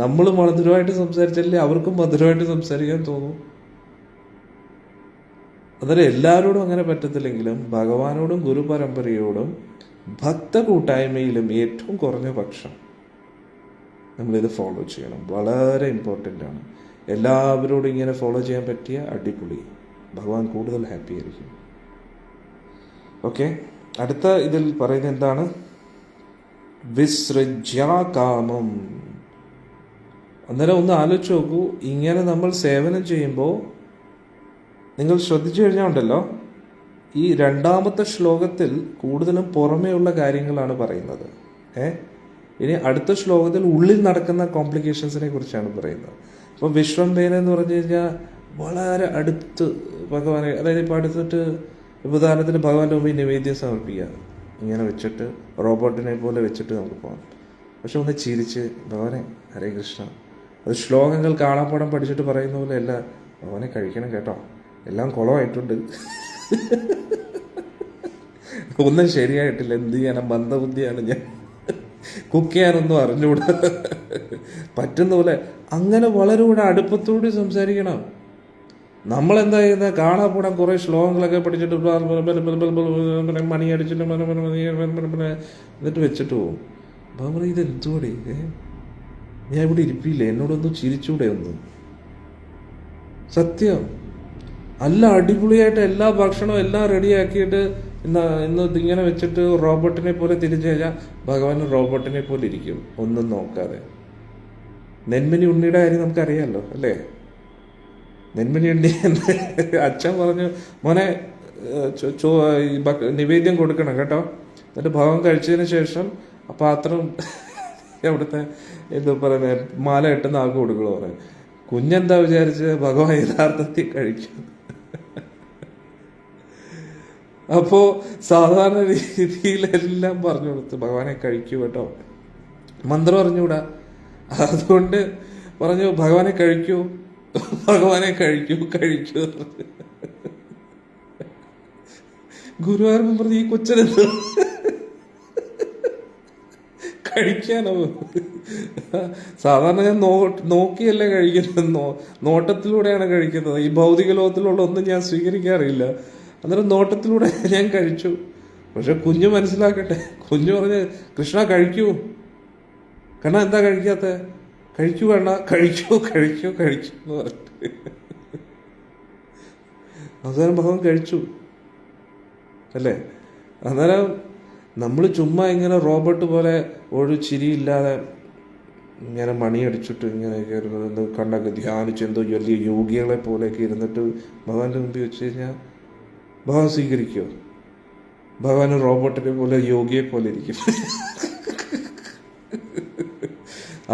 നമ്മൾ മധുരമായിട്ട് സംസാരിച്ചല്ലേ അവർക്കും മധുരമായിട്ട് സംസാരിക്കാൻ തോന്നും. അന്നേരം എല്ലാവരോടും അങ്ങനെ പറ്റത്തില്ലെങ്കിലും ഭഗവാനോടും ഗുരു പരമ്പരയോടും ഭക്ത കൂട്ടായ്മയിലും ഏറ്റവും കുറഞ്ഞ പക്ഷം നമ്മളിത് ഫോളോ ചെയ്യണം. വളരെ ഇമ്പോർട്ടൻ്റ് ആണ്. എല്ലാവരോടും ഇങ്ങനെ ഫോളോ ചെയ്യാൻ പറ്റിയ അടിപൊളി, ഭഗവാൻ കൂടുതൽ ഹാപ്പി ആയിരിക്കും. ഓക്കെ, അടുത്ത ഇതിൽ പറയുന്നത് എന്താണ്? വിസൃജ്യാകാമം. അന്നേരം ഒന്ന് ആലോചിച്ച് നോക്കൂ, ഇങ്ങനെ നമ്മൾ സേവനം ചെയ്യുമ്പോൾ നിങ്ങൾ ശ്രദ്ധിച്ചു കഴിഞ്ഞാൽ ഉണ്ടല്ലോ, ഈ രണ്ടാമത്തെ ശ്ലോകത്തിൽ കൂടുതലും പുറമേയുള്ള കാര്യങ്ങളാണ് പറയുന്നത്. ഇനി അടുത്ത ശ്ലോകത്തിൽ ഉള്ളിൽ നടക്കുന്ന കോംപ്ലിക്കേഷൻസിനെ കുറിച്ചാണ് പറയുന്നത്. അപ്പോൾ വിശ്വംഭേന എന്ന് പറഞ്ഞു കഴിഞ്ഞാൽ വളരെ അടുത്ത് ഭഗവാനെ, അതായത് ഇപ്പോൾ അടുത്തിട്ട് ഉദാഹരണത്തിന് ഭഗവാന്റെ മുമ്പിൽ നിവേദ്യം സമർപ്പിക്കുക, ഇങ്ങനെ വെച്ചിട്ട് റോബോട്ടിനെ പോലെ വെച്ചിട്ട് നമുക്ക് പോകാം. പക്ഷെ ഒന്ന് ചിരിച്ച് ഭഗവാനെ ഹരേ കൃഷ്ണ, അത് ശ്ലോകങ്ങൾ കാണാപ്പാടം പഠിച്ചിട്ട് പറയുന്ന പോലെ അല്ല, ഭഗവാനെ കഴിക്കണം കേട്ടോ, എല്ലാം കുളമായിട്ടുണ്ട്, ഒന്നും ശരിയായിട്ടില്ല, എന്ത് ചെയ്യാനാ, മന്ദബുദ്ധിയാണ് ഞാൻ, കുക്ക് ചെയ്യാനൊന്നും അറിഞ്ഞുകൂടാ, പറ്റുന്ന പോലെ. അങ്ങനെ വളരെ കൂടെ അടുപ്പത്തോടെ സംസാരിക്കണം. നമ്മളെന്താ ചെയ്യുന്നത്? കാണാപ്പാടാൻ കുറേ ശ്ലോകങ്ങളൊക്കെ പഠിച്ചിട്ട് മണി അടിച്ചിട്ട് എന്നിട്ട് വെച്ചിട്ട് പോകും. അപ്പം പറയും, ഇത് എന്തുകൂടെ, ഞാൻ ഇവിടെ ഇരിപ്പില്ലേ, എന്നോടൊന്നും ചിരിച്ചൂടെ ഒന്നും? സത്യം അല്ല, അടിപൊളിയായിട്ട് എല്ലാ ഭക്ഷണവും എല്ലാം റെഡിയാക്കിയിട്ട് ഇന്ന് ഇങ്ങനെ വെച്ചിട്ട് റോബോട്ടിനെ പോലെ തിരിച്ചു കഴിഞ്ഞാൽ ഭഗവാൻ റോബോട്ടിനെ പോലെ ഇരിക്കും, ഒന്നും നോക്കാതെ. നെന്മിനി ഉണ്ണിയുടെ കാര്യം നമുക്കറിയാമല്ലോ അല്ലേ? നെന്മിനി ഉണ്ണി അച്ഛൻ പറഞ്ഞു, മോനെ നിവേദ്യം കൊടുക്കണം കേട്ടോ, എന്നിട്ട് ഭഗവാൻ കഴിച്ചതിന് ശേഷം ആ പാത്രം അവിടുത്തെ എന്താ പറയുന്നത് മാല ഇട്ടുന്ന ആൾക്ക് കൊടുക്കണോ പറയാം. കുഞ്ഞെന്താ വിചാരിച്ച് ഭഗവാൻ യഥാർത്ഥത്തിൽ കഴിക്കും. അപ്പോൾ സാധാരണ രീതിയിലെല്ലാം പറഞ്ഞു കൊടുത്തു, ഭഗവാനെ കഴിക്കൂ കേട്ടോ, മന്ത്രം അറിഞ്ഞൂടാ, അതുകൊണ്ട് പറഞ്ഞു ഭഗവാനെ കഴിക്കൂ, ഭഗവാനെ കഴിക്കൂ കഴിക്കൂ. ഗുരുവായൂർ പറഞ്ഞു, ഈ കൊച്ചനെന്ത് കഴിക്കാനോ? സാധാരണ ഞാൻ നോക്കിയല്ലേ കഴിക്കുന്നത്, നോട്ടത്തിലൂടെയാണ് കഴിക്കുന്നത്. ഈ ഭൗതിക ലോകത്തിലുള്ള ഒന്നും ഞാൻ സ്വീകരിക്കാറില്ല. അന്നേരം നോട്ടത്തിലൂടെ ഞാൻ കഴിച്ചു. പക്ഷെ കുഞ്ഞ് മനസ്സിലാക്കട്ടെ, കുഞ്ഞു പറഞ്ഞ് കൃഷ്ണ കഴിക്കൂ, കണ്ണ എന്താ കഴിക്കാത്ത, കഴിക്കൂ വേണ്ട, കഴിക്കൂ കഴിക്കൂ കഴിക്കൂ എന്ന് പറഞ്ഞിട്ട് അവസാനം ഭഗവാൻ കഴിച്ചു അല്ലേ? അന്നേരം നമ്മൾ ചുമ്മാ ഇങ്ങനെ റോബോട്ട് പോലെ ഒരു ചിരിയില്ലാതെ ഇങ്ങനെ മണിയടിച്ചിട്ട് ഇങ്ങനെ കയറുന്നത് കണ്ടൊക്കെ ധ്യാനിച്ച് എന്തോ വലിയ യോഗികളെ പോലെയൊക്കെ ഇരുന്നിട്ട് ഭഗവാന്റെ മുമ്പിൽ വെച്ച് കഴിഞ്ഞാൽ ഭഗവാൻ സ്വീകരിക്കുമോ? ഭഗവാൻ റോബോട്ടിനെ പോലെ യോഗിയെ പോലെ ഇരിക്കും.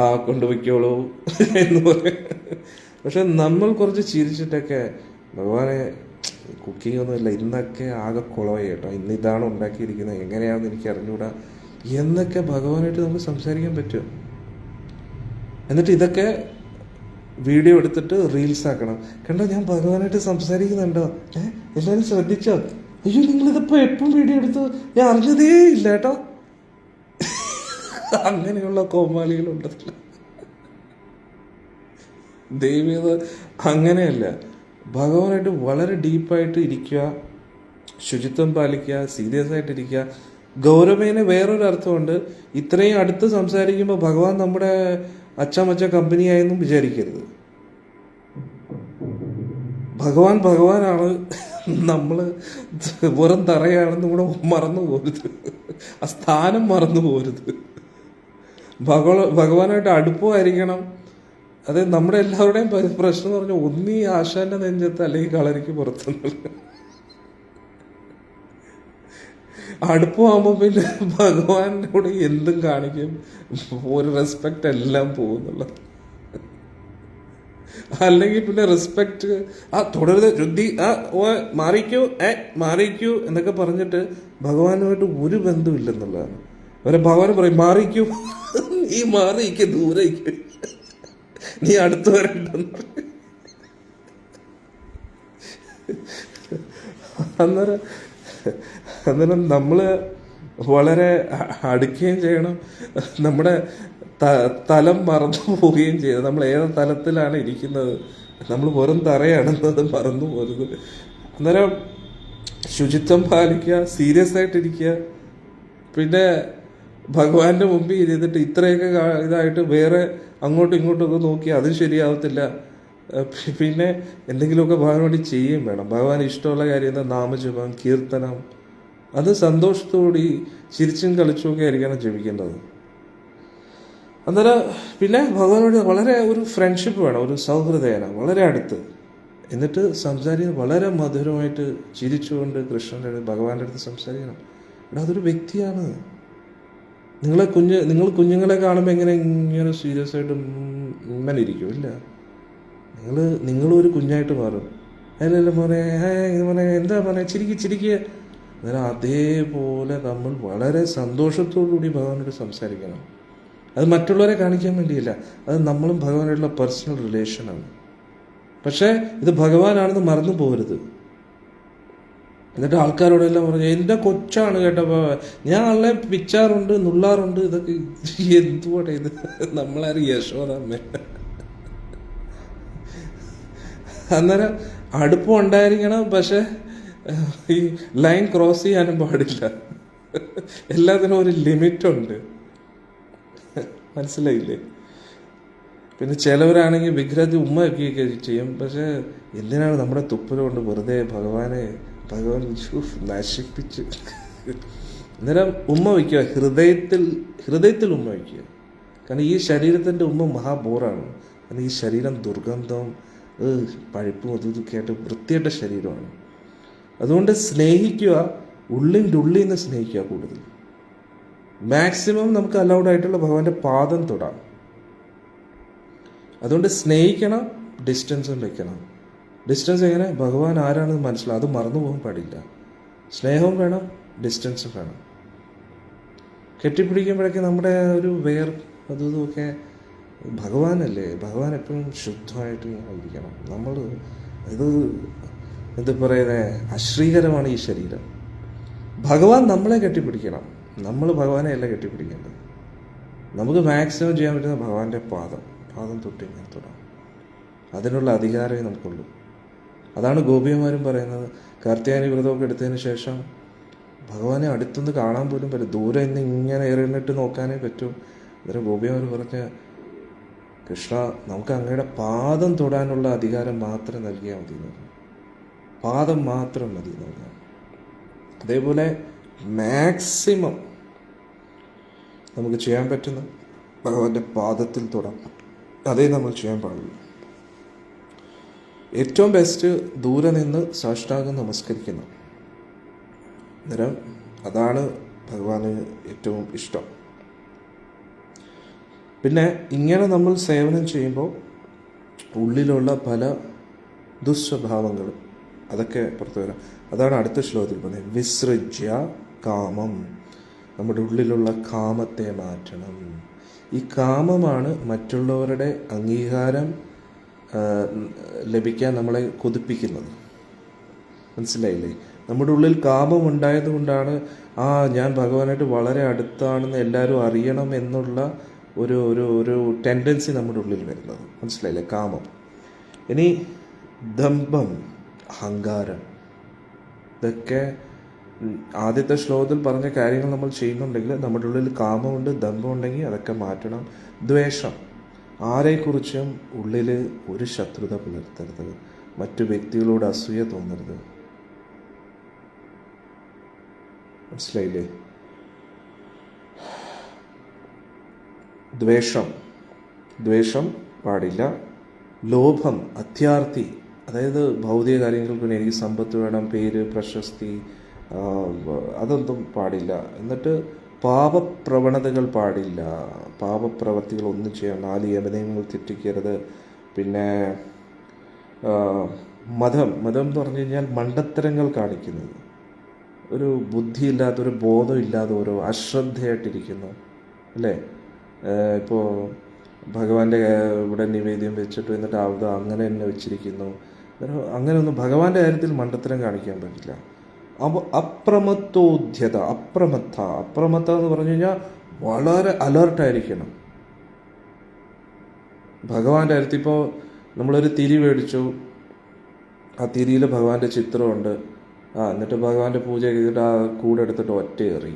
ആ കൊണ്ടുവയ്ക്കോളൂ എന്ന് പറയും. പക്ഷെ നമ്മൾ കുറച്ച് ചിരിച്ചിട്ടൊക്കെ ഭഗവാനെ കുക്കിംഗ് ഒന്നുമില്ല, ഇന്നൊക്കെ ആകെ കുളമായി കേട്ടോ, ഇന്ന് ഇതാണ് ഉണ്ടാക്കിയിരിക്കുന്നത്, എങ്ങനെയാണെന്ന് എനിക്ക് അറിഞ്ഞൂടാ എന്നൊക്കെ ഭഗവാനായിട്ട് നമുക്ക് സംസാരിക്കാൻ പറ്റും. എന്നിട്ട് ഇതൊക്കെ വീഡിയോ എടുത്തിട്ട് റീൽസ് ആക്കണം. കണ്ടോ ഞാൻ ഭഗവാനായിട്ട് സംസാരിക്കുന്നുണ്ടോ, എല്ലാവരും ശ്രദ്ധിച്ചോ? അയ്യോ നിങ്ങളിതിപ്പോൾ എപ്പം വീഡിയോ എടുത്തു, ഞാൻ അറിഞ്ഞതേ ഇല്ല കേട്ടോ. അങ്ങനെയുള്ള കോമാളികളുണ്ടല്ലോ. ദൈവം അങ്ങനെയല്ല, ഭഗവാനായിട്ട് വളരെ ഡീപ്പായിട്ട് ഇരിക്കുക, ശുചിത്വം പാലിക്കുക, സീരിയസ് ആയിട്ടിരിക്കുക. ഗൗരവേനെ വേറൊരു അർത്ഥമുണ്ട്. ഇത്രയും അടുത്ത് സംസാരിക്കുമ്പോൾ ഭഗവാൻ നമ്മുടെ അച്ഛമച്ച കമ്പനിയായെന്നും വിചാരിക്കരുത്. ഭഗവാൻ ഭഗവാനാണ്, നമ്മൾ വെറും തറയാണെന്നും കൂടെ മറന്നു പോരുത്, ആ സ്ഥാനം മറന്നു പോരുത്. ഭഗവാനായിട്ട് അടുപ്പമായിരിക്കണം. അത് നമ്മുടെ എല്ലാവരുടെയും പ്രശ്നം എന്ന് പറഞ്ഞാൽ ഒന്നീ ആശാന്റെ നെഞ്ചത്ത് അല്ലെങ്കിൽ കളരിക്ക് പുറത്തുനിന്ന് അടുപ്പമാകുമ്പോൾ പിന്നെ ഭഗവാനോട് എന്തും കാണിക്കും, ഒരു റെസ്പെക്റ്റ് എല്ലാം പോകുന്നുള്ള. അല്ലെങ്കിൽ പിന്നെ റെസ്പെക്റ്റ് തുടരുത്, ശുദ്ധി, മാറിക്കൂ എന്നൊക്കെ പറഞ്ഞിട്ട് ഭഗവാനുമായിട്ട് ഒരു ബന്ധമില്ലെന്നുള്ളതാണ്. അവരെ ഭഗവാൻ പറയും മാറിക്കൂ, നീ മാറിക്ക്, ദൂരേക്ക്, നീ അടുത്ത് വരണ്ടെന്ന്. അന്നേരം നമ്മൾ വളരെ അടുക്കുകയും ചെയ്യണം, നമ്മുടെ തലം മറന്നു പോവുകയും ചെയ്യണം. നമ്മൾ ഏത് തലത്തിലാണ് ഇരിക്കുന്നത്, നമ്മൾ വെറും തറയാണെന്നത് മറന്നു പോരുത്. അന്നേരം ശുചിത്വം പാലിക്കുക, സീരിയസ് ആയിട്ടിരിക്കുക. പിന്നെ ഭഗവാന്റെ മുമ്പിൽ ഇരുന്നിട്ട് ഇത്രയൊക്കെ ഇതായിട്ട് വേറെ അങ്ങോട്ടും ഇങ്ങോട്ടും ഒക്കെ നോക്കി അത് ശരിയാവത്തില്ല. പിന്നെ എന്തെങ്കിലുമൊക്കെ ഭഗവാൻ വേണ്ടി ചെയ്യുകയും വേണം. ഭഗവാൻ ഇഷ്ടമുള്ള കാര്യം എന്താ? നാമജപം, കീർത്തനം. അത് സന്തോഷത്തോടി ചിരിച്ചും കളിച്ചുമൊക്കെ ആയിരിക്കണം ജപിക്കേണ്ടത്. അന്നേരം പിന്നെ ഭഗവാനോട് വളരെ ഒരു ഫ്രണ്ട്ഷിപ്പ് വേണം, ഒരു സൗഹൃദയന, വളരെ അടുത്ത്. എന്നിട്ട് സംസാരിക്കുന്നത് വളരെ മധുരമായിട്ട് ചിരിച്ചുകൊണ്ട് ഭഗവാന്റെ അടുത്ത് സംസാരിക്കണം. എടാ, അതൊരു വ്യക്തിയാണ്. നിങ്ങൾ കുഞ്ഞുങ്ങളെ കാണുമ്പോൾ എങ്ങനെ ഇങ്ങനെ സീരിയസ് ആയിട്ട് ഇങ്ങനെ ഇരിക്കും? ഇല്ല, നിങ്ങളും ഒരു കുഞ്ഞായിട്ട് മാറും. അല്ലല്ല മോനെ എന്താ മോനെ ചിരിക്കുക. അന്നേരം അതേപോലെ നമ്മൾ വളരെ സന്തോഷത്തോടുകൂടി ഭഗവാനോട് സംസാരിക്കണം. അത് മറ്റുള്ളവരെ കാണിക്കാൻ വേണ്ടിയില്ല, അത് നമ്മളും ഭഗവാനായിട്ടുള്ള പേഴ്സണൽ റിലേഷനാണ്. പക്ഷേ ഇത് ഭഗവാനാണെന്ന് മറന്നു പോകരുത്. എന്നിട്ട് ആൾക്കാരോടെല്ലാം പറഞ്ഞു, എൻ്റെ കൊച്ചാണ് കേട്ടപ്പോൾ ഞാൻ ആളെ പിച്ചാറുണ്ട്, നുള്ളാറുണ്ട്. ഇതൊക്കെ എന്തുപോലെ ഇത്? നമ്മളാരും യശോദാമ്മ. അന്നേരം അടുപ്പം ഉണ്ടായിരിക്കണം, പക്ഷെ ഈ ലൈൻ ക്രോസ് ചെയ്യാനും പാടില്ല. എല്ലാത്തിനും ഒരു ലിമിറ്റുണ്ട്. മനസ്സിലായില്ലേ? പിന്നെ ചിലവരാണെങ്കിൽ വിഗ്രഹത്തിൽ ഉമ്മ വയ്ക്കുകയൊക്കെ ചെയ്യും. പക്ഷെ എന്തിനാണ് നമ്മുടെ തുപ്പൽ കൊണ്ട് വെറുതെ ഭഗവാൻ നശിപ്പിച്ച്? അന്നേരം ഉമ്മ വയ്ക്കുക, ഹൃദയത്തിൽ ഉമ്മ വയ്ക്കുക. കാരണം ഈ ശരീരത്തിൻ്റെ ഉമ്മ മഹാബോറാണ്. കാരണം ഈ ശരീരം ദുർഗന്ധവും പഴുപ്പും അതൊക്കെ ആയിട്ട് വൃത്തിയായിട്ട ശരീരമാണ്. അതുകൊണ്ട് സ്നേഹിക്കുക, ഉള്ളിൻ്റെ ഉള്ളിൽ നിന്ന് സ്നേഹിക്കുക. കൂടുതൽ മാക്സിമം നമുക്ക് അലൗഡ് ആയിട്ടുള്ള ഭഗവാന്റെ പാദം തൊടാം. അതുകൊണ്ട് സ്നേഹിക്കണം, ഡിസ്റ്റൻസും വെക്കണം. ഡിസ്റ്റൻസ് എങ്ങനെ? ഭഗവാൻ ആരാണെന്ന് മനസ്സിലാവും, അത് മറന്നു പോകാൻ പാടില്ല. സ്നേഹവും വേണം, ഡിസ്റ്റൻസും വേണം. കെട്ടിപ്പിടിക്കുമ്പോഴൊക്കെ നമ്മുടെ ഒരു അതുമൊക്കെ ഭഗവാനല്ലേ. ഭഗവാൻ എപ്പോഴും ശുദ്ധമായിട്ട് ആയിരിക്കണം. നമ്മൾ ഇത് എന്താ പറയുന്നത്, അശ്രീകരമാണ് ഈ ശരീരം. ഭഗവാൻ നമ്മളെ കെട്ടിപ്പിടിക്കണം, നമ്മൾ ഭഗവാനെ അല്ല കെട്ടിപ്പിടിക്കേണ്ടത്. നമുക്ക് മാക്സിമം ചെയ്യാൻ പറ്റുന്ന ഭഗവാന്റെ പാദം തൊട്ട് തൊടാം. അതിനുള്ള അധികാരമേ നമുക്കുള്ളൂ. അതാണ് ഗോപികമാരും പറയുന്നത്. കാർത്തികായനി വ്രതമൊക്കെ എടുത്തതിന് ശേഷം ഭഗവാനെ അടുത്തുനിന്ന് കാണാൻ പോലും പറ്റും. ദൂരെ നിന്ന് ഇങ്ങനെ എറിഞ്ഞിട്ട് നോക്കാനേ പറ്റൂ. അന്നേരം ഗോപികമാർ പറഞ്ഞ, കൃഷ്ണ, നമുക്ക് അങ്ങയുടെ പാദം തൊടാനുള്ള അധികാരം മാത്രം നൽകിയാൽ മതി. പാദം മാത്രം മതി നൽകാൻ. അതേപോലെ മാക്സിമം നമുക്ക് ചെയ്യാൻ പറ്റുന്ന ഭഗവാന്റെ പാദത്തിൽ തൊടാം. അതേ നമ്മൾ ചെയ്യാൻ പാടുള്ളൂ. ഏറ്റവും ബെസ്റ്റ് ദൂരെ നിന്ന് സാഷ്ടാംഗം നമസ്കരിക്കുന്നു. അന്നേരം അതാണ് ഭഗവാന് ഏറ്റവും ഇഷ്ടം. പിന്നെ ഇങ്ങനെ നമ്മൾ സേവനം ചെയ്യുമ്പോൾ ഉള്ളിലുള്ള പല ദുസ്വഭാവങ്ങളും അതൊക്കെ പുറത്തു വരാം. അതാണ് അടുത്ത ശ്ലോകത്തിൽ പറയുന്നത്, വിസൃജ്യ കാമം. നമ്മുടെ ഉള്ളിലുള്ള കാമത്തെ മാറ്റണം. ഈ കാമമാണ് മറ്റുള്ളവരുടെ അംഗീകാരം ലഭിക്കാൻ നമ്മളെ കൊതിപ്പിക്കുന്നത്. മനസ്സിലായില്ലേ? നമ്മുടെ ഉള്ളിൽ കാമം ഉണ്ടായതുകൊണ്ടാണ് ഞാൻ ഭഗവാനായിട്ട് വളരെ അടുത്താണെന്ന് എല്ലാവരും അറിയണം എന്നുള്ള ഒരു ഒരു ഒരു ടെൻഡൻസി നമ്മുടെ ഉള്ളിൽ വരുന്നത്. മനസ്സിലായില്ലേ? കാമം. ഇനി ദമ്പം, അഹങ്കാരം, ഇതൊക്കെ ആദ്യത്തെ ശ്ലോകത്തിൽ പറഞ്ഞ കാര്യങ്ങൾ നമ്മൾ ചെയ്യുന്നുണ്ടെങ്കിൽ നമ്മുടെ ഉള്ളിൽ കാമമുണ്ട്, ദമ്പം ഉണ്ടെങ്കിൽ അതൊക്കെ മാറ്റണം. ദ്വേഷം, ആരെക്കുറിച്ചും ഉള്ളിൽ ഒരു ശത്രുത പുലർത്തരുത്, മറ്റു വ്യക്തികളോട് അസൂയ തോന്നരുത്. മനസ്സിലായില്ലേ? ദ്വേഷം പാടില്ല. ലോഭം, അത്യാർത്തി, അതായത് ഭൗതിക കാര്യങ്ങൾക്ക് വേണ്ടി എനിക്ക് സമ്പത്ത് വേണം, പേര്, പ്രശസ്തി, അതൊന്നും പാടില്ല. എന്നിട്ട് പാപപ്രവണതകൾ പാടില്ല. പാപപ്രവർത്തികൾ ഒന്നും ചെയ്യണം. 4 യമനിയമങ്ങൾ തെറ്റിക്കരുത്. പിന്നെ മതം എന്ന് പറഞ്ഞു കഴിഞ്ഞാൽ മണ്ടത്തരങ്ങൾ കാണിക്കുന്നത്, ഒരു ബുദ്ധിയില്ലാത്ത, ഒരു ബോധമില്ലാതെ ഓരോ അശ്രദ്ധയായിട്ടിരിക്കുന്നു, അല്ലേ? ഇപ്പോൾ ഭഗവാന്റെ ഇവിടെ നിവേദ്യം വെച്ചിട്ട് എന്നിട്ട് അത് അങ്ങനെ തന്നെ വെച്ചിരിക്കുന്നു. അങ്ങനെയൊന്നും ഭഗവാന്റെ കാര്യത്തിൽ മണ്ടത്തരം കാണിക്കാൻ പറ്റില്ല. അപ്രമത്തോദ്ധ്യത, അപ്രമത്ത എന്ന് പറഞ്ഞു കഴിഞ്ഞാൽ വളരെ അലേർട്ടായിരിക്കണം ഭഗവാന്റെ കാര്യത്തിൽ. ഇപ്പോൾ നമ്മളൊരു തിരി മേടിച്ചു, ആ തിരിയിൽ ഭഗവാന്റെ ചിത്രമുണ്ട്. എന്നിട്ട് ഭഗവാന്റെ പൂജ ചെയ്തിട്ട് ആ കൂടെ എടുത്തിട്ട് ഒറ്റ എറി,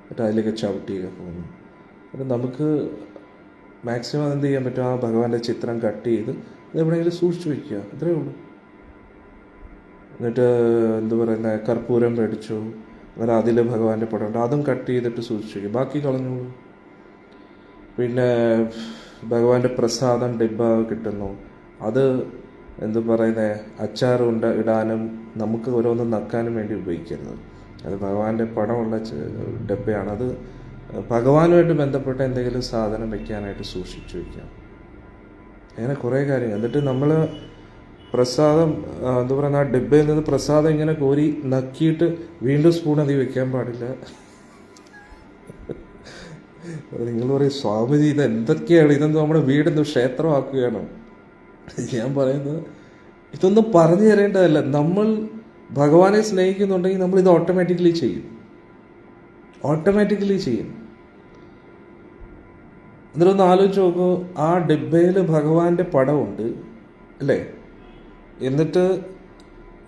എന്നിട്ട് അതിലേക്ക് ചവിട്ടിയൊക്കെ പോകുന്നു. അപ്പം നമുക്ക് മാക്സിമം എന്ത് ചെയ്യാൻ പറ്റും, ആ ഭഗവാന്റെ ചിത്രം കട്ട് ചെയ്ത് അത് എവിടെയെങ്കിലും സൂക്ഷിച്ചു വയ്ക്കുക, അത്രയേ ഉള്ളൂ. എന്നിട്ട് എന്ത് പറയുന്നത്, കർപ്പൂരം മേടിച്ചു, എന്നിട്ട് അതിൽ ഭഗവാന്റെ പടം ഉണ്ട്, അതും കട്ട് ചെയ്തിട്ട് സൂക്ഷിച്ചു വയ്ക്കുക, ബാക്കി കളഞ്ഞോളൂ. പിന്നെ ഭഗവാന്റെ പ്രസാദം ഡിബ്ബ കിട്ടുന്നു, അത് എന്ത് പറയുന്നത്, അച്ചാർ ഇടാനും നമുക്ക് ഓരോന്നും നക്കാനും വേണ്ടി ഉപയോഗിക്കരുത്. അത് ഭഗവാന്റെ പടമുള്ള ഡബ്ബയാണ്. അത് ഭഗവാനുമായിട്ട് ബന്ധപ്പെട്ട എന്തെങ്കിലും സാധനം വെക്കാനായിട്ട് സൂക്ഷിച്ചു വയ്ക്കാം. അങ്ങനെ കുറേ കാര്യങ്ങൾ. എന്നിട്ട് നമ്മൾ പ്രസാദം എന്താ പറയുക, ആ ഡബ്ബയിൽ നിന്ന് പ്രസാദം ഇങ്ങനെ കോരി നക്കിയിട്ട് വീണ്ടും സ്പൂൺ അതിൽ വെക്കാൻ പാടില്ല. നിങ്ങൾ പറയും, സ്വാമിജി ഇത് എന്തൊക്കെയാണ്, ഇതെന്ത് നമ്മുടെ വീടൊന്ന് ക്ഷേത്രമാക്കുകയാണോ? ഞാൻ പറയുന്നത്, ഇതൊന്നും പറഞ്ഞു തരേണ്ടതല്ല. നമ്മൾ ഭഗവാനെ സ്നേഹിക്കുന്നുണ്ടെങ്കിൽ നമ്മൾ ഇത് ഓട്ടോമാറ്റിക്കലി ചെയ്യും. എന്നിട്ടൊന്ന് ആലോചിച്ച് നോക്കൂ, ആ ഡിബ്ബയിൽ ഭഗവാന്റെ പടമുണ്ട് അല്ലേ? എന്നിട്ട്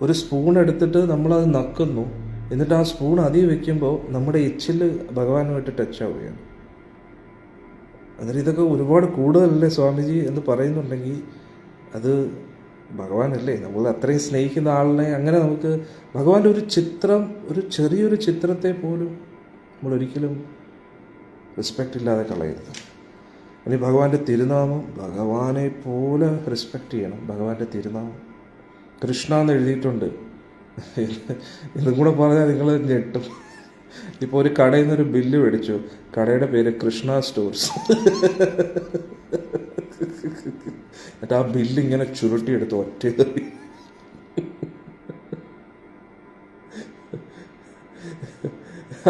ഒരു സ്പൂൺ എടുത്തിട്ട് നമ്മളത് നക്കുന്നു, എന്നിട്ട് ആ സ്പൂൺ അതിൽ വെക്കുമ്പോൾ നമ്മുടെ എച്ചിൽ ഭഗവാനുമായിട്ട് ടച്ച് ആവുകയാണ്. എന്നിട്ട് ഇതൊക്കെ ഒരുപാട് കൂടുതലല്ലേ സ്വാമിജി എന്ന് പറയുന്നുണ്ടെങ്കിൽ അത് ഭഗവാനല്ലേ? നമ്മൾ അത്രയും സ്നേഹിക്കുന്ന ആളിനെ അങ്ങനെ നമുക്ക് ഭഗവാന്റെ ഒരു ചിത്രം, ഒരു ചെറിയൊരു ചിത്രത്തെ പോലും നമ്മൾ ഒരിക്കലും റെസ്പെക്റ്റ് ഇല്ലാതെ കളയരുത്. ഇനി ഭഗവാന്റെ തിരുനാമം, ഭഗവാനെ പോലെ റെസ്പെക്റ്റ് ചെയ്യണം. ഭഗവാന്റെ തിരുനാമം കൃഷ്ണ എന്ന് എഴുതിയിട്ടുണ്ട്. ഇതും കൂടെ പറഞ്ഞാൽ നിങ്ങൾ ഞെട്ടും. ഇപ്പോൾ ഒരു കടയിൽ നിന്നൊരു ബില്ല് മേടിച്ചു, കടയുടെ പേര് കൃഷ്ണ സ്റ്റോഴ്സ്. എന്നിട്ട് ആ ബില്ല് ഇങ്ങനെ ചുരുട്ടിയെടുത്ത് ഒറ്റ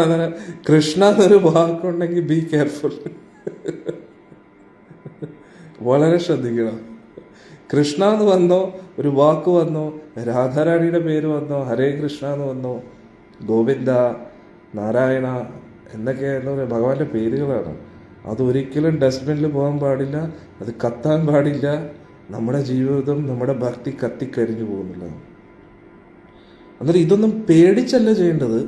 അങ്ങനെ കൃഷ്ണ എന്നൊരു വാക്കുണ്ടെങ്കിൽ ബി കെയർഫുൾ, വളരെ ശ്രദ്ധിക്കണം. കൃഷ്ണ എന്ന് വന്നോ, ഒരു വാക്ക് വന്നോ, രാധാറാണിയുടെ പേര് വന്നോ, ഹരേ കൃഷ്ണ എന്ന് വന്നോ, ഗോവിന്ദ, നാരായണ എന്നൊക്കെ എന്താ പറയുക, ഭഗവാന്റെ പേരുകളാണ്. അതൊരിക്കലും ഡസ്റ്റ്ബിനിൽ പോകാൻ പാടില്ല, അത് കത്താൻ പാടില്ല. നമ്മുടെ ജീവിതം, നമ്മുടെ ഭക്തി കത്തിക്കരിഞ്ഞു പോകുന്നുള്ളതാണ്. അന്നേരം ഇതൊന്നും പേടിച്ചല്ല ചെയ്യേണ്ടത്.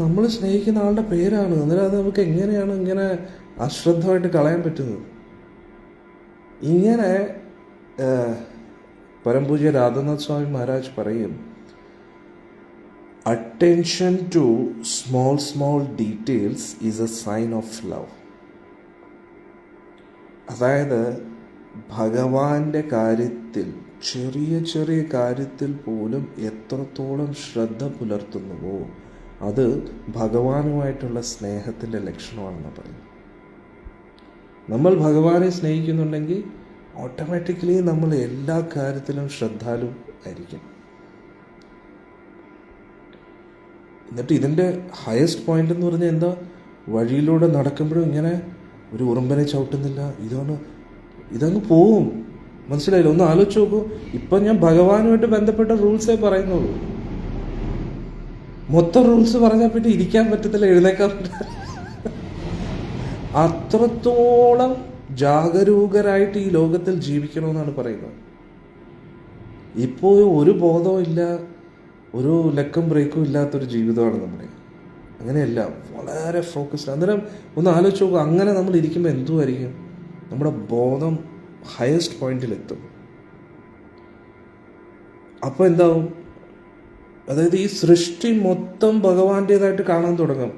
നമ്മൾ സ്നേഹിക്കുന്ന ആളുടെ പേരാണ്. അന്നേരം അത് നമുക്ക് എങ്ങനെയാണ് ഇങ്ങനെ അശ്രദ്ധമായിട്ട് കളയാൻ പറ്റുന്നത്? ഇങ്ങനെ പരംപൂജ്യ രാധാനാഥ് സ്വാമി മഹാരാജ് പറയും, attention to small details is a sign of love. അതായത് ഭഗവാന്റെ കാര്യത്തിൽ, ചെറിയ കാര്യത്തിൽ പോലും എത്രത്തോളം ശ്രദ്ധ പുലർത്തുന്നുവോ അത് ഭഗവാനുമായിട്ടുള്ള സ്നേഹത്തിൻ്റെ ലക്ഷണമാണെന്ന് പറയും. നമ്മൾ ഭഗവാനെ സ്നേഹിക്കുന്നുണ്ടെങ്കിൽ ഓട്ടോമാറ്റിക്കലി നമ്മൾ എല്ലാ കാര്യത്തിലും ശ്രദ്ധാലു ആയിരിക്കും. എന്നിട്ട് ഇതിൻ്റെ ഹയസ്റ്റ് പോയിന്റ് എന്ന് പറഞ്ഞാൽ എന്താ, വഴിയിലൂടെ നടക്കുമ്പോഴും ഇങ്ങനെ ഒരു ഉറുമ്പനെ ചവിട്ടുന്നില്ല, ഇതങ്ങ് പോവും. മനസ്സിലായില്ല? ഒന്ന് ആലോചിച്ച് നോക്കൂ. ഇപ്പം ഞാൻ ഭഗവാനുമായിട്ട് ബന്ധപ്പെട്ട റൂൾസേ പറയുന്നുള്ളൂ. മൊത്തം റൂൾസ് പറഞ്ഞാൽ പിന്നെ ഇരിക്കാൻ പറ്റത്തില്ല, എഴുന്നേക്കാൻ പറ്റില്ല. അത്രത്തോളം ജാഗരൂകരായിട്ട് ഈ ലോകത്തിൽ ജീവിക്കണമെന്നാണ് പറയുന്നത്. ഇപ്പോൾ ഒരു ബോധവും ഇല്ല, ഒരു ലക്കും ബ്രേക്കും ഇല്ലാത്തൊരു ജീവിതമാണ് നമ്മുടെ. അങ്ങനെയല്ല, വളരെ ഫോക്കസ്ഡ്. അന്നേരം ഒന്ന് ആലോചിച്ച് നോക്കുക, അങ്ങനെ നമ്മൾ ഇരിക്കുമ്പോൾ എന്തുമായിരിക്കും? നമ്മുടെ ബോധം ഹയസ്റ്റ് പോയിന്റിലെത്തും. അപ്പോൾ എന്താവും? അതായത് ഈ സൃഷ്ടി മൊത്തം ഭഗവാന്റേതായിട്ട് കാണാൻ തുടങ്ങും.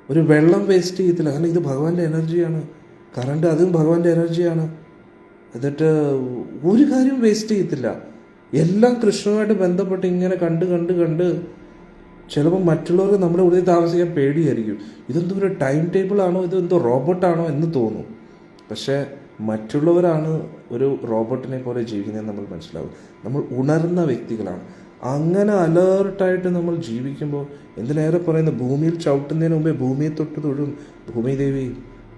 ഒരു വെള്ളം വേസ്റ്റ് ചെയ്യത്തില്ല, കാരണം ഇത് ഭഗവാന്റെ എനർജിയാണ്. കറണ്ട് അതും ഭഗവാന്റെ എനർജിയാണ്. എന്നിട്ട് ഒരു കാര്യവും വേസ്റ്റ് ചെയ്യത്തില്ല. എല്ലാം കൃഷ്ണനുമായിട്ട് ബന്ധപ്പെട്ട് ഇങ്ങനെ കണ്ട് ചിലപ്പോൾ മറ്റുള്ളവർക്ക് നമ്മുടെ ഉള്ളിൽ താമസിക്കാൻ പേടിയായിരിക്കും. ഇതെന്തോ ഒരു ടൈം ടേബിളാണോ, ഇതെന്തോ റോബോട്ടാണോ എന്ന് തോന്നും. പക്ഷേ മറ്റുള്ളവരാണ് ഒരു റോബോട്ടിനെ പോലെ ജീവിക്കുന്നതെന്ന് നമ്മൾ മനസ്സിലാവും. നമ്മൾ ഉണർന്ന വ്യക്തികളാണ്. അങ്ങനെ അലേർട്ടായിട്ട് നമ്മൾ ജീവിക്കുമ്പോൾ, എന്തിനേറെ പറയുന്നത്, ഭൂമിയിൽ ചവിട്ടുന്നതിന് മുമ്പേ ഭൂമിയെ തൊട്ട് തൊഴും ഭൂമിദേവി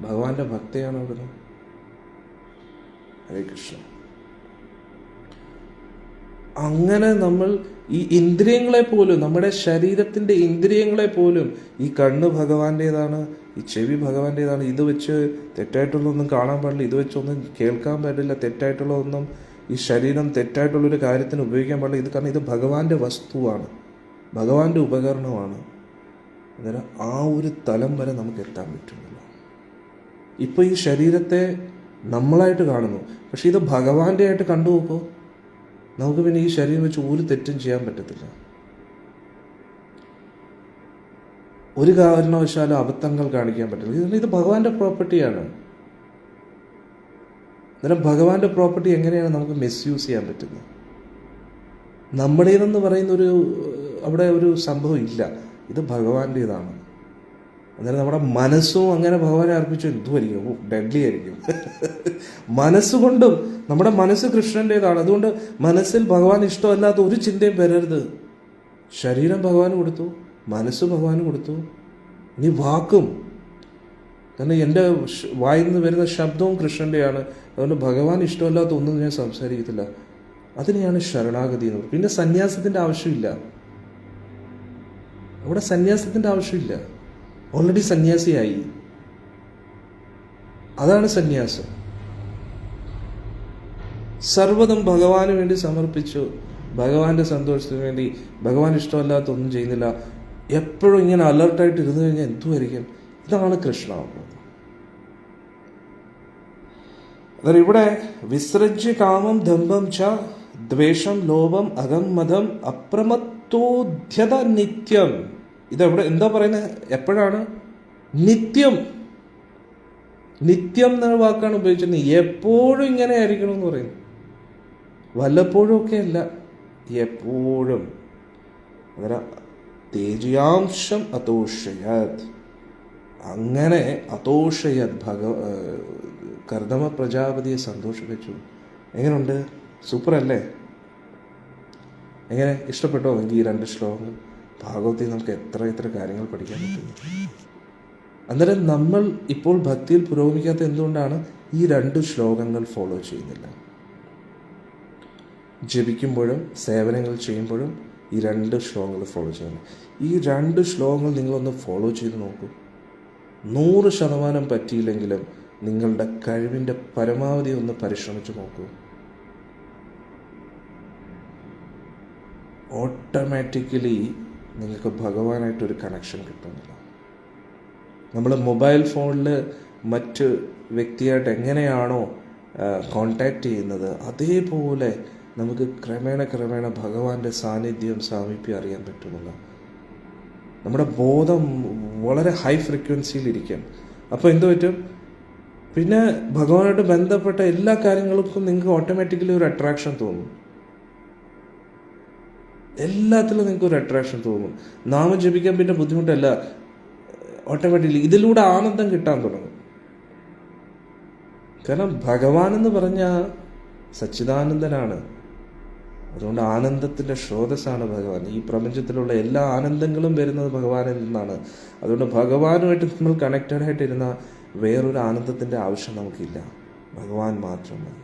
ഭഗവാന്റെ ഭക്തയാണ് അവിടെ. ഹരേ കൃഷ്ണ. അങ്ങനെ നമ്മൾ ഈ ഇന്ദ്രിയങ്ങളെ പോലും, നമ്മുടെ ശരീരത്തിൻ്റെ ഇന്ദ്രിയങ്ങളെ പോലും, ഈ കണ്ണ് ഭഗവാന്റേതാണ്, ഈ ചെവി ഭഗവാന്റേതാണ്, ഇത് വെച്ച് തെറ്റായിട്ടുള്ളതൊന്നും കാണാൻ പാടില്ല, ഇത് വെച്ചൊന്നും കേൾക്കാൻ പാടില്ല, തെറ്റായിട്ടുള്ളതൊന്നും ഈ ശരീരം തെറ്റായിട്ടുള്ളൊരു കാര്യത്തിന് ഉപയോഗിക്കാൻ പാടില്ല. ഇത് കാരണം ഇത് ഭഗവാന്റെ വസ്തുവാണ്, ഭഗവാന്റെ ഉപകരണമാണ്. അന്നേരം ആ ഒരു തലം വരെ നമുക്ക് എത്താൻ പറ്റുന്നില്ല. ഇപ്പോൾ ഈ ശരീരത്തെ നമ്മളായിട്ട് കാണുന്നു, പക്ഷെ ഇത് ഭഗവാന്റെ ആയിട്ട് കണ്ടു നോക്കൂ. നമുക്ക് പിന്നെ ഈ ശരീരം വെച്ച് ഒരു തെറ്റും ചെയ്യാൻ പറ്റത്തില്ല. ഒരു കാരണവശാലും അബദ്ധങ്ങൾ കാണിക്കാൻ പറ്റില്ല. ഇത് ഭഗവാന്റെ പ്രോപ്പർട്ടിയാണ്. അന്നേരം ഭഗവാന്റെ പ്രോപ്പർട്ടി എങ്ങനെയാണ് നമുക്ക് മിസ്യൂസ് ചെയ്യാൻ പറ്റുന്നത്? നമ്മുടേതെന്ന് പറയുന്നൊരു അവിടെ ഒരു സംഭവം ഇല്ല. ഇത് ഭഗവാന്റേതാണ്. അന്നേരം നമ്മുടെ മനസ്സും അങ്ങനെ ഭഗവാനെ അർപ്പിച്ചു എന്തുമായിരിക്കും, ഡെഡ്ലി ആയിരിക്കും. മനസ്സുകൊണ്ടും നമ്മുടെ മനസ്സ് കൃഷ്ണൻ്റേതാണ്. അതുകൊണ്ട് മനസ്സിൽ ഭഗവാൻ ഇഷ്ടമല്ലാത്ത ഒരു ചിന്തയും വരരുത്. ശരീരം ഭഗവാന് കൊടുത്തു, മനസ്സ് ഭഗവാന് കൊടുത്തു, ഇനി വാക്കും. കാരണം എൻ്റെ വായിൽ നിന്ന് വരുന്ന ശബ്ദവും കൃഷ്ണൻ്റെയാണ്. അതുകൊണ്ട് ഭഗവാൻ ഇഷ്ടമല്ലാത്ത ഒന്നും ഞാൻ സംസാരിക്കത്തില്ല. അതിനെയാണ് ശരണാഗതി എന്ന് പറയുന്നത്. പിന്നെ സന്യാസത്തിൻ്റെ ആവശ്യമില്ല. അവിടെ സന്യാസത്തിൻ്റെ ആവശ്യമില്ല. ഓൾറെഡി സന്യാസിയായി. അതാണ് സന്യാസം. സർവ്വതും ഭഗവാന് വേണ്ടി സമർപ്പിച്ചു, ഭഗവാന്റെ സന്തോഷത്തിന് വേണ്ടി. ഭഗവാൻ ഇഷ്ടമല്ലാത്ത ഒന്നും ചെയ്യുന്നില്ല. എപ്പോഴും ഇങ്ങനെ അലർട്ടായിട്ട് ഇരുന്നു കഴിഞ്ഞാൽ എന്തുമായിരിക്കും? ഇതാണ് കൃഷ്ണ. അതായത് ഇവിടെ വിസൃജ്യ കാമം ദമ്പം ച ദ്വേഷം ലോഭം അഹം മതം അപ്രമത്തോദ്ധ്യത നിത്യം. ഇതെവിടെ എന്താ പറയുന്നത്? എപ്പോഴാണ്? നിത്യം. നിത്യം എന്ന വാക്കാണ് ഉപയോഗിച്ചിരുന്നത്. എപ്പോഴും ഇങ്ങനെ ആയിരിക്കണം എന്ന് പറയുന്നു. വല്ലപ്പോഴും ഒക്കെ അല്ല, എപ്പോഴും. അന്നേരം തേജയാംശം അതോഷയത്. അങ്ങനെ അതോഷയത് കർദമ പ്രജാപതിയെ സന്തോഷിപ്പിച്ചു. എങ്ങനെയുണ്ട്? സൂപ്പർ അല്ലേ? എങ്ങനെ ഇഷ്ടപ്പെട്ടോ എനിക്ക് ഈ 2 ശ്ലോകങ്ങൾ? ഭാഗവത്തിൽ നമുക്ക് എത്ര കാര്യങ്ങൾ പഠിക്കാൻ പറ്റുന്നു. അന്നേരം നമ്മൾ ഇപ്പോൾ ഭക്തിയിൽ പുരോഗമിക്കാത്ത എന്തുകൊണ്ടാണ്? ഈ 2 ശ്ലോകങ്ങൾ ഫോളോ ചെയ്യുന്നില്ല. ജപിക്കുമ്പോഴും സേവനങ്ങൾ ചെയ്യുമ്പോഴും ഈ 2 ശ്ലോകങ്ങൾ ഫോളോ ചെയ്യണം. ഈ 2 ശ്ലോകങ്ങൾ നിങ്ങളൊന്ന് ഫോളോ ചെയ്ത് നോക്കൂ. 100% പറ്റിയില്ലെങ്കിലും നിങ്ങളുടെ കഴിവിൻ്റെ പരമാവധി ഒന്ന് പരിശ്രമിച്ച് നോക്കൂ. ഓട്ടോമാറ്റിക്കലി നിങ്ങൾക്ക് ഭഗവാനായിട്ടൊരു കണക്ഷൻ കിട്ടുന്നില്ല. നമ്മൾ മൊബൈൽ ഫോണിൽ മറ്റ് വ്യക്തിയായിട്ട് എങ്ങനെയാണോ കോണ്ടാക്ട് ചെയ്യുന്നത്, അതേപോലെ നമുക്ക് ക്രമേണ ഭഗവാന്റെ സാന്നിധ്യം സാമീപ്യം അറിയാൻ പറ്റുന്നില്ല. നമ്മുടെ ബോധം വളരെ ഹൈ ഫ്രീക്വൻസിയിലിരിക്കും. അപ്പോൾ എന്ത് പറ്റും? പിന്നെ ഭഗവാനായിട്ട് ബന്ധപ്പെട്ട എല്ലാ കാര്യങ്ങൾക്കും നിങ്ങൾക്ക് ഓട്ടോമാറ്റിക്കലി ഒരു അട്രാക്ഷൻ തോന്നും. എല്ലാത്തിലും നിങ്ങൾക്ക് ഒരു അട്രാക്ഷൻ തോന്നും. നാമം ജപിക്കാൻ പിന്നെ ബുദ്ധിമുട്ടല്ല, ഓട്ടോമാറ്റിക്കലി ഇതിലൂടെ ആനന്ദം കിട്ടാൻ തുടങ്ങും. കാരണം ഭഗവാൻ എന്ന് പറഞ്ഞാൽ സച്ചിദാനന്ദനാണ്. അതുകൊണ്ട് ആനന്ദത്തിൻ്റെ സ്രോതസ്സാണ് ഭഗവാൻ. ഈ പ്രപഞ്ചത്തിലുള്ള എല്ലാ ആനന്ദങ്ങളും വരുന്നത് ഭഗവാനിൽ നിന്നാണ്. അതുകൊണ്ട് ഭഗവാനുമായിട്ട് നമ്മൾ കണക്റ്റഡ് ആയിട്ടിരുന്ന വേറൊരു ആനന്ദത്തിൻ്റെ ആവശ്യം നമുക്കില്ല, ഭഗവാൻ മാത്രം മതി.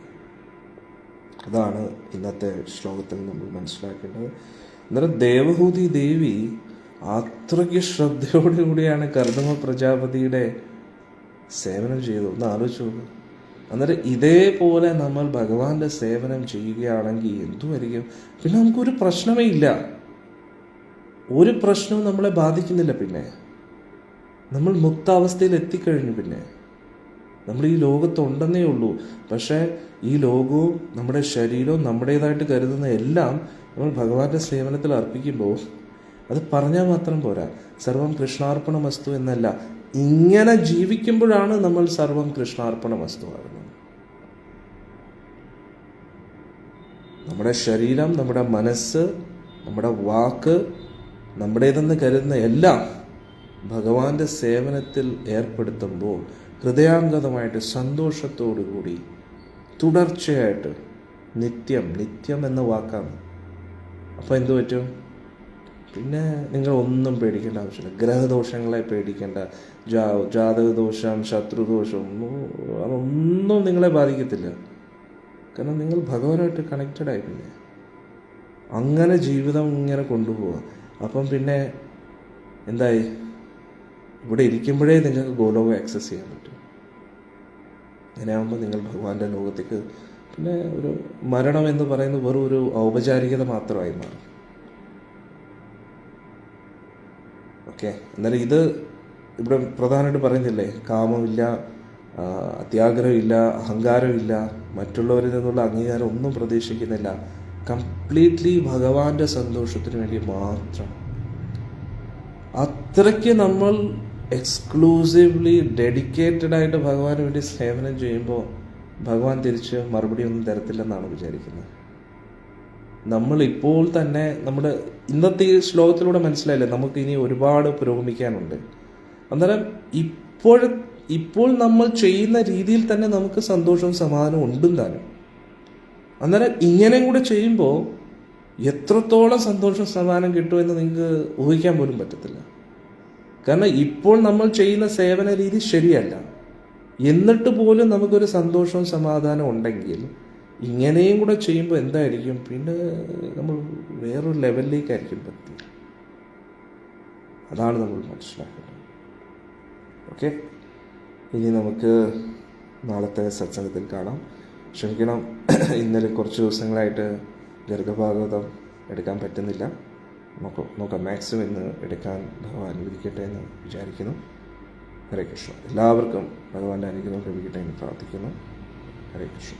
അതാണ് ഇന്നത്തെ ശ്ലോകത്തിൽ നമ്മൾ മനസ്സിലാക്കേണ്ടത്. അന്നേരം ദേവഹൂതി ദേവി അത്രയ്ക്ക് ശ്രദ്ധയോടുകൂടിയാണ് കർദമ പ്രജാപതിയുടെ സേവനം ചെയ്തത്. ഒന്ന് ആലോചിച്ചു നോക്കുക. അന്നേരം ഇതേപോലെ നമ്മൾ ഭഗവാന്റെ സേവനം ചെയ്യുകയാണെങ്കിൽ എന്തുമായിരിക്കും? പിന്നെ നമുക്കൊരു പ്രശ്നമേ ഇല്ല. ഒരു പ്രശ്നവും നമ്മളെ ബാധിക്കുന്നില്ല. പിന്നെ നമ്മൾ മുക്താവസ്ഥയിൽ എത്തിക്കഴിഞ്ഞു. പിന്നെ നമ്മൾ ഈ ലോകത്തുണ്ടെന്നേ ഉള്ളൂ. പക്ഷേ ഈ ലോകവും നമ്മുടെ ശരീരവും നമ്മുടേതായിട്ട് കരുതുന്ന എല്ലാം നമ്മൾ ഭഗവാന്റെ സേവനത്തിൽ അർപ്പിക്കുമ്പോൾ അത് പറഞ്ഞാൽ മാത്രം പോരാ. സർവം കൃഷ്ണാർപ്പണമസ്തു എന്നല്ല, ഇങ്ങനെ ജീവിക്കുമ്പോഴാണ് നമ്മൾ സർവം കൃഷ്ണാർപ്പണമസ്തു ആകുന്നത്. നമ്മുടെ ശരീരം, നമ്മുടെ മനസ്സ്, നമ്മുടെ വാക്ക്, നമ്മുടേതെന്ന് കരുതുന്ന എല്ലാം ഭഗവാന്റെ സേവനത്തിൽ ഏർപ്പെടുത്തുമ്പോൾ ഹൃദയാംഗതമായിട്ട് സന്തോഷത്തോടു കൂടി തുടർച്ചയായിട്ട് നിത്യം എന്ന വാക്കാണ്. അപ്പോൾ എന്തു പറ്റും? പിന്നെ നിങ്ങൾ ഒന്നും പേടിക്കേണ്ട ആവശ്യമില്ല. ഗ്രഹദോഷങ്ങളെ പേടിക്കേണ്ട. ജാതകദോഷം, ശത്രുദോഷം അതൊന്നും നിങ്ങളെ ബാധിക്കത്തില്ല. കാരണം നിങ്ങൾ ഭഗവാനായിട്ട് കണക്റ്റഡ് ആയിട്ടില്ലേ. അങ്ങനെ ജീവിതം ഇങ്ങനെ കൊണ്ടുപോവുക. അപ്പം പിന്നെ എന്തായി? ഇവിടെ ഇരിക്കുമ്പോഴേ നിങ്ങൾക്ക് ഗോലോകം ആക്സസ് ചെയ്യാൻ പറ്റും. അങ്ങനെയാകുമ്പോൾ നിങ്ങൾ ഭഗവാന്റെ ലോകത്തേക്ക് പിന്നെ ഒരു മരണം എന്ന് പറയുന്നത് വെറും ഒരു ഔപചാരികത മാത്രമായി മാറും. ഓക്കെ, എന്നാലും ഇത് ഇവിടെ പ്രധാനമായിട്ട് പറയുന്നില്ലേ, കാമമില്ല, അത്യാഗ്രഹമില്ല, അഹങ്കാരമില്ല, മറ്റുള്ളവരിൽ നിന്നുള്ള അംഗീകാരം ഒന്നും പ്രതീക്ഷിക്കുന്നില്ല, കംപ്ലീറ്റ്ലി ഭഗവാന്റെ സന്തോഷത്തിന് വേണ്ടി മാത്രം. അത്രയ്ക്ക് നമ്മൾ എക്സ്ക്ലൂസീവ്ലി ഡെഡിക്കേറ്റഡ് ആയിട്ട് ഭഗവാന് വേണ്ടി സേവനം ചെയ്യുമ്പോൾ ഭഗവാൻ തിരിച്ച് മറുപടി ഒന്നും തരത്തില്ലെന്നാണ് വിചാരിക്കുന്നത്. നമ്മളിപ്പോൾ തന്നെ നമ്മുടെ ഇന്നത്തെ ഈ ശ്ലോകത്തിലൂടെ മനസ്സിലായില്ലേ, നമുക്ക് ഇനി ഒരുപാട് പുരോഗമിക്കാനുണ്ട്. അന്നേരം ഇപ്പോൾ നമ്മൾ ചെയ്യുന്ന രീതിയിൽ തന്നെ നമുക്ക് സന്തോഷവും സമാധാനവും ഉണ്ടും താനും. അന്നേരം ഇങ്ങനെയും കൂടെ ചെയ്യുമ്പോൾ എത്രത്തോളം സന്തോഷം സമാധാനം കിട്ടുമെന്ന് നിങ്ങൾക്ക് ഊഹിക്കാൻ പോലും പറ്റത്തില്ല. കാരണം ഇപ്പോൾ നമ്മൾ ചെയ്യുന്ന സേവന രീതി ശരിയല്ല, എന്നിട്ട് പോലും നമുക്കൊരു സന്തോഷവും സമാധാനവും ഉണ്ടെങ്കിൽ ഇങ്ങനെയും കൂടെ ചെയ്യുമ്പോൾ എന്തായിരിക്കും, പിന്നെ നമ്മൾ വേറൊരു ലെവലിലേക്കായിരിക്കും പറ്റി. അതാണ് നമ്മൾ മനസ്സിലാക്കുന്നത്. ഓക്കെ, ഇനി നമുക്ക് നാളത്തെ സത്സംഗത്തിൽ കാണാം. ക്ഷമിക്കണം, ഇന്നലെ കുറച്ച് ദിവസങ്ങളായിട്ട് ഗർഗഭാഗവതം എടുക്കാൻ പറ്റുന്നില്ല. നോക്കാം, മാക്സിമം ഇന്ന് എടുക്കാൻ ഭഗവാൻ അനുവദിക്കട്ടെ എന്ന് വിചാരിക്കുന്നു. ഹരേ കൃഷ്ണ. എല്ലാവർക്കും ഭഗവാന്റെ അനുഗ്രഹം ലഭിക്കട്ടെ എന്ന് പ്രാർത്ഥിക്കുന്നു. ഹരേ കൃഷ്ണ.